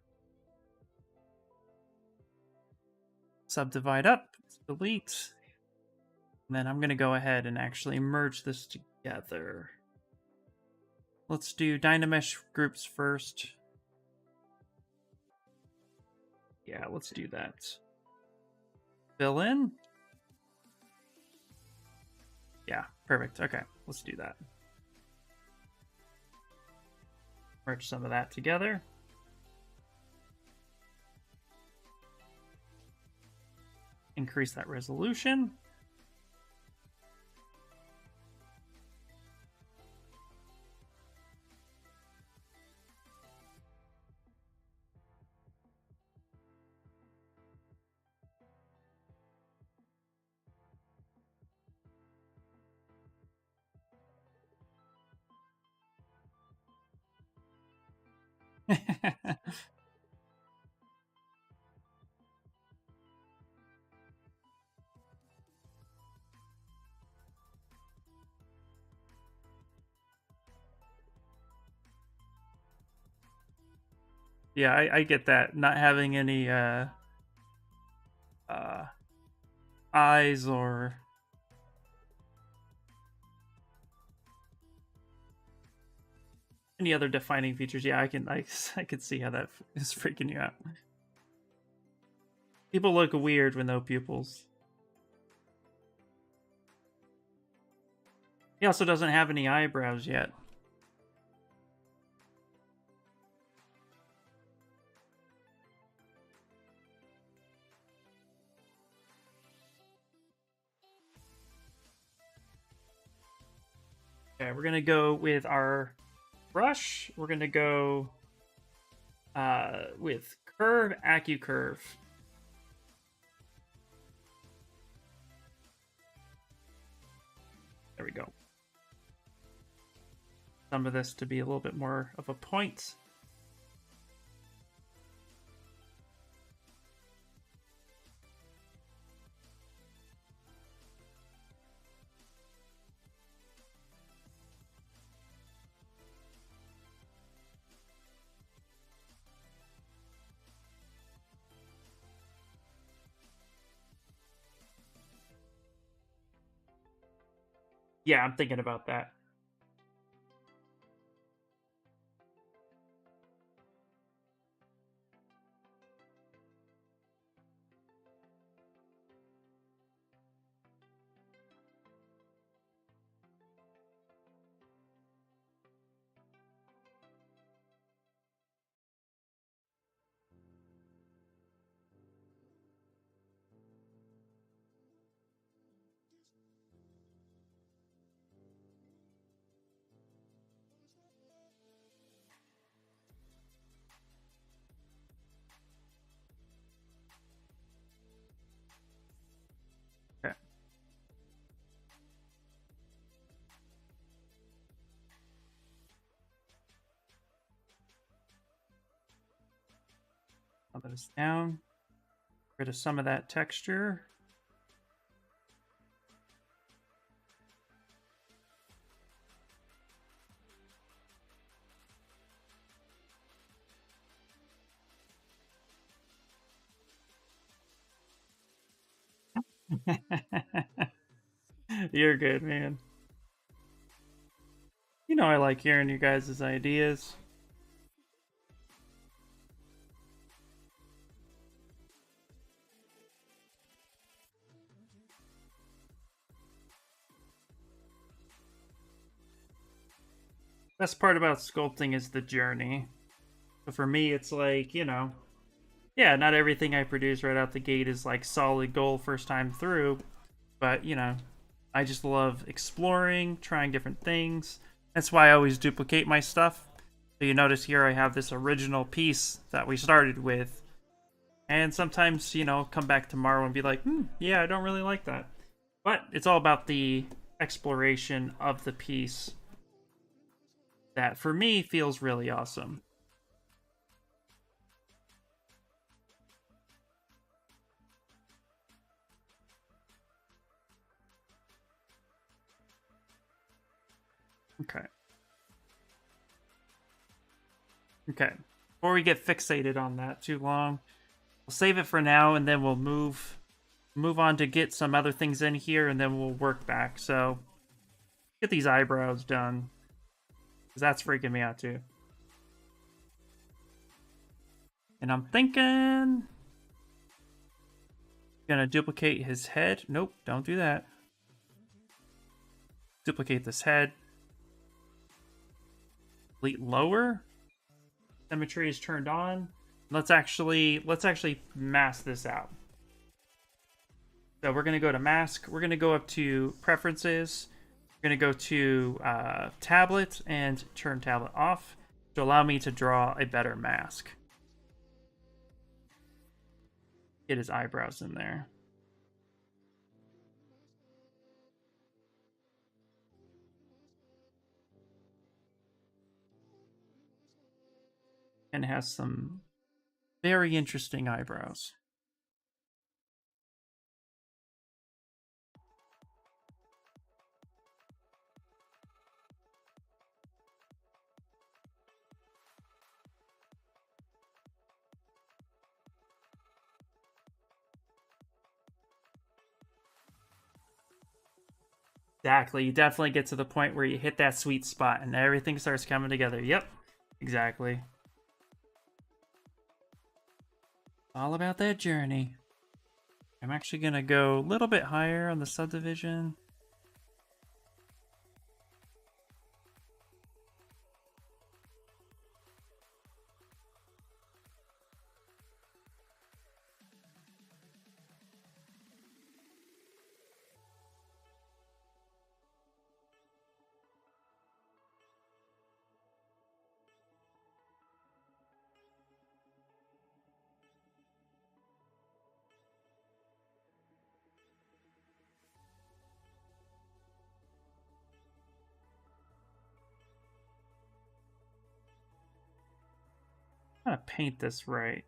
Subdivide up, delete. And then I'm going to go ahead and actually merge this together. Let's do Dynamesh groups first. Yeah, let's do that. Fill in. Yeah, perfect. Okay, let's do that. Merge some of that together. Increase that resolution. Yeah, I get that. Not having any eyes or any other defining features. Yeah, I can see how that is freaking you out. People look weird with no pupils. He also doesn't have any eyebrows yet. Okay, we're gonna go with our brush. We're gonna go with curve, AccuCurve. There we go. Some of this to be a little bit more of a point. Yeah, I'm thinking about that. Slow this down. Get rid of some of that texture. You're good, man. You know I like hearing you guys' ideas. Best part about sculpting is the journey. So for me, it's like, you know, yeah, not everything I produce right out the gate is like solid gold first time through, but you know, I just love exploring, trying different things. That's why I always duplicate my stuff. So you notice here I have this original piece that we started with. And sometimes, you know, come back tomorrow and be like, yeah, I don't really like that. But it's all about the exploration of the piece that, for me, feels really awesome. Okay. Okay. Before we get fixated on that too long, we'll save it for now, and then we'll move on to get some other things in here, and then we'll work back. So get these eyebrows done, because that's freaking me out too. And I'm thinking gonna duplicate his head. Nope, don't do that. Duplicate this head. Delete lower. Symmetry is turned on. Let's actually mask this out. So we're gonna go to mask. We're gonna go up to preferences. We're gonna go to tablet and turn tablet off to allow me to draw a better mask. Get his eyebrows in there. And has some very interesting eyebrows. Exactly. You definitely get to the point where you hit that sweet spot and everything starts coming together. Yep. Exactly. All about that journey. I'm actually going to go a little bit higher on the subdivision. I'm going to paint this right.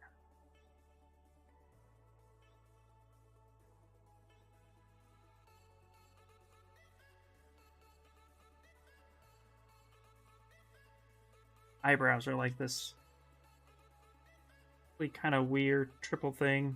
Eyebrows are like this really kind of weird triple thing.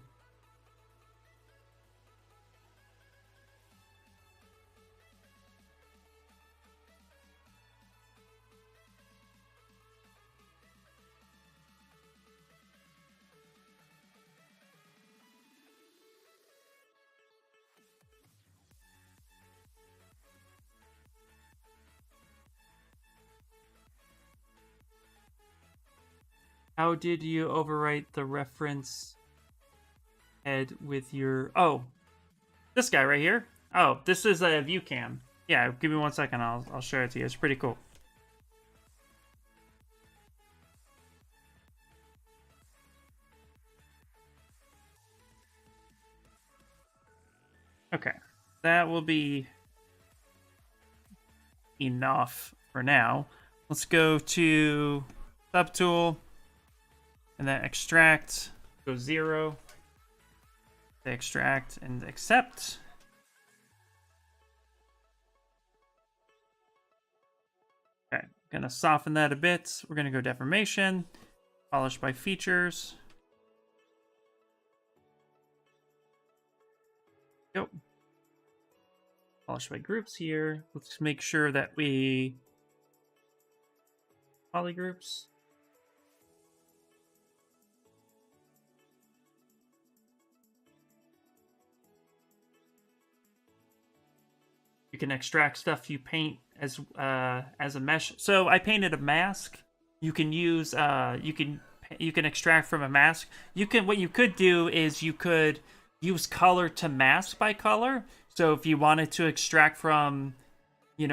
How did you overwrite the reference head with your... Oh, this guy right here? Oh, this is a view cam. Yeah, give me 1 second. I'll show it to you. It's pretty cool. Okay, that will be enough for now. Let's go to subtool and then extract Go 0. Say extract and accept. Okay, gonna soften that a bit. We're gonna go deformation, polish by features. Go. Polish by groups here. Let's make sure that we polygroups. You can extract stuff you paint as a mesh. So I painted a mask. You can use you can extract from a mask. What you could do is you could use color to mask by color. So if you wanted to extract from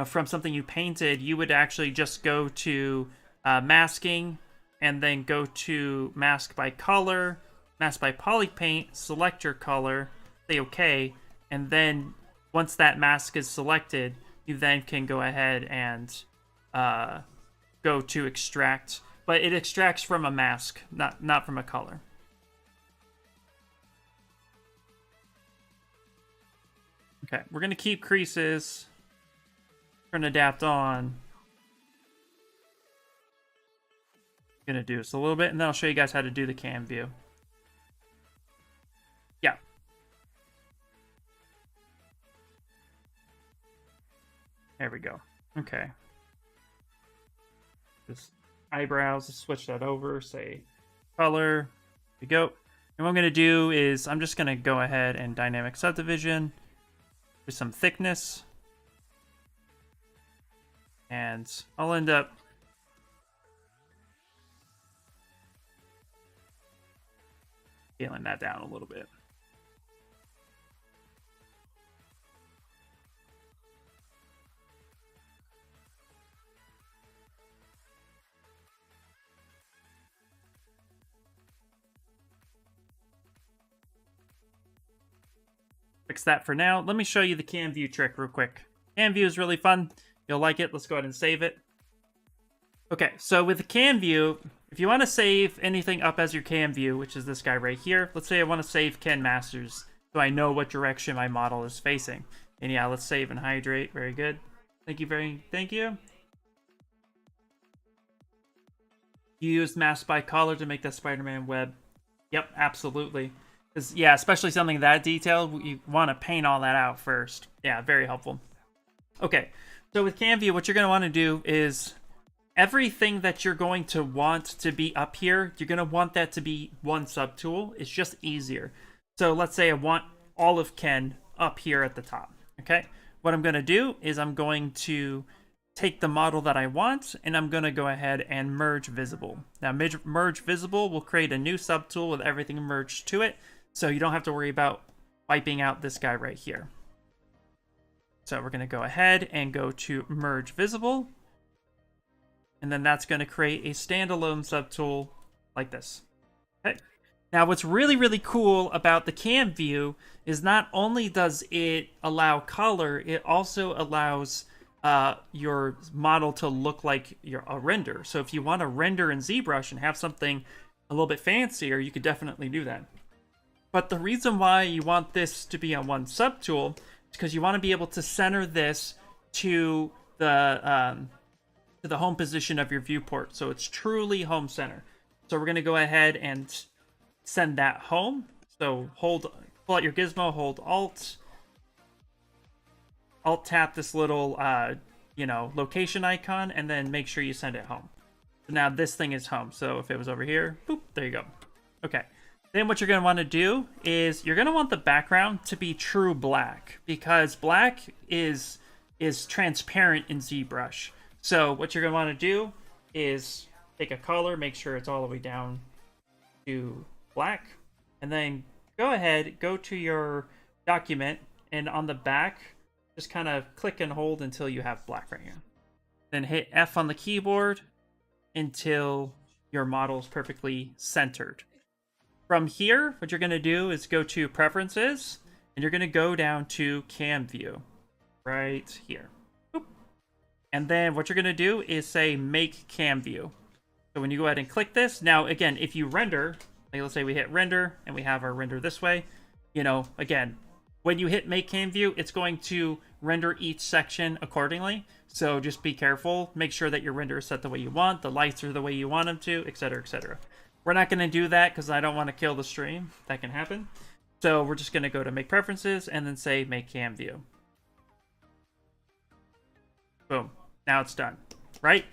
from something you painted, you would actually just go to masking and then go to mask by color, mask by polypaint, select your color, say okay, and then once that mask is selected, you then can go ahead and go to extract. But it extracts from a mask, not from a color. Okay, we're going to keep creases. Turn adapt on. I'm going to do this a little bit, and then I'll show you guys how to do the CamView. Yeah. There we go. Okay. Just eyebrows, let's switch that over, say color. There we go. And what I'm going to do is I'm just going to go ahead and dynamic subdivision with some thickness. And I'll end up scaling that down a little bit. Fix that for now. Let me show you the CamView trick real quick. CamView is really fun. You'll like it. Let's go ahead and save it. Okay, so with the CamView, if you want to save anything up as your CamView, which is this guy right here, let's say I want to save Ken Masters, so I know what direction my model is facing. And yeah, let's save and hydrate. Very good. Thank you. You used mask by color to make that Spider-Man web. Yep, absolutely. Because, yeah, especially something that detailed, you want to paint all that out first. Yeah, very helpful. Okay, so with CamView, what you're going to want to do is everything that you're going to want to be up here, you're going to want that to be one subtool. It's just easier. So let's say I want all of Ken up here at the top. Okay, what I'm going to do is I'm going to take the model that I want, and I'm going to go ahead and merge visible. Now, merge visible will create a new subtool with everything merged to it, so you don't have to worry about wiping out this guy right here. So we're going to go ahead and go to merge visible, and then that's going to create a standalone subtool like this. Okay. Now, what's really, really cool about the CamView is not only does it allow color, it also allows your model to look like a render. So if you want to render in ZBrush and have something a little bit fancier, you could definitely do that. But the reason why you want this to be on one subtool is because you want to be able to center this to the home position of your viewport. So it's truly home center. So we're going to go ahead and send that home. So pull out your gizmo, hold Alt tap this little, location icon, and then make sure you send it home. So now this thing is home. So if it was over here, boop, there you go. Okay. Then what you're going to want to do is you're going to want the background to be true black, because black is transparent in ZBrush. So what you're going to want to do is take a color, make sure it's all the way down to black, and then go ahead, go to your document, and on the back, just kind of click and hold until you have black right here. Then hit F on the keyboard until your model is perfectly centered. From here, what you're going to do is go to Preferences, and you're going to go down to CamView right here. Boop. And then what you're going to do is say Make CamView. So when you go ahead and click this, now again, if you render, Like, let's say we hit render and we have our render this way. You know, again, when you hit make CamView, it's going to render each section accordingly. So just be careful. Make sure that your render is set the way you want, the lights are the way you want them to, etc., etc. We're not going to do that because I don't want to kill the stream. That can happen. So we're just going to go to make preferences and then say make CamView. Boom. Now it's done, right?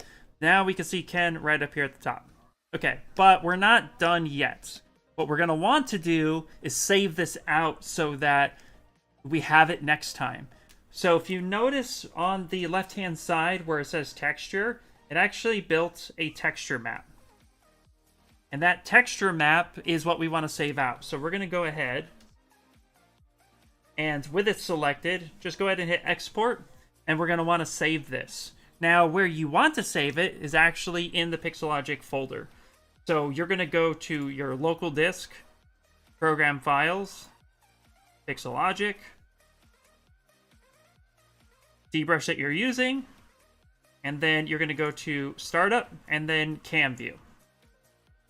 Now we can see Ken right up here at the top. Okay, but we're not done yet. What we're going to want to do is save this out so that we have it next time. So if you notice on the left-hand side where it says texture, it actually built a texture map. And that texture map is what we want to save out. So we're going to go ahead and with it selected, just go ahead and hit export. And we're going to want to save this. Now, where you want to save it is actually in the Pixelogic folder. So you're going to go to your local disk, program files, Pixelogic, ZBrush that you're using, and then you're going to go to startup and then CamView.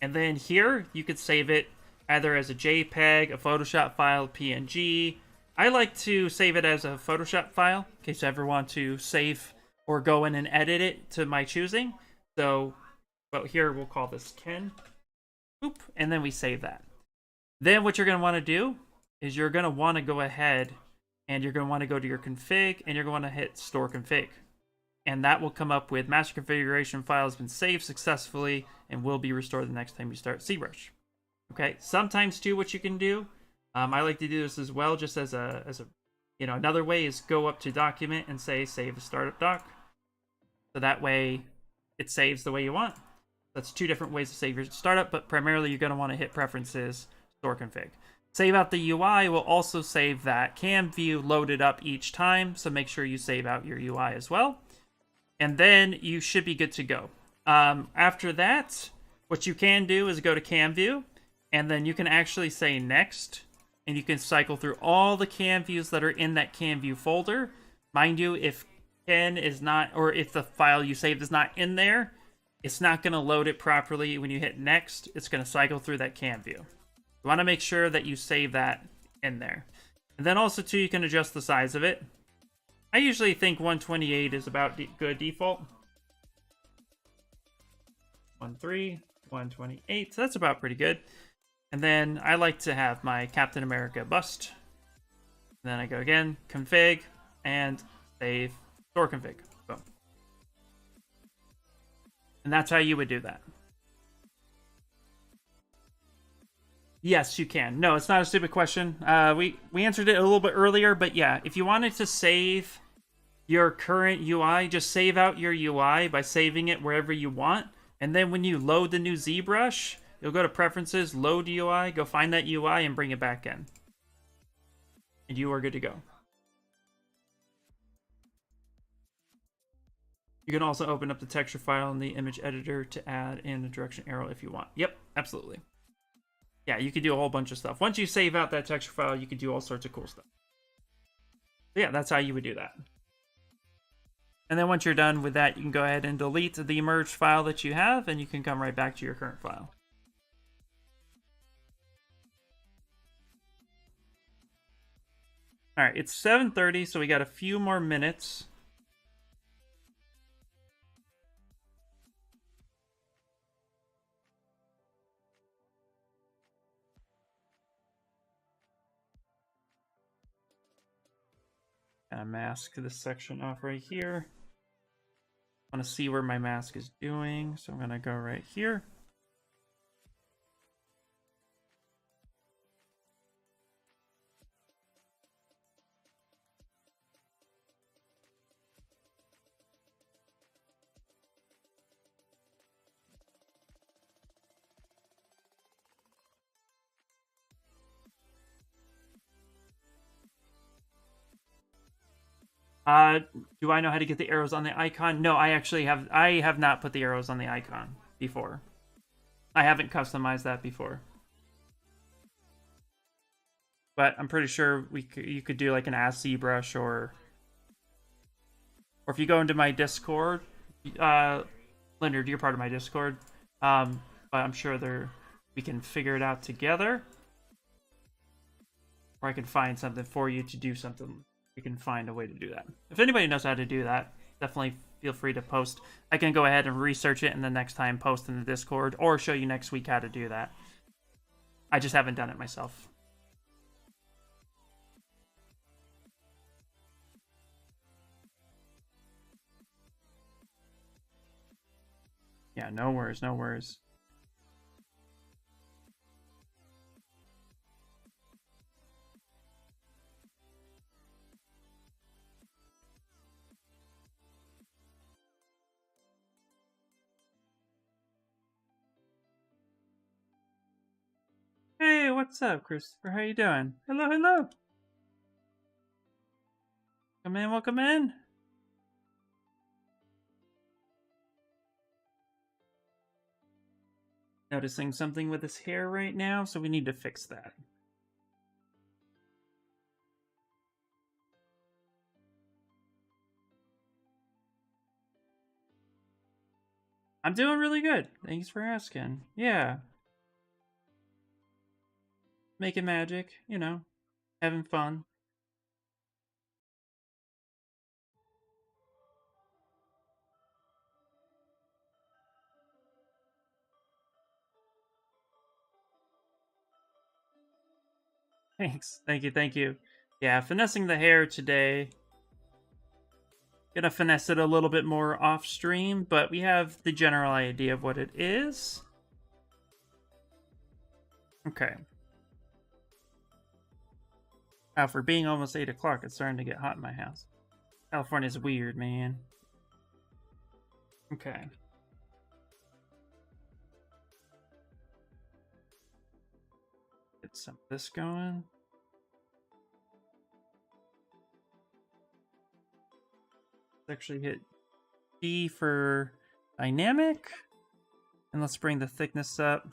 And then here you could save it either as a JPEG, a Photoshop file, PNG. I like to save it as a Photoshop file in case I ever want to save or go in and edit it to my choosing. So, but here we'll call this Ken. Boop, and then we save that. Then what you're going to want to do is you're going to want to go ahead and you're going to want to go to your config and you're going to hit store config. And that will come up with master configuration file has been saved successfully and will be restored the next time you start ZBrush. Okay, sometimes too what you can do, I like to do this as well just as a you know, another way is go up to document and say save a startup doc. So that way it saves the way you want. That's two different ways to save your startup, but primarily you're going to want to hit preferences, store config. Save out the UI will also save that CamView loaded up each time, so make sure you save out your UI as well. And then you should be good to go. After that, what you can do is go to CamView, and then you can actually say next, and you can cycle through all the CamViews that are in that CamView folder. Mind you, if Ken is not, or if the file you saved is not in there, it's not going to load it properly. When you hit next, it's going to cycle through that CamView. You want to make sure that you save that in there. And then also too, you can adjust the size of it. I usually think 128 is about good default. 1.3, 128, so that's about pretty good. And then I like to have my Captain America bust. And then I go again, config, and save, store config. Boom. And that's how you would do that. Yes, you can. No, it's not a stupid question. We answered it a little bit earlier, but yeah, if you wanted to save your current UI, just save out your UI by saving it wherever you want. And then when you load the new ZBrush, you'll go to preferences, load UI, go find that UI and bring it back in. And you are good to go. You can also open up the texture file in the image editor to add in the direction arrow if you want. Yep, absolutely. Yeah, you can do a whole bunch of stuff. Once you save out that texture file, you can do all sorts of cool stuff. So yeah, that's how you would do that. And then once you're done with that, you can go ahead and delete the merged file that you have, and you can come right back to your current file. All right, it's 7:30, so we got a few more minutes. Gonna mask this section off right here. I want to see where my mask is doing, so I'm gonna go right here. Do I know how to get the arrows on the icon? No, I have not put the arrows on the icon before. I haven't customized that before. But I'm pretty sure you could do like an Ask ZBrush or if you go into my Discord, Leonard, you're part of my Discord. But I'm sure we can figure it out together. Or I can find something for you to do something. We can find a way to do that. If anybody knows how to do that, definitely feel free to post. I can go ahead and research it and the next time post in the Discord or show you next week how to do that. I just haven't done it myself. Yeah, no worries, no worries. Hey, what's up, Christopher? How you doing? Hello, hello. Come in, welcome in. Noticing something with his hair right now, so we need to fix that. I'm doing really good. Thanks for asking. Yeah. Making magic, you know, having fun. Thanks. Thank you, thank you. Yeah, finessing the hair today. Gonna finesse it a little bit more off stream, but we have the general idea of what it is. Okay. Now, for being almost 8 o'clock, it's starting to get hot in my house. California's weird, man. Okay. Get some of this going. Let's actually hit D for dynamic. And let's bring the thickness up.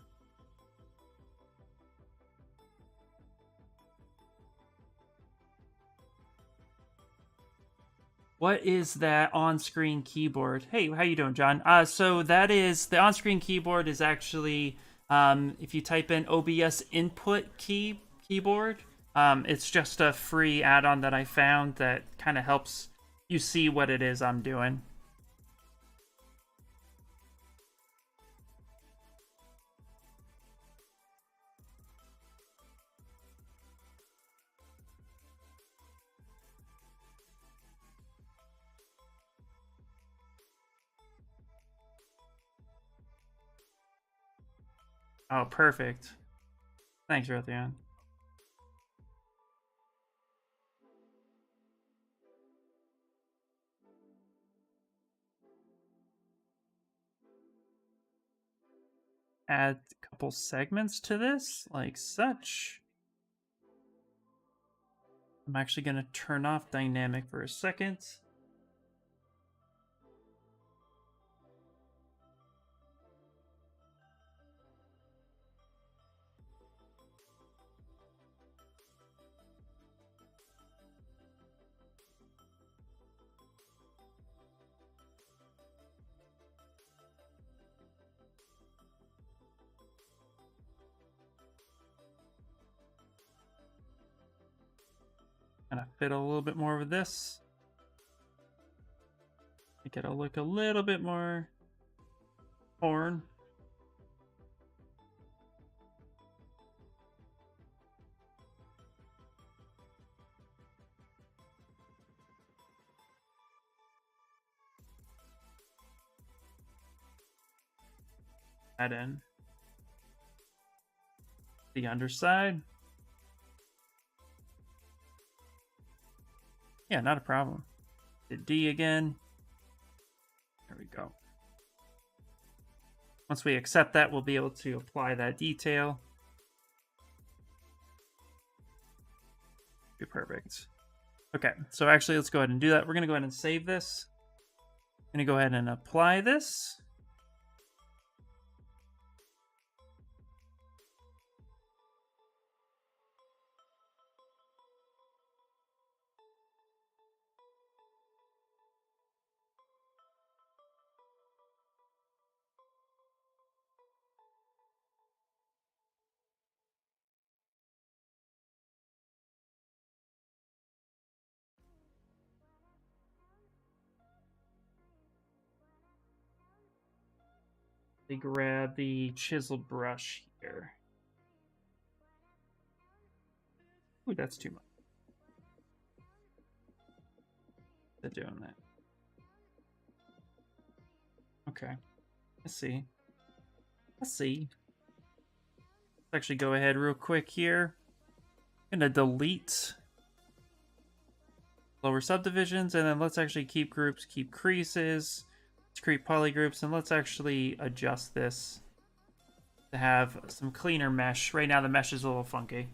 What is that on-screen keyboard? Hey, how you doing, John? So that is the on-screen keyboard is actually if you type in OBS input keyboard, it's just a free add-on that I found that kind of helps you see what it is I'm doing. Oh, perfect. Thanks, Rothian. Add a couple segments to this, like such. I'm actually going to turn off dynamic for a second. Gonna fiddle a little bit more with this. Make it look a little bit more porn. Add in the underside. Yeah, not a problem. Hit D again. There we go. Once we accept that, we'll be able to apply that detail. Be perfect. Okay, so actually, let's go ahead and do that. We're going to go ahead and save this. I'm going to go ahead and apply this. They grab the chisel brush here. Ooh, that's too much. They're doing that. Okay. Let's see. Let's actually go ahead real quick here. I'm gonna delete lower subdivisions, and then let's actually keep groups, keep creases. Let's create polygroups, and let's actually adjust this to have some cleaner mesh. Right now the mesh is a little funky.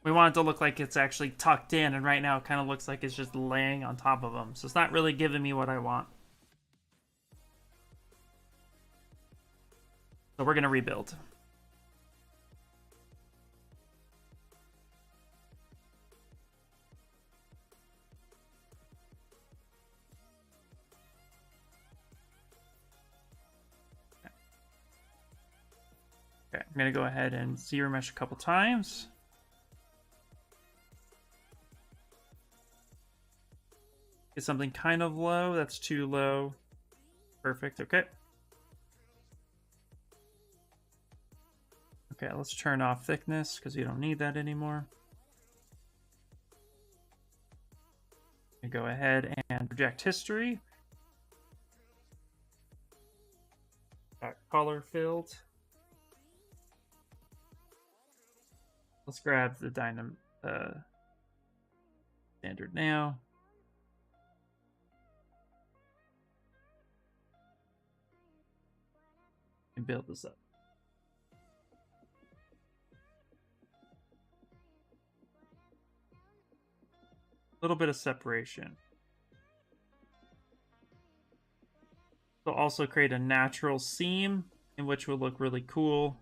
We want it to look like it's actually tucked in, and right now it kind of looks like it's just laying on top of them. So it's not really giving me what I want. So we're going to rebuild. Okay, I'm going to go ahead and zero mesh a couple times. Get something kind of low. That's too low. Perfect. Okay. Okay, let's turn off thickness because we don't need that anymore. Go ahead and project history. Color filled. Let's grab the standard now. And build this up. A little bit of separation. They'll also create a natural seam, in which will look really cool.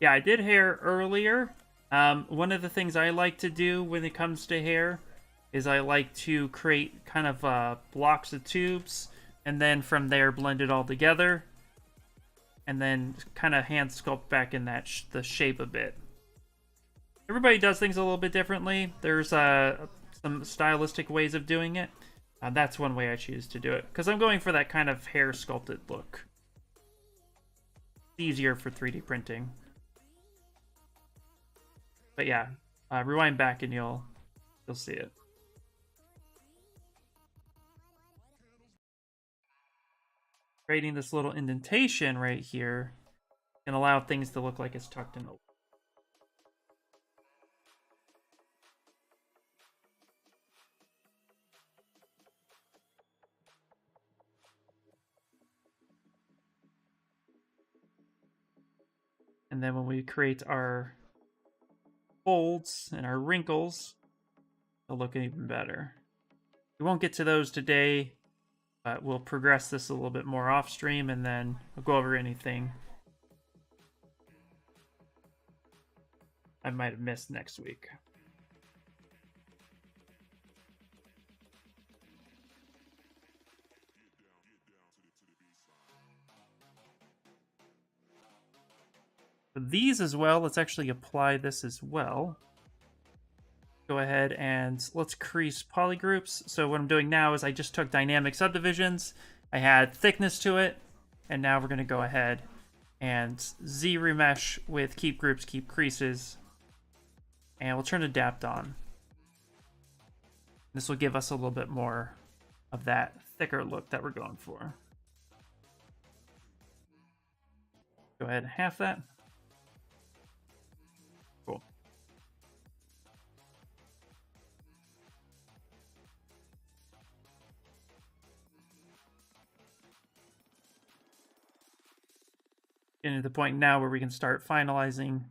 Yeah, I did hair earlier. One of the things I like to do when it comes to hair is I like to create kind of blocks of tubes, and then from there blend it all together, and then kind of hand sculpt back in that the shape a bit. Everybody does things a little bit differently. There's some stylistic ways of doing it. That's one way I choose to do it, because I'm going for that kind of hair sculpted look. It's easier for 3D printing. But yeah, rewind back and you'll see it. Creating this little indentation right here can allow things to look like it's tucked in. And then when we create our folds and our wrinkles, they'll look even better. We won't get to those today, but we'll progress this a little bit more off stream, and then we'll go over anything I might have missed next week. For these as well, let's actually apply this as well. Go ahead and let's crease polygroups. So what I'm doing now is I just took dynamic subdivisions, I had thickness to it, and now we're going to go ahead and Z remesh with keep groups, keep creases, and we'll turn adapt on. This will give us a little bit more of that thicker look that we're going for. Go ahead and half that. Cool. Getting to the point now where we can start finalizing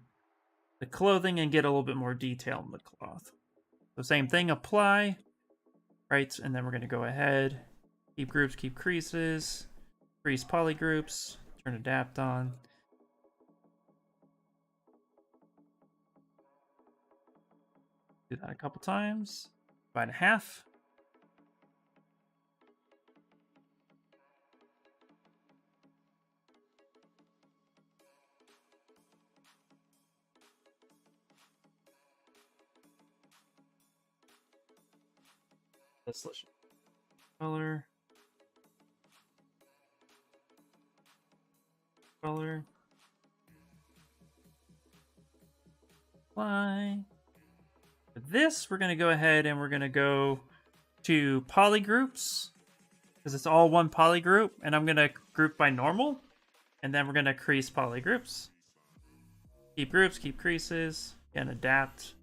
the clothing and get a little bit more detail in the cloth. So same thing, apply, right? And then we're going to go ahead, keep groups, keep creases, crease polygroups, turn adapt on. Do that a couple times. Divide a half. Let's color. Color. Apply. For this, we're going to go ahead and we're going to go to polygroups because it's all one polygroup, and I'm going to group by normal, and then we're going to crease polygroups. Keep groups, keep creases, and adapt.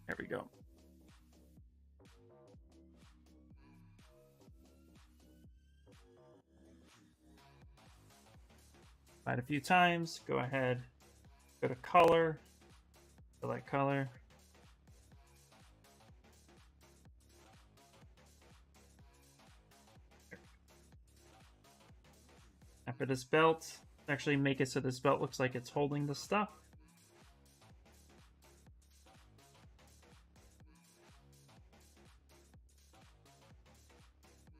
There we go. Add a few times, go ahead, go to color, select color. After this belt, actually make it so this belt looks like it's holding the stuff.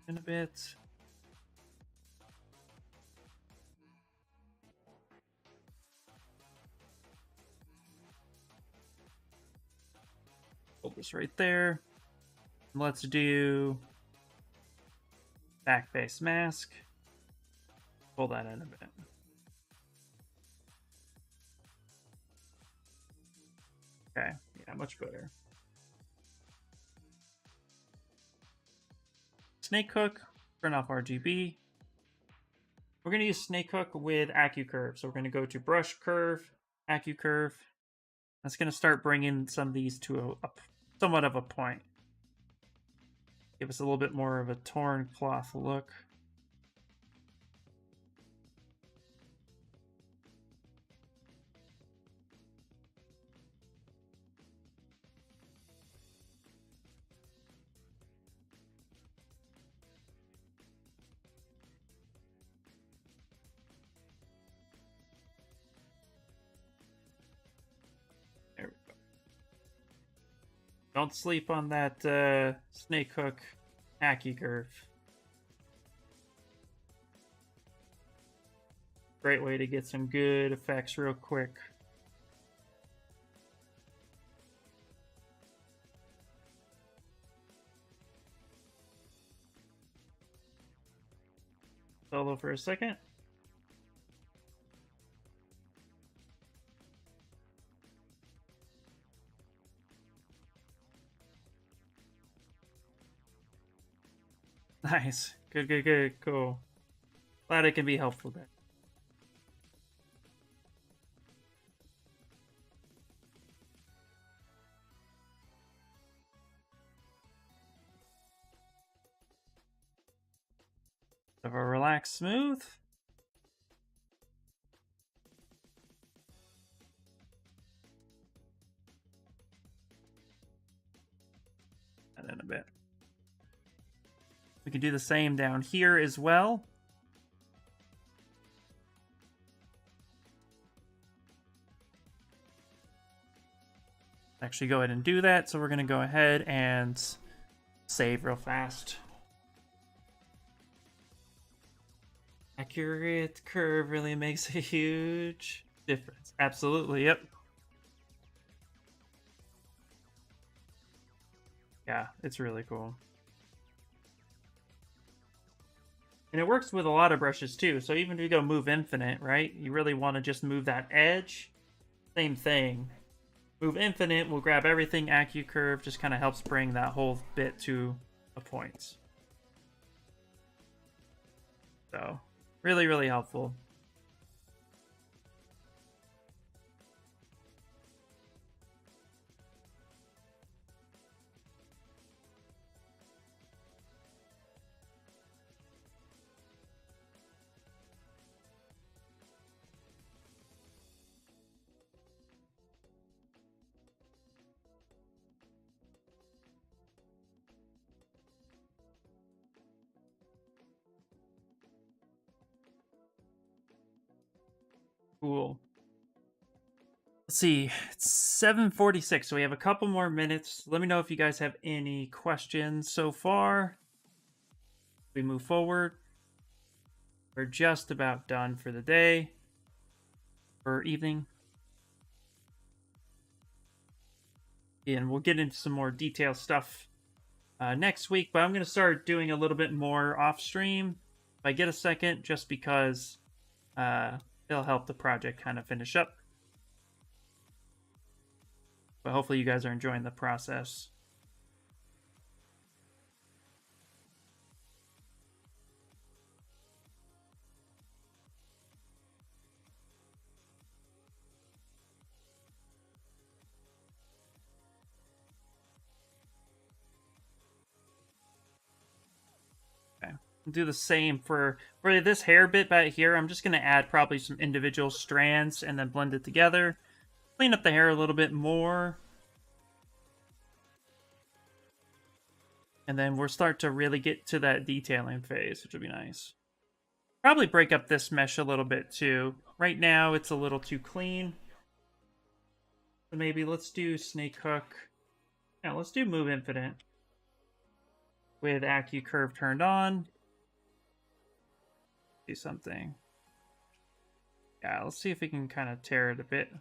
In a bit. Hold this right there. Let's do back face mask. Pull that in a bit. Okay, yeah, much better. Snake hook, turn off RGB. We're going to use snake hook with AccuCurve. So we're going to go to brush curve, AccuCurve. That's going to start bringing some of these to a somewhat of a point. Give us a little bit more of a torn cloth look. There we go. Don't sleep on that snake hook AccuCurve. Great way to get some good effects real quick. Solo for a second. Nice. Good, good, good. Cool. Glad it can be helpful there. Have a relaxed smooth. And in a bit. We can do the same down here as well. Actually go ahead and do that. So we're going to go ahead and save real fast. Accurate curve really makes a huge difference. Absolutely, yep. Yeah, it's really cool. And it works with a lot of brushes too. So even if you go move infinite, right? You really want to just move that edge. Same thing. Move infinite will grab everything. AccuCurve just kind of helps bring that whole bit to a point. So really, really helpful. Cool. Let's see, it's 7:46, so we have a couple more minutes. Let me know if you guys have any questions so far. We move forward. We're just about done for the day or evening. And we'll get into some more detailed stuff next week, but I'm going to start doing a little bit more off stream if I get a second, just because it'll help the project kind of finish up. But hopefully you guys are enjoying the process. Okay. Do the same for this hair bit back here. I'm just going to add probably some individual strands and then blend it together. Clean up the hair a little bit more. And then we'll start to really get to that detailing phase, which will be nice. Probably break up this mesh a little bit too. Right now it's a little too clean. So maybe let's do snake hook. Yeah, let's do move infinite with AccuCurve turned on. Do something. Yeah, let's see if we can kind of tear it a bit.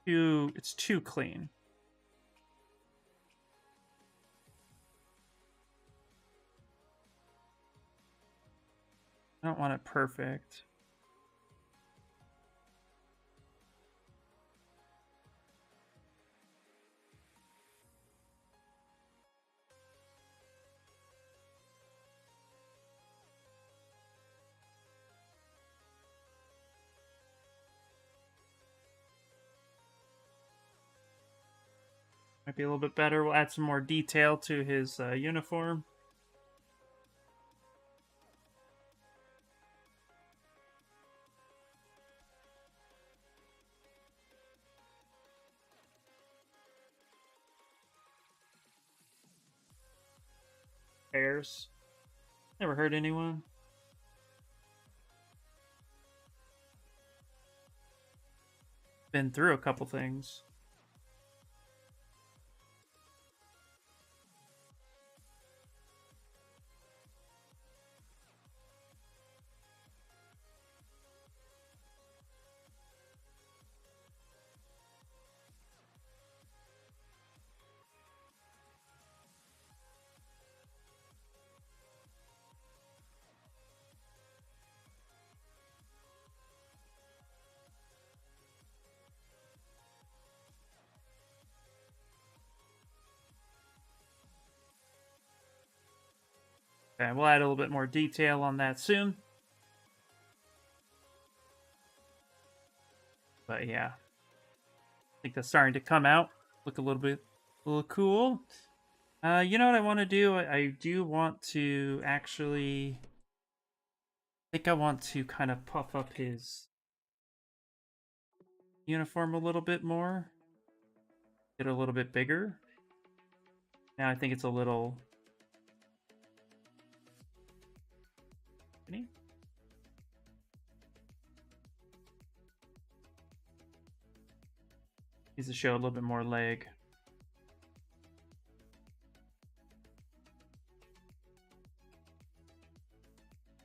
It's too clean. I don't want it perfect. Might be a little bit better. We'll add some more detail to his uniform. Hairs. Never hurt anyone. Been through a couple things. Okay, we'll add a little bit more detail on that soon. But yeah, I think that's starting to come out. Look a little cool. You know what I want to do? I do want to actually... I think I want to kind of puff up his uniform a little bit more. Get it a little bit bigger. Now I think it's a little... Needs to show a little bit more leg.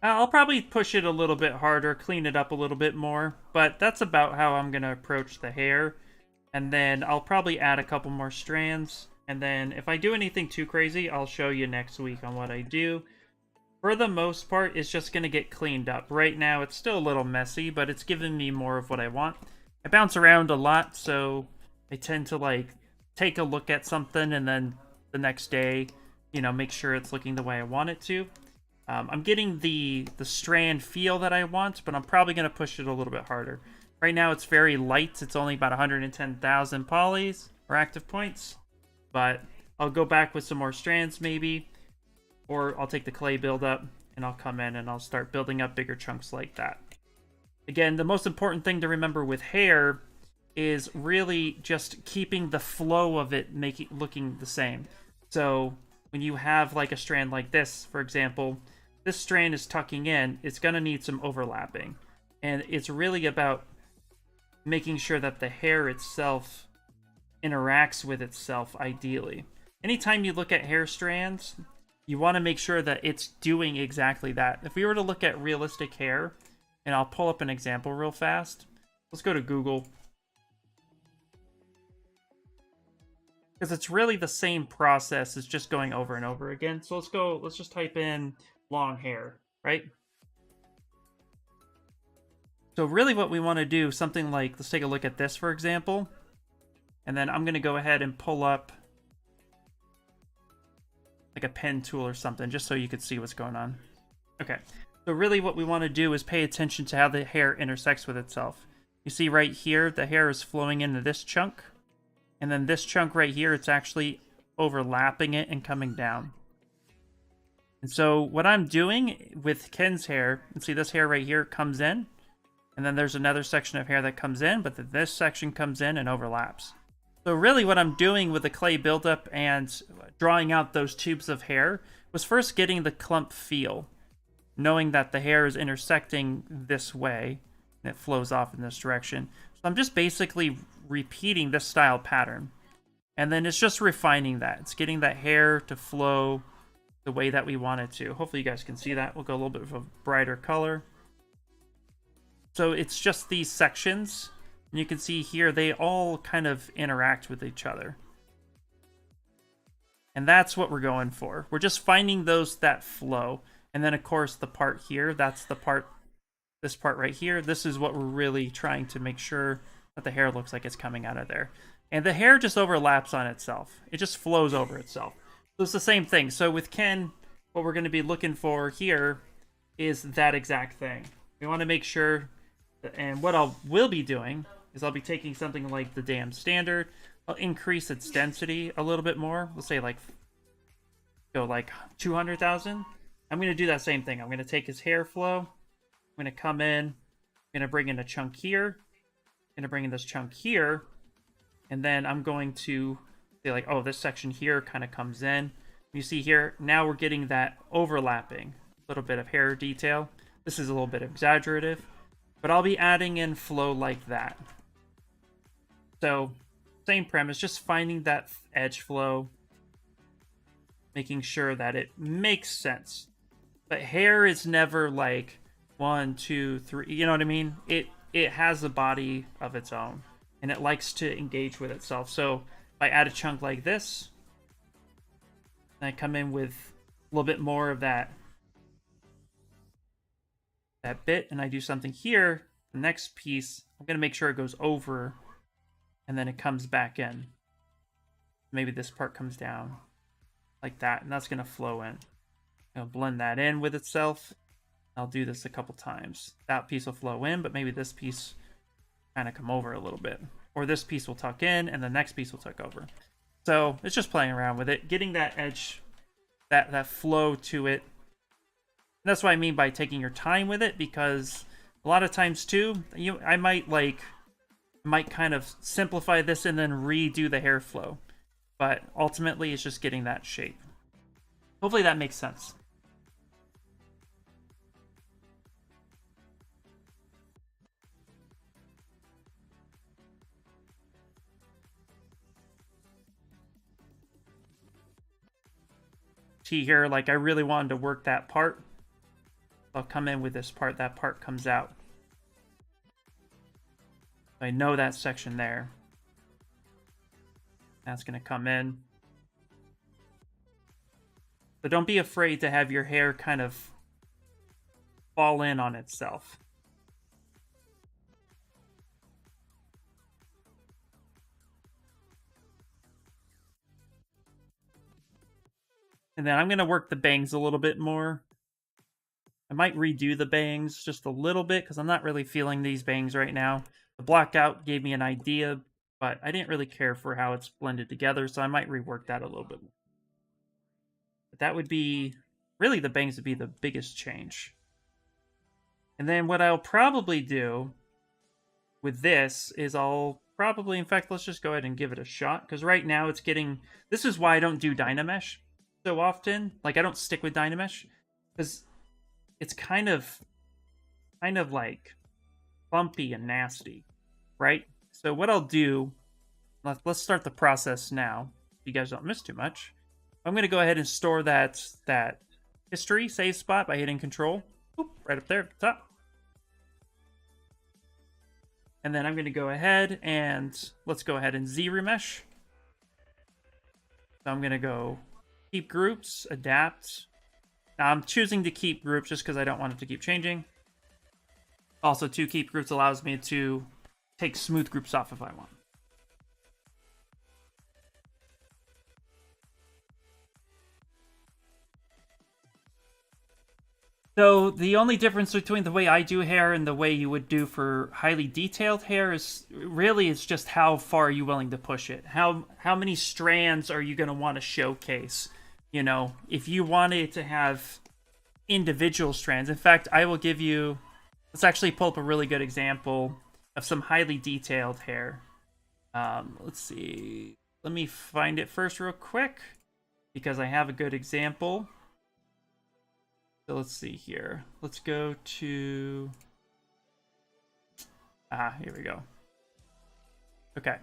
I'll probably push it a little bit harder, clean it up a little bit more, but that's about how I'm going to approach the hair. And then I'll probably add a couple more strands. And then if I do anything too crazy, I'll show you next week on what I do. For the most part, it's just going to get cleaned up. Right now, it's still a little messy, but it's giving me more of what I want. I bounce around a lot, so I tend to, like, take a look at something and then the next day, you know, make sure it's looking the way I want it to. I'm getting the strand feel that I want, but I'm probably going to push it a little bit harder. Right now, it's very light. It's only about 110,000 polys, or active points. But I'll go back with some more strands, maybe. Or I'll take the clay build up, and I'll come in and I'll start building up bigger chunks like that. Again, the most important thing to remember with hair is really just keeping the flow of it looking the same. So when you have like a strand like this, for example, this strand is tucking in, it's going to need some overlapping. And it's really about making sure that the hair itself interacts with itself ideally. Anytime you look at hair strands, you want to make sure that it's doing exactly that. If we were to look at realistic hair, and I'll pull up an example real fast. Let's go to Google. Because it's really the same process, it's just going over and over again. So let's just type in long hair, right? So really what we want to do, something like, let's take a look at this, for example. And then I'm going to go ahead and pull up like a pen tool or something, just so you could see what's going on. Okay, so really what we want to do is pay attention to how the hair intersects with itself. You see right here, the hair is flowing into this chunk. And then this chunk right here, it's actually overlapping it and coming down. And so what I'm doing with Ken's hair, you see this hair right here comes in. And then there's another section of hair that comes in, but then this section comes in and overlaps. So really what I'm doing with the clay buildup and drawing out those tubes of hair was first getting the clump feel. Knowing that the hair is intersecting this way, and it flows off in this direction. So I'm just basically repeating this style pattern. And then it's just refining that. It's getting that hair to flow the way that we want it to. Hopefully you guys can see that. We'll go a little bit of a brighter color. So it's just these sections. And you can see here, they all kind of interact with each other. And that's what we're going for. We're just finding those that flow. And then, of course, the part here, that's the part, this part right here. This is what we're really trying to make sure that the hair looks like it's coming out of there. And the hair just overlaps on itself. It just flows over itself. So it's the same thing. So with Ken, what we're going to be looking for here is that exact thing. We want to make sure, and what will be doing is I'll be taking something like the dam standard. I'll increase its density a little bit more. We'll say like, go like 200,000. I'm going to do that same thing. I'm going to take his hair flow. I'm going to come in. I'm going to bring in a chunk here. I'm going to bring in this chunk here. And then I'm going to say like, oh, this section here kind of comes in. You see here, now we're getting that overlapping. A little bit of hair detail. This is a little bit exaggerative. But I'll be adding in flow like that. So, same premise, just finding that edge flow. Making sure that it makes sense. But hair is never like 1, 2, 3. You know what I mean? It has a body of its own, and it likes to engage with itself. So if I add a chunk like this, and I come in with a little bit more of that bit, and I do something here, the next piece, I'm going to make sure it goes over, and then it comes back in. Maybe this part comes down like that, and that's going to flow in. I'll blend that in with itself. I'll do this a couple times. That piece will flow in, but maybe this piece kind of come over a little bit. Or this piece will tuck in, and the next piece will tuck over. So it's just playing around with it, getting that edge, that flow to it. And that's what I mean by taking your time with it, because a lot of times too, I might kind of simplify this and then redo the hair flow. But ultimately, it's just getting that shape. Hopefully that makes sense. See here, like I really wanted to work that part. I'll come in with this part, that part comes out. I know that section there. That's going to come in. So don't be afraid to have your hair kind of fall in on itself. And then I'm going to work the bangs a little bit more. I might redo the bangs just a little bit because I'm not really feeling these bangs right now. The blockout gave me an idea, but I didn't really care for how it's blended together, so I might rework that a little bit. But that would be, really the bangs would be the biggest change. And then what I'll probably do with this is I'll probably, in fact, let's just go ahead and give it a shot. Because right now it's getting, this is why I don't do Dynamesh. so often. Like, I don't stick with Dynamesh because it's kind of like bumpy and nasty, right? So what I'll do, let's start the process now. If you guys don't miss too much, I'm going to go ahead and store that history save spot by hitting Control. Oop, right up there at the top. And then I'm going to go ahead and let's go ahead and ZRemesh. So I'm going to go keep groups, adapt. Now I'm choosing to keep groups just because I don't want it to keep changing. Also, to keep groups allows me to take smooth groups off if I want. So the only difference between the way I do hair and the way you would do for highly detailed hair is really it's just how far are you willing to push it. How many strands are you going to want to showcase? You know, if you wanted to have individual strands. In fact, I will give you, let's actually pull up a really good example of some highly detailed hair. Let's see. Let me find it first real quick because I have a good example. So let's see here. Let's go to... here we go. Okay.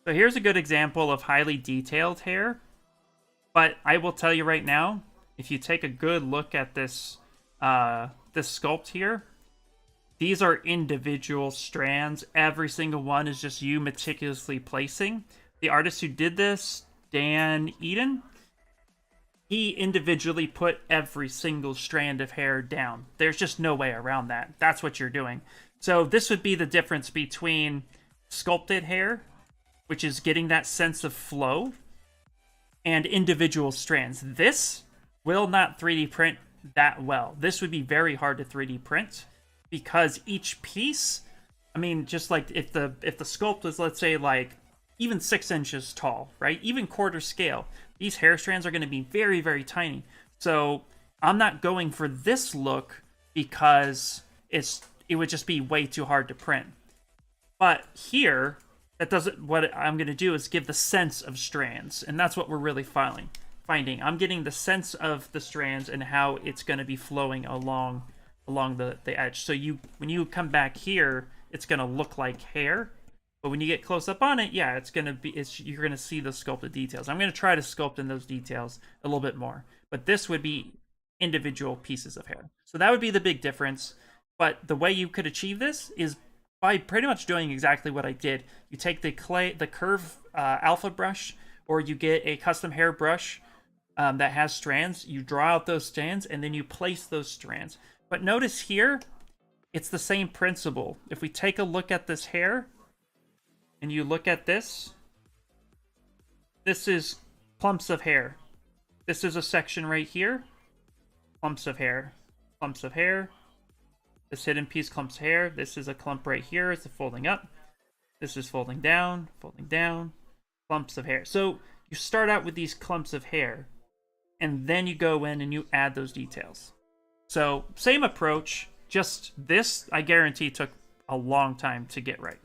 So here's a good example of highly detailed hair. But I will tell you right now, if you take a good look at this this sculpt here, these are individual strands. Every single one is just you meticulously placing. The artist who did this, Dan Eden, he individually put every single strand of hair down. There's just no way around that. That's what you're doing. So this would be the difference between sculpted hair, which is getting that sense of flow, and individual strands. This will not 3D print that well. This would be very hard to 3D print because each piece, I mean, just like if the sculpt was, let's say, like even 6 inches tall, right? Even quarter scale, these hair strands are going to be very, very tiny. So I'm not going for this look because it would just be way too hard to print. But here, that doesn't, what I'm going to do is give the sense of strands, and that's what we're really finding. I'm getting the sense of the strands and how it's going to be flowing along the edge. So when you come back here, it's going to look like hair, but when you get close up on it, yeah, you're going to see the sculpted details. I'm going to try to sculpt in those details a little bit more, but this would be individual pieces of hair. So that would be the big difference. But the way you could achieve this is by pretty much doing exactly what I did. You take the curve alpha brush, or you get a custom hair brush that has strands. You draw out those strands, and then you place those strands. But notice here, it's the same principle. If we take a look at this hair, and you look at this is clumps of hair. This is a section right here, clumps of hair, clumps of hair. This hidden piece, clumps of hair. This is a clump right here. It's a folding up. This is folding down, clumps of hair. So you start out with these clumps of hair, and then you go in and you add those details. So same approach, just this, I guarantee, took a long time to get right.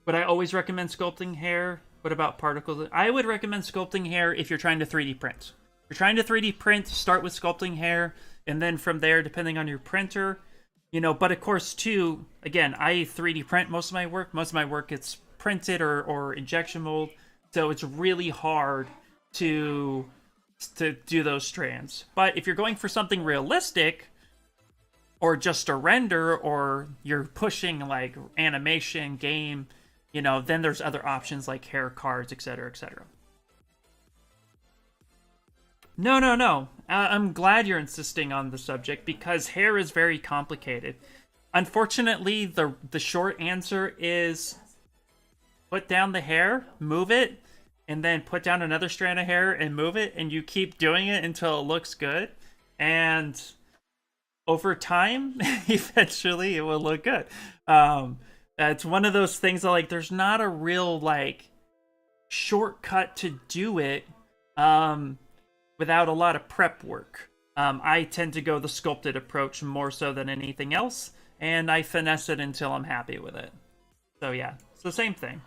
Would I always recommend sculpting hair? What about particles? I would recommend sculpting hair if you're trying to 3D print. If you're trying to 3D print, start with sculpting hair, and then from there, depending on your printer, you know, but of course, too, again, I 3D print most of my work. Most of my work gets printed or injection mold, so it's really hard to do those strands. But if you're going for something realistic, or just a render, or you're pushing like animation, game, you know, then there's other options like hair cards, etc., etc. No. I'm glad you're insisting on the subject because hair is very complicated. Unfortunately, the short answer is put down the hair, move it, and then put down another strand of hair and move it, and you keep doing it until it looks good. And over time, eventually, it will look good. It's one of those things that, like, there's not a real, like, shortcut to do it without a lot of prep work. I tend to go the sculpted approach more so than anything else, and I finesse it until I'm happy with it. So yeah, it's the same thing.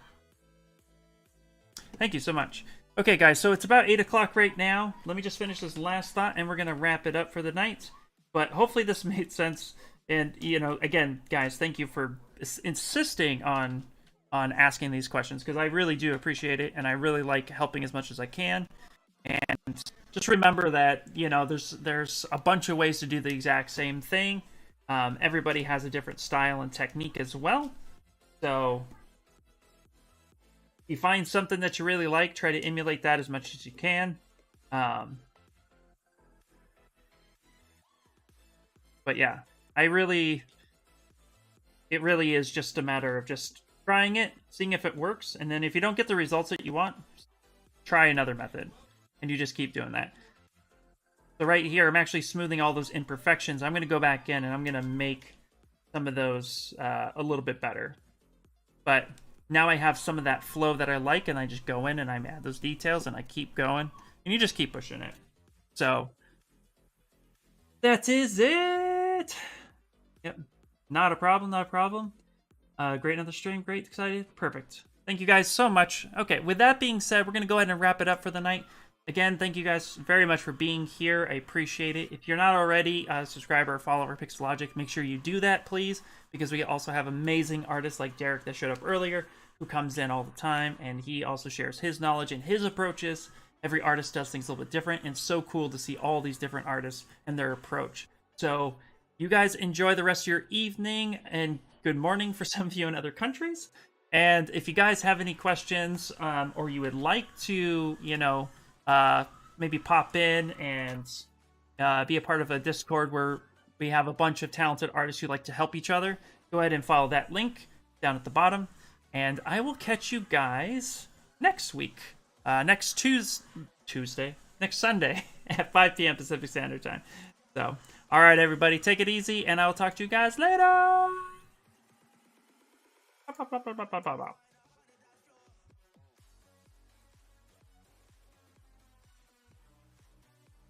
Thank you so much. Okay, guys, so it's about 8 o'clock right now. Let me just finish this last thought, and we're going to wrap it up for the night. But hopefully this made sense. And, you know, again, guys, thank you for insisting on asking these questions, because I really do appreciate it, and I really like helping as much as I can. And just remember that, you know, there's a bunch of ways to do the exact same thing. Everybody has a different style and technique as well. So if you find something that you really like, try to emulate that as much as you can. But yeah, it really is just a matter of just trying it, seeing if it works, and then if you don't get the results that you want, try another method, and you just keep doing that. So right here, I'm actually smoothing all those imperfections. I'm going to go back in and I'm going to make some of those a little bit better. But now I have some of that flow that I like, and I just go in and I add those details, and I keep going, and you just keep pushing it. So that is it. Yep. Not a problem, not a problem. Great, another stream. Great, excited. Perfect. Thank you guys so much. Okay, with that being said, we're going to go ahead and wrap it up for the night. Again, thank you guys very much for being here. I appreciate it. If you're not already a subscriber or follower of Pixelogic, make sure you do that, please, because we also have amazing artists like Derek that showed up earlier, who comes in all the time, and he also shares his knowledge and his approaches. Every artist does things a little bit different, and it's so cool to see all these different artists and their approach. So you guys enjoy the rest of your evening, and good morning for some of you in other countries. And if you guys have any questions, or you would like to, you know, maybe pop in and be a part of a Discord where we have a bunch of talented artists who like to help each other, go ahead and follow that link down at the bottom. And I will catch you guys next week, next Sunday at 5 p.m. Pacific Standard Time. So, all right, everybody, take it easy, and I will talk to you guys later.